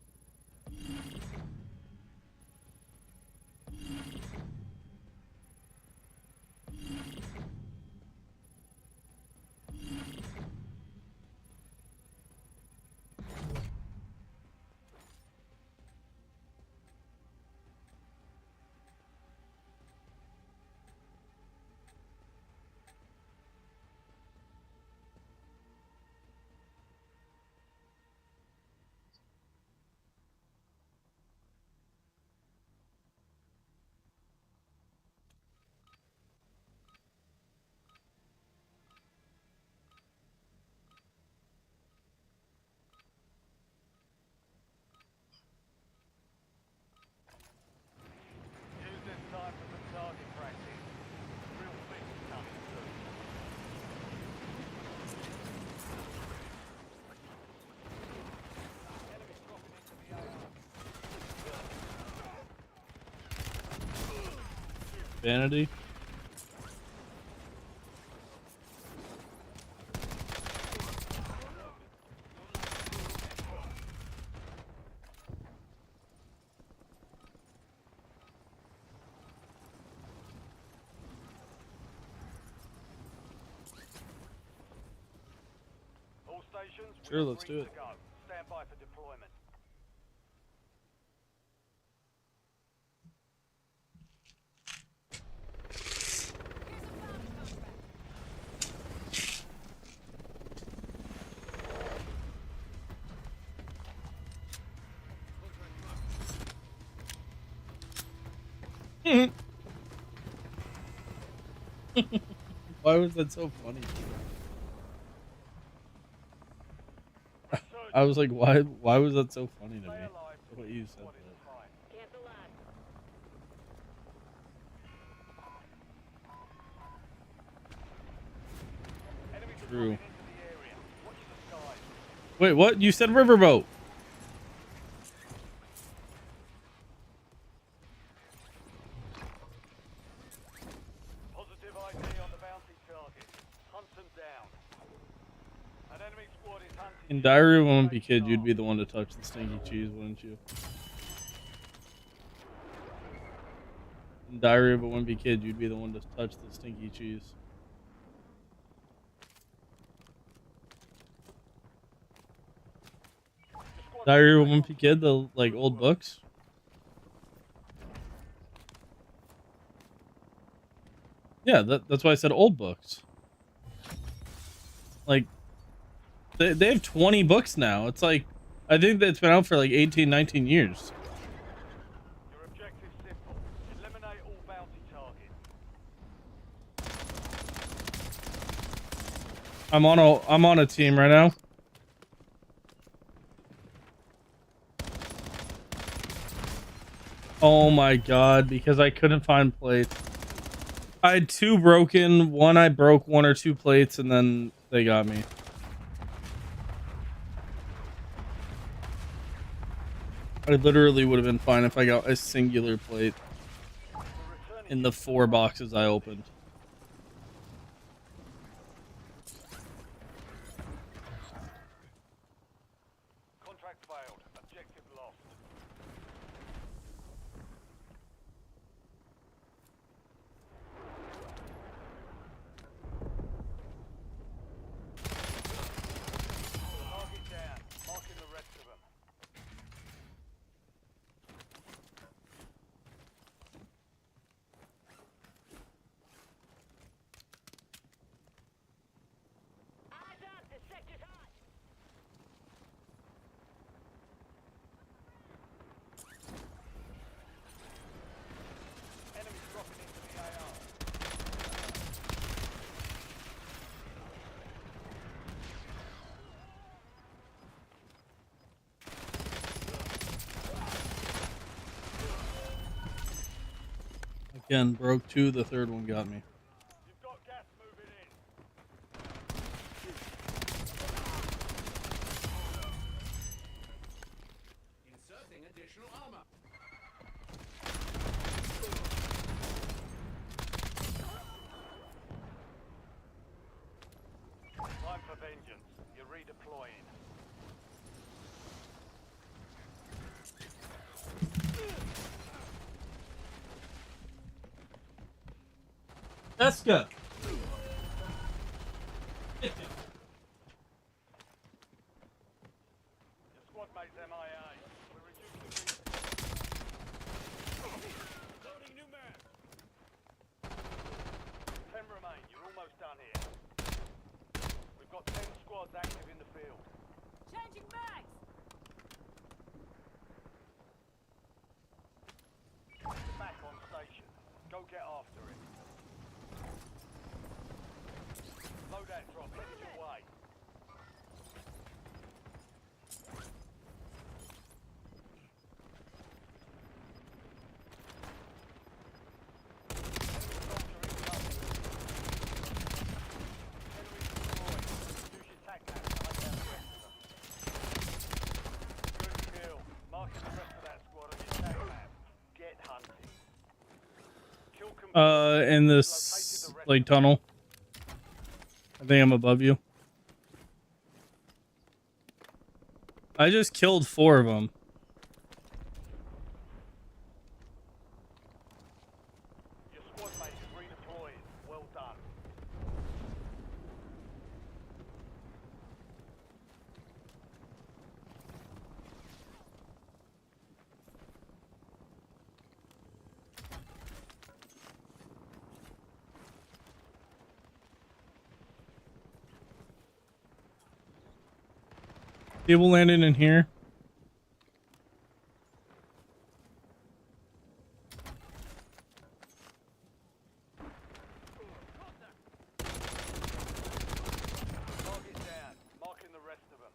Vanity. All stations, Sure, let's do it. Stand by for deployment. Why was that so funny? I was like, why was that so funny to me? What you said there. True. Wait, what? You said riverboat. Positive ID on the bounty target. Hunt them down. An enemy squad is hunting. In Diary of a Wimpy Kid, you'd be the one to touch the stinky cheese, wouldn't you? In Diary of a Wimpy Kid, you'd be the one to touch the stinky cheese. Diary of a Wimpy Kid, the like old books. Yeah, that's why I said old books. Like, they have 20 books now. It's like, I think that it's been out for like 18, 19 years. Your objective simple. Eliminate all bounty targets. I'm on a team right now. Oh my god, because I couldn't find plates. I had 2 broken. One, I broke 1 or 2 plates, and then they got me. I literally would have been fine if I got a singular plate in the 4 boxes I opened. Contract failed. Objective lost. Target down. Marking the rest of them. Enemies dropping into the AR. Again, broke 2. The 3rd one got me. You've got gas moving in. Inserting additional armor. Time for vengeance. You're redeploying. Eska! Your squad mate's MIA. We're reducing. Loading new man. 10 remain. You're almost done here. We've got 10 squads active in the field. Changing mags! You're back on station. Go get after it. Loadout drop headed your way. In this like tunnel. I think I'm above you. I just killed 4 of them. Your squad mate is redeploying. Well done. People landing in here. Target down. Marking the rest of them.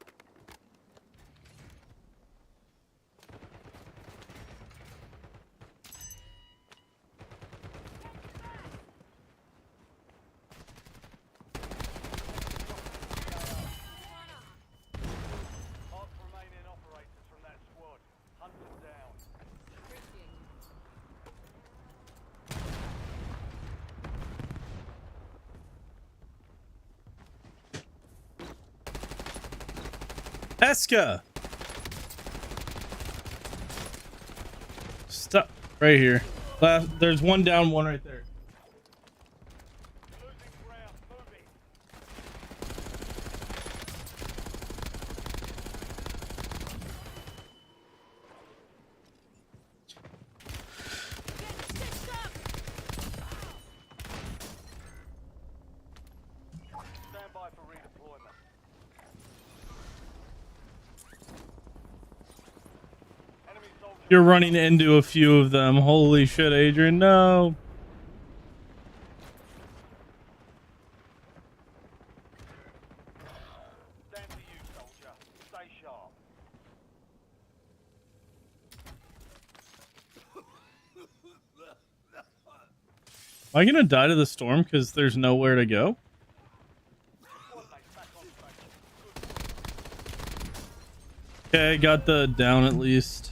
Mark remaining operators from that squad. Hunt them down. Eska! Stop right here. There's one down, one right there. Stand by for redeployment. Enemy soldiers. You're running into a few of them. Holy shit, Adrian. No. Stand to you, soldier. Stay sharp. Am I gonna die to the storm because there's nowhere to go? Okay, got the down at least.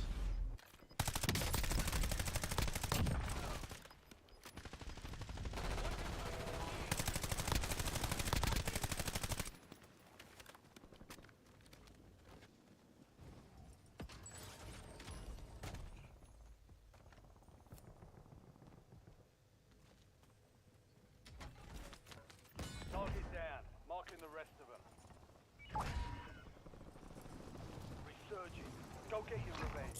Target down, marking the rest of them. Resurging. Go get your revenge.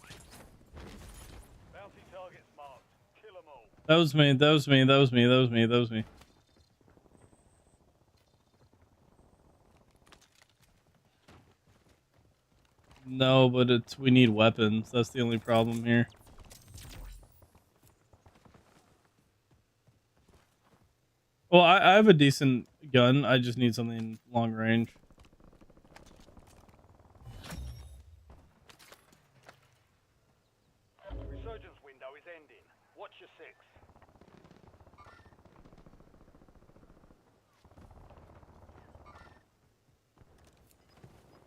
Bounty targets marked. Kill them all. That was me, that was me, that was me, that was me, that was me. No, but we need weapons. That's the only problem here. Well, I have a decent gun. I just need something long range. Resurgence window is ending. Watch your six.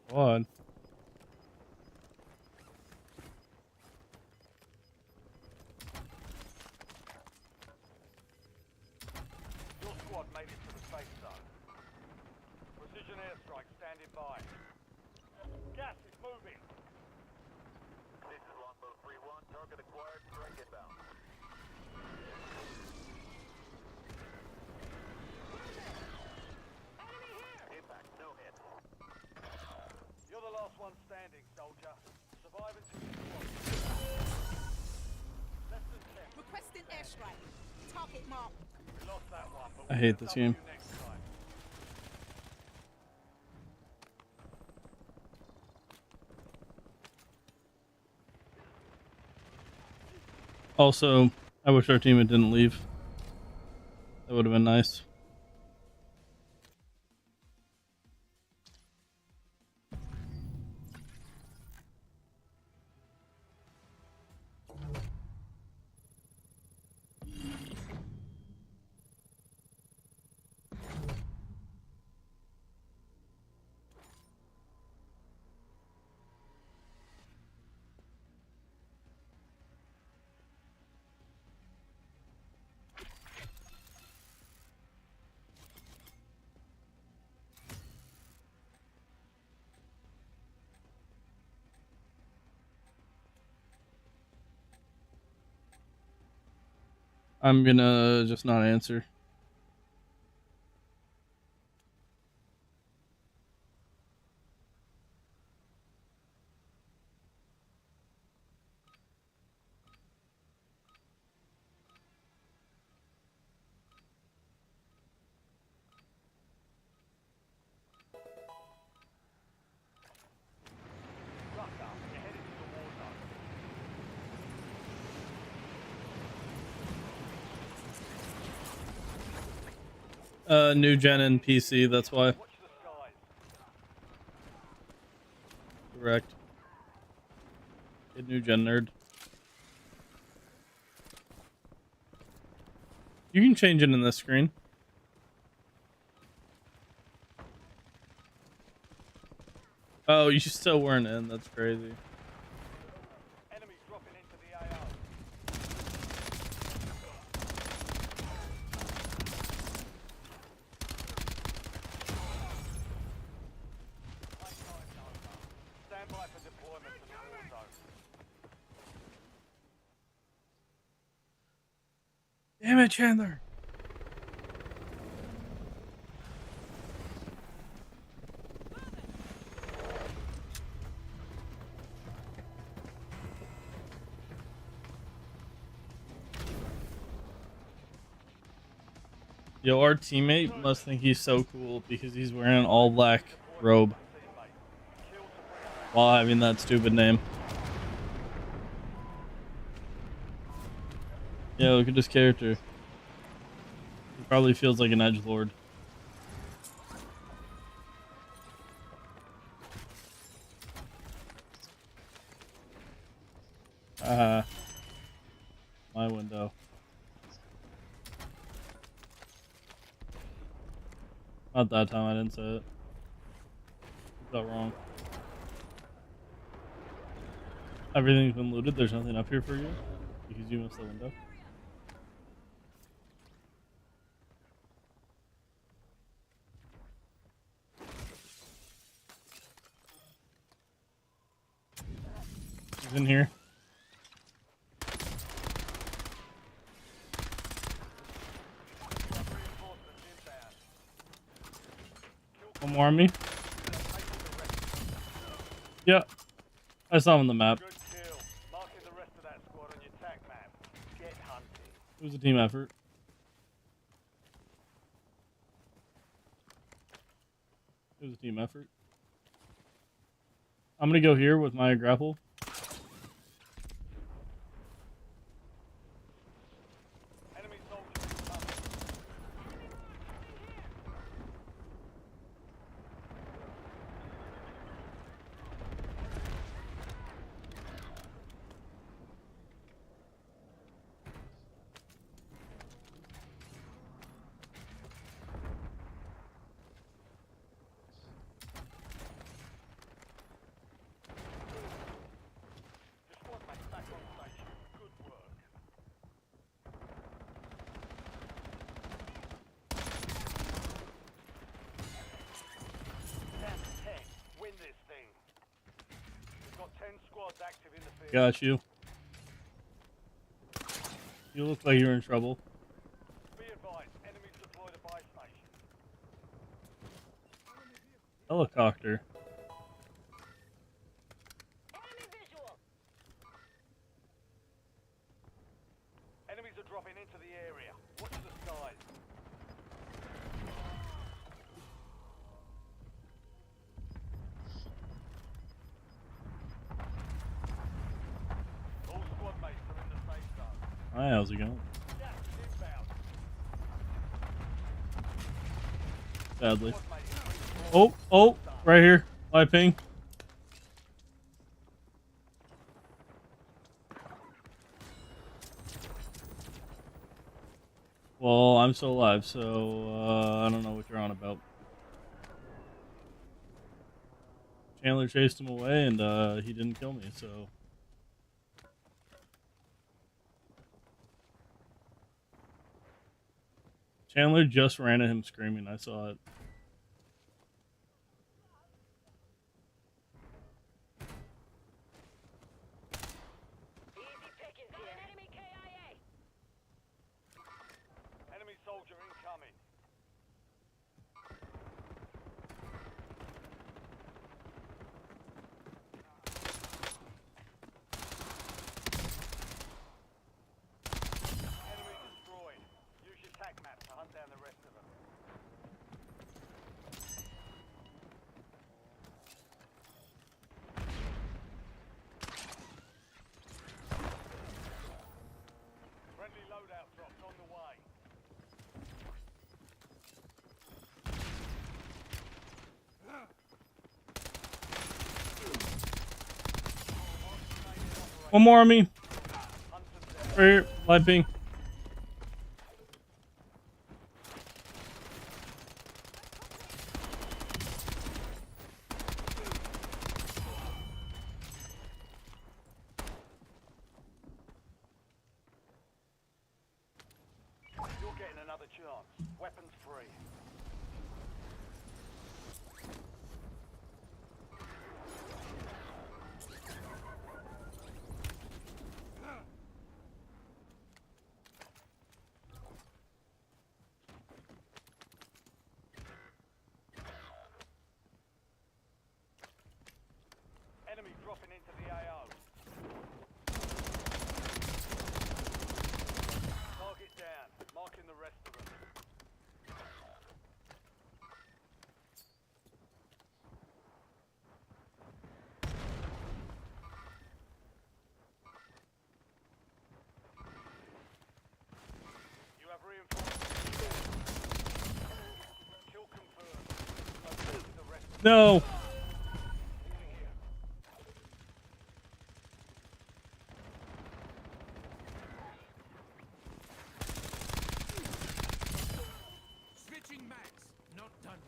Go on. Your squad made it to the safe zone. Precision airstrike standing by. Gas is moving. This is Longbow 3-1. Target acquired. Strike inbound. Impact, no hit. You're the last one standing, soldier. Survive until you squad. Less than 10. Requesting airstrike. Target mark. We lost that one, but I hate this game. next time. Also, I wish our team didn't leave. That would have been nice. I'm gonna just not answer. New gen and PC, that's why. Correct. Good new gen nerd. You can change it in this screen. Oh, you still weren't in. That's crazy. Enemy dropping into the AO. Stand by for deployment to the war zone. Damn it, Chandler. Yo, our teammate must think he's so cool because he's wearing an all black robe while having that stupid name. Yeah, look at this character. He probably feels like an edgelord. My window. Not that time, I didn't say it. Got wrong. Everything's been looted. There's nothing up here for you because you missed the window. He's in here. One more on me. Yeah, I saw him on the map. It was a team effort. It was a team effort. I'm gonna go here with my grapple. Got you. You look like you're in trouble. Helicopter. Enemies are dropping into the area. Watch the skies. All squad mates are in the safe zone. Hi, how's it going? Sadly. Oh, right here. Live ping. Well, I'm still alive, so I don't know what you're on about. Chandler chased him away, and he didn't kill me, so... Chandler just ran at him screaming. I saw it. Enemy soldier incoming. Enemy destroyed. Use your tac map to hunt down the rest of them. Friendly loadout drops on the way. One more on me. Right here. Live ping. You're getting another chance. Weapons free. Enemy dropping into the AO. Target down. Marking the rest of them. You have reinforcements. Kill confirmed. The rest of them. No. Switching mags. Not done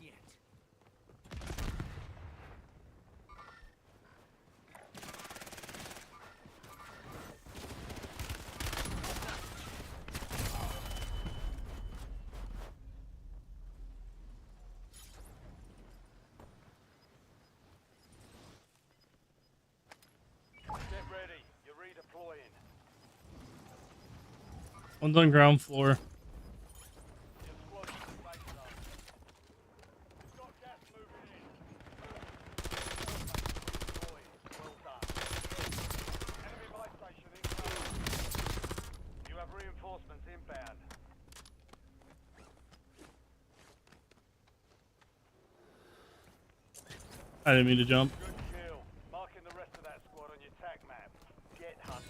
Get ready. You're redeploying. One's on ground floor. Your squad's in the safe zone. You've got gas moving in. Well done. Enemy buy station incoming. You have reinforcements inbound. I didn't mean to jump. Good kill. Marking the rest of that squad on your tac map. Get hunting.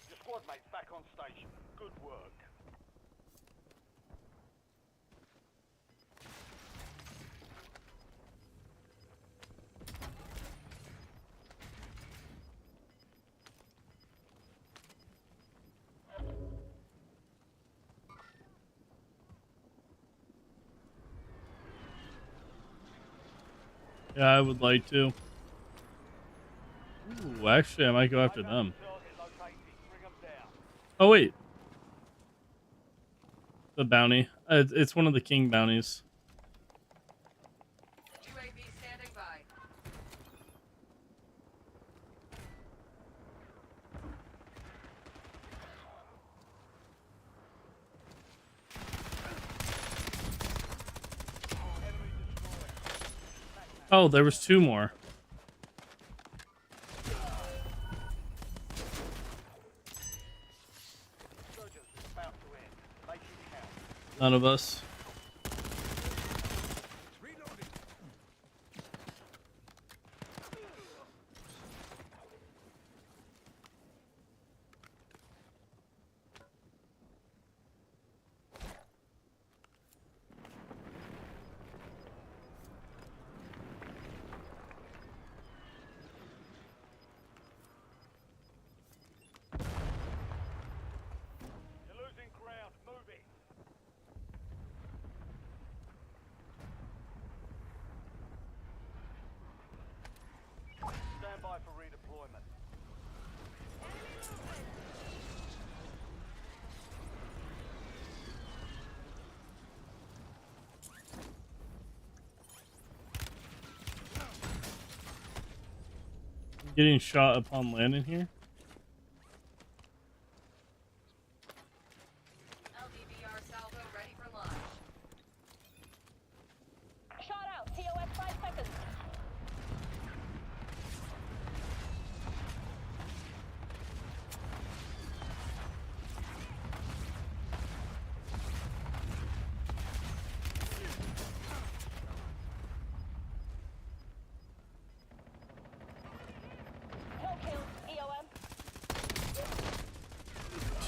Your squad mate's back on station. Good work. Yeah, I would like to. Ooh, actually, I might go after them. Oh, wait. The bounty. It's one of the king bounties. UAV standing by. Oh, there was two more. None of us. You're losing ground. Move it. Stand by for redeployment. Getting shot upon landing here. LDVR salvo ready for launch. Shot out. TOS 5 seconds.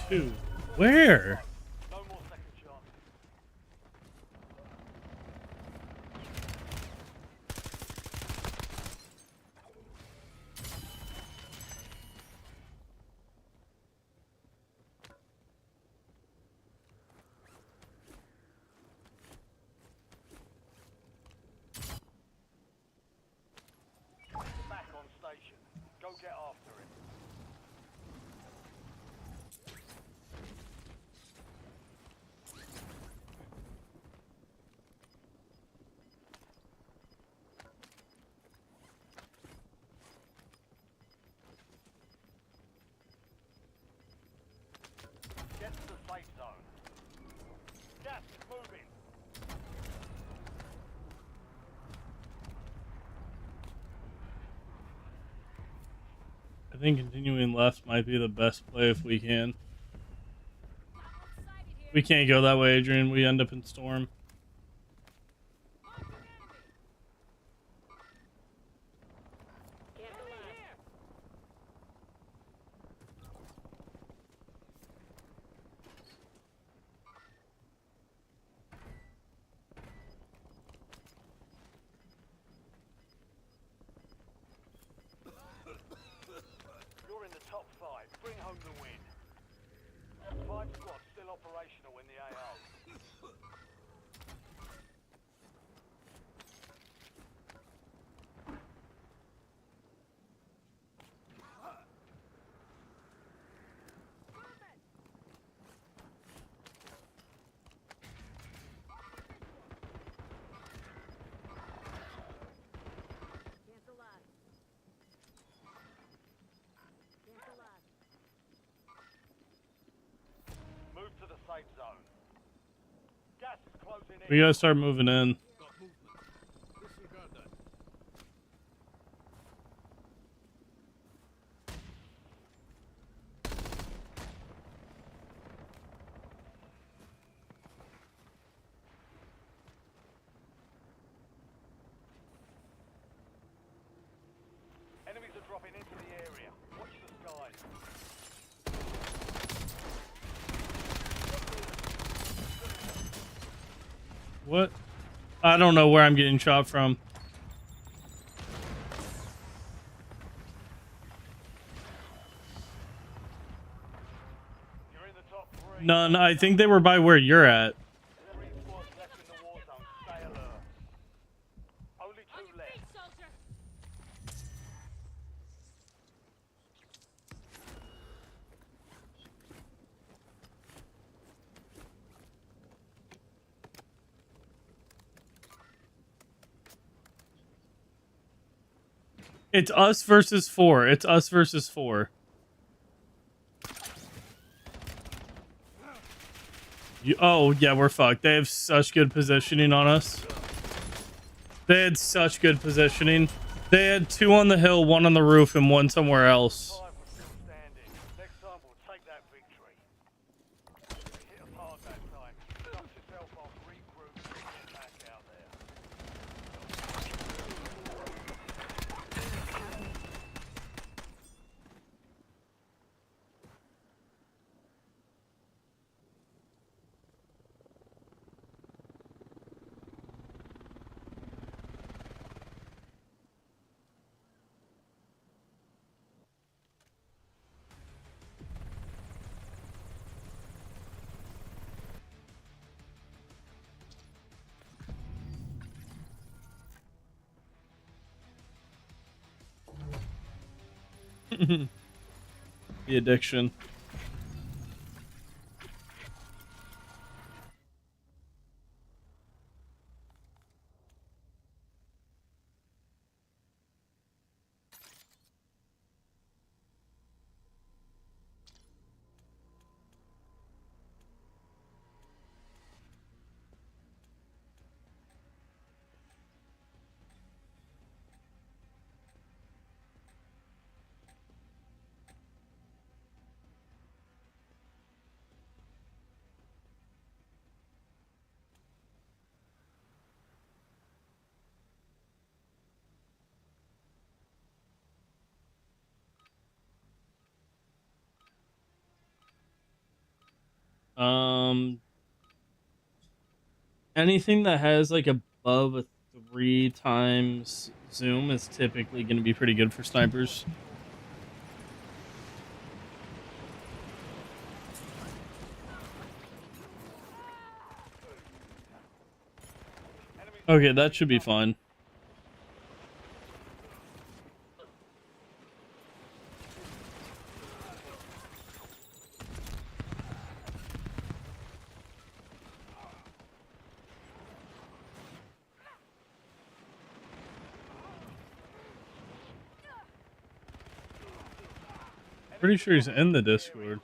Two. Where? No more second chance. Back on station. Go get after it. Get to the safe zone. Gas is moving. I think continuing left might be the best play if we can. We can't go that way, Adrian. We end up in storm. You're in the top 5. Bring home the win. 5 squads still operational in the AO. Move to the safe zone. Gas is closing in. We gotta start moving in. Enemies are dropping into the area. Watch the skies. What? I don't know where I'm getting shot from. You're in the top 3. None. I think they were by where you're at. 3 squads left in the war zone. Stay alert. Only 2 left. It's us versus 4. It's us versus 4. Oh, yeah, we're fucked. They have such good positioning on us. They had such good positioning. They had 2 on the hill, 1 on the roof, and 1 somewhere else. Next time we'll take that victory. We hit them hard that time. Dust yourself off, regroup, and get back out there. The addiction. Anything that has like above a 3 times zoom is typically going to be pretty good for snipers. Okay, that should be fine. Pretty sure he's in the Discord.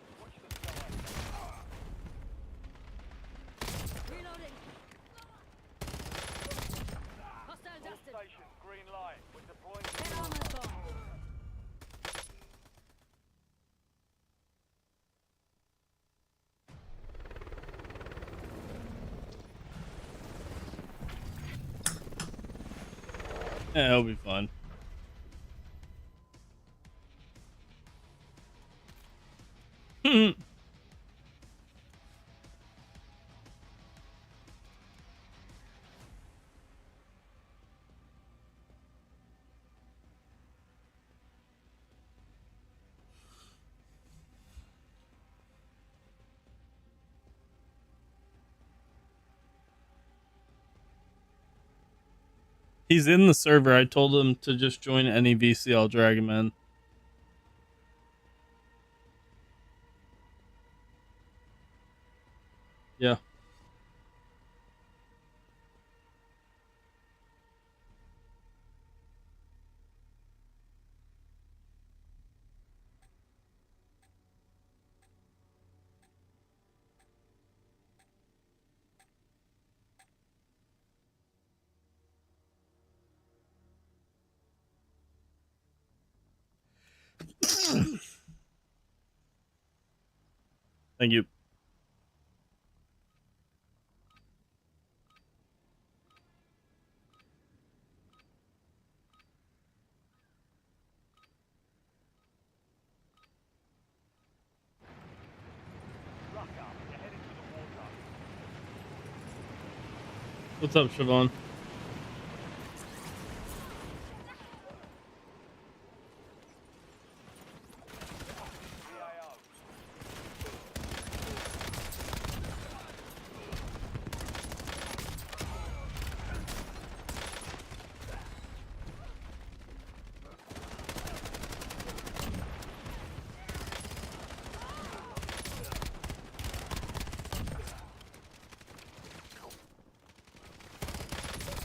Yeah, it'll be fun. He's in the server. I told him to just join any VC. I'll drag him in. Yeah. Thank you. What's up, Siobhan?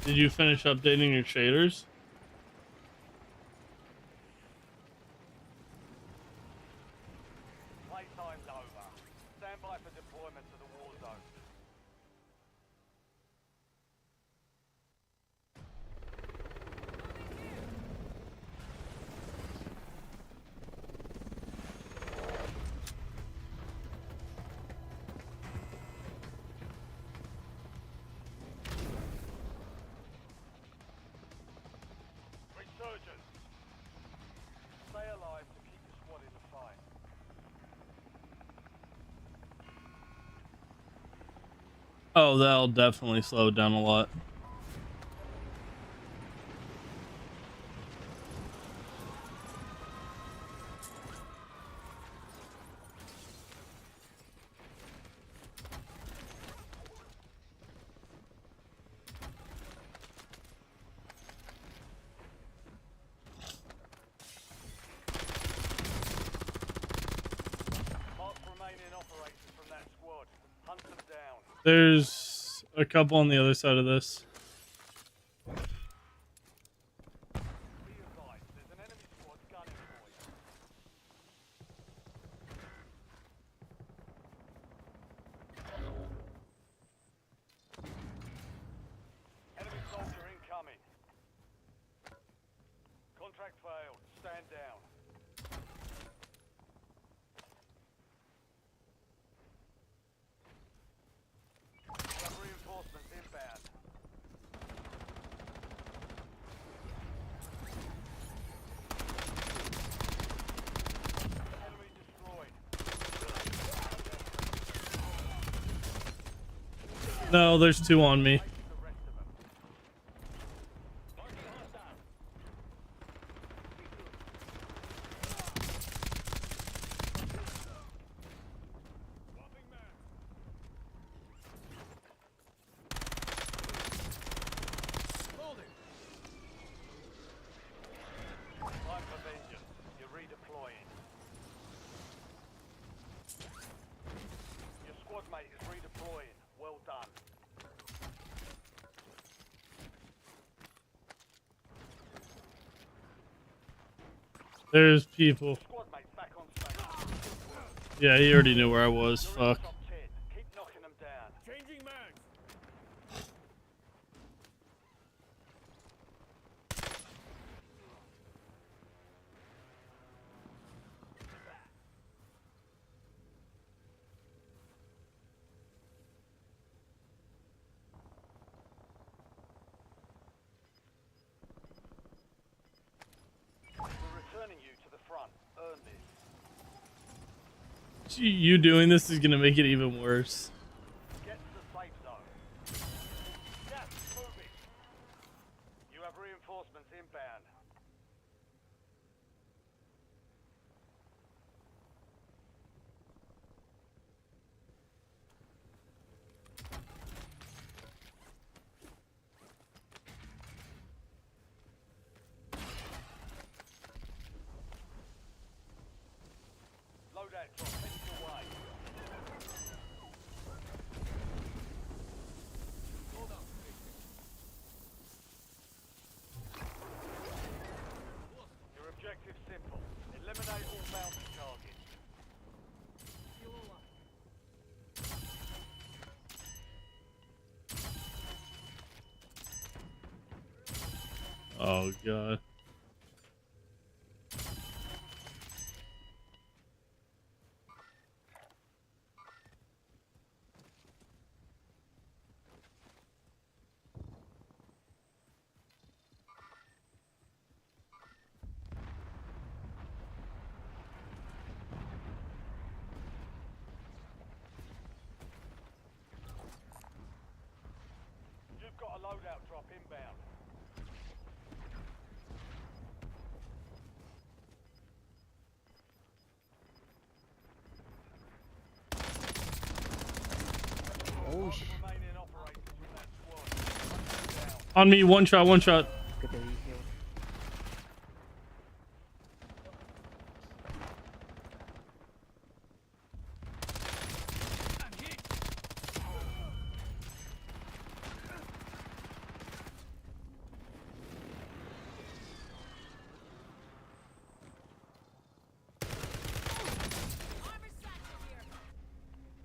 Did you finish updating your shaders? Playtime's over. Stand by for deployment to the war zone. Resurgence. Stay alive to keep the squad in the fight. Oh, that'll definitely slow it down a lot. Mark remaining operators from that squad. Hunt them down. There's a couple on the other side of this. Be advised, there's an enemy squad gunning for you. Enemy soldier incoming. Contract failed. Stand down. We have reinforcements inbound. Enemy destroyed. No, there's two on me. Time for vengeance. You're redeploying. Your squad mate is redeploying. Well done. There's people. Squad mate's back on station. Yeah, he already knew where I was. Fuck. Top 10. Keep knocking them down. Changing mags. You doing this is gonna make it even worse. Get to the safe zone. Gas is moving. You have reinforcements inbound. Loadout drop heading your way. Your objective's simple. Eliminate all bounty targets. Oh god. You've got a loadout drop inbound. Oh shit. Remaining operators from that squad. On me, one shot, one shot. Que te dije, bro.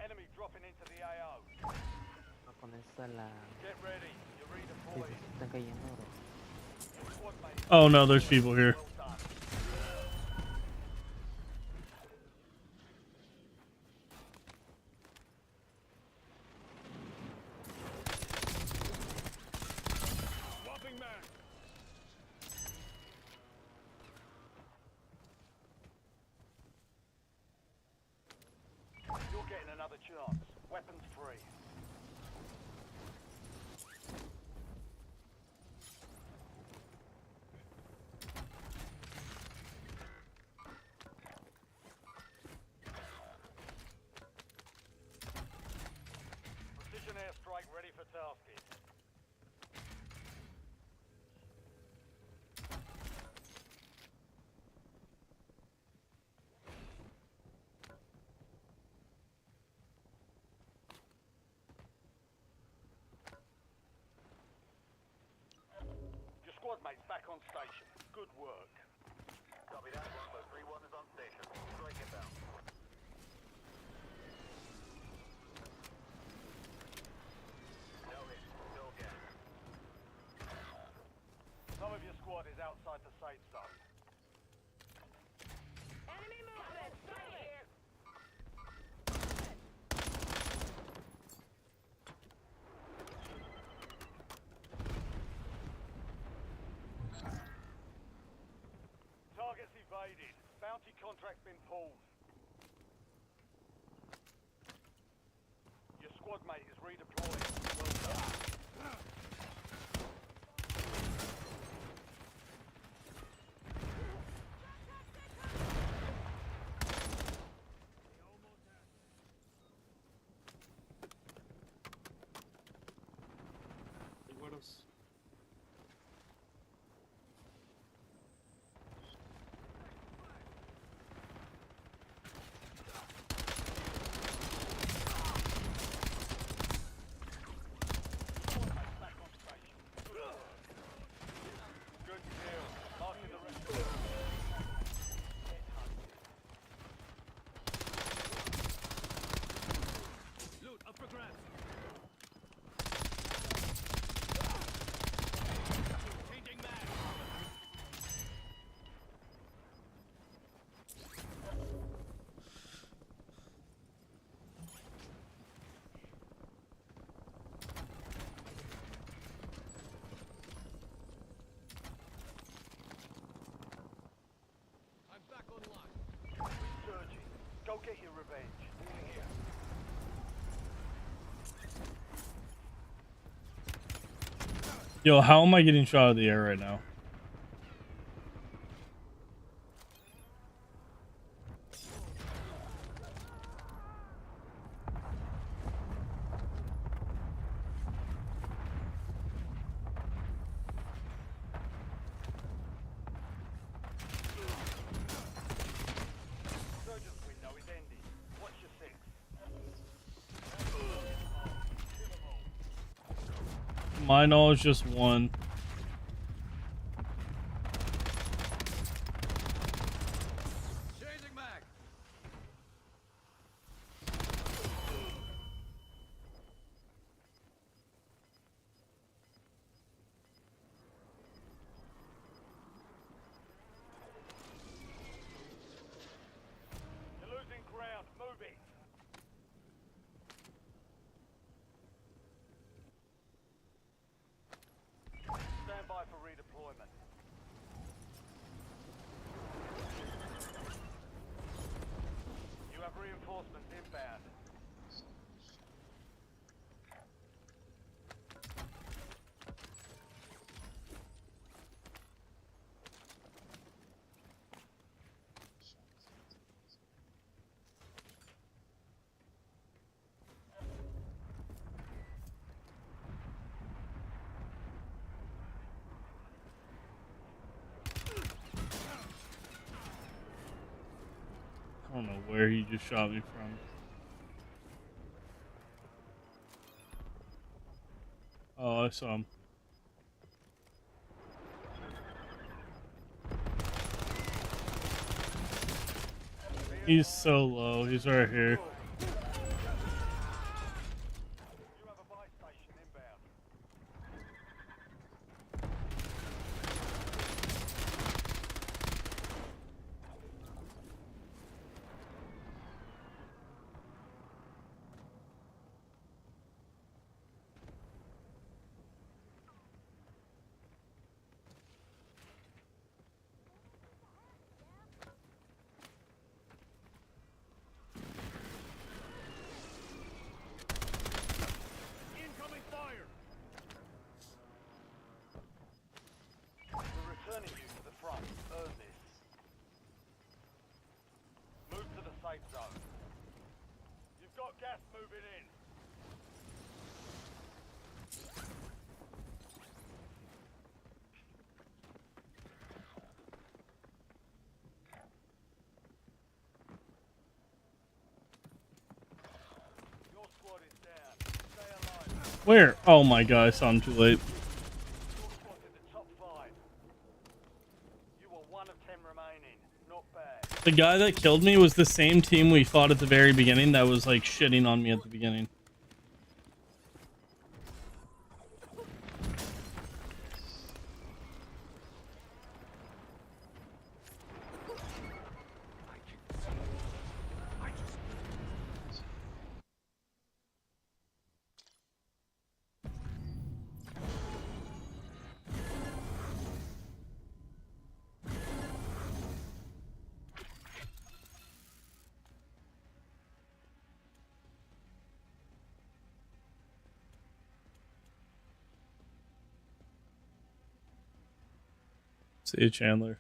Enemy dropping into the AO. Con esa la... Get ready. You're redeploying. Sí, están cayendo, bro. Squad mate. Oh no, there's people here. Swapping man. You're getting another chance. Weapons free. Precision airstrike ready for tasking. Your squad mate's back on station. Good work. Copy that. 1-3-1 is on station. Strike it down. No hit. Still gas. Some of your squad is outside the safe zone. Enemy movement! Right here! Targets evaded. Bounty contract been pulled. Your squad mate is redeploying. Well done. Go get your revenge. Moving here. Yo, how am I getting shot out of the air right now? Surgeon's window is ending. Watch your six. My knowledge, just one. Changing mag. You're losing ground. Move it. Stand by for redeployment. You have reinforcements inbound. I don't know where he just shot me from. Oh, I saw him. He's so low. He's right here. Incoming fire! We're returning you to the front. Earn this. Move to the safe zone. You've got gas moving in. Your squad is down. Stay alive. Where? Oh my god, I saw him too late. Your squad's in the top 5. You are 1 of 10 remaining. Not bad. The guy that killed me was the same team we fought at the very beginning that was like shitting on me at the beginning. See you, Chandler.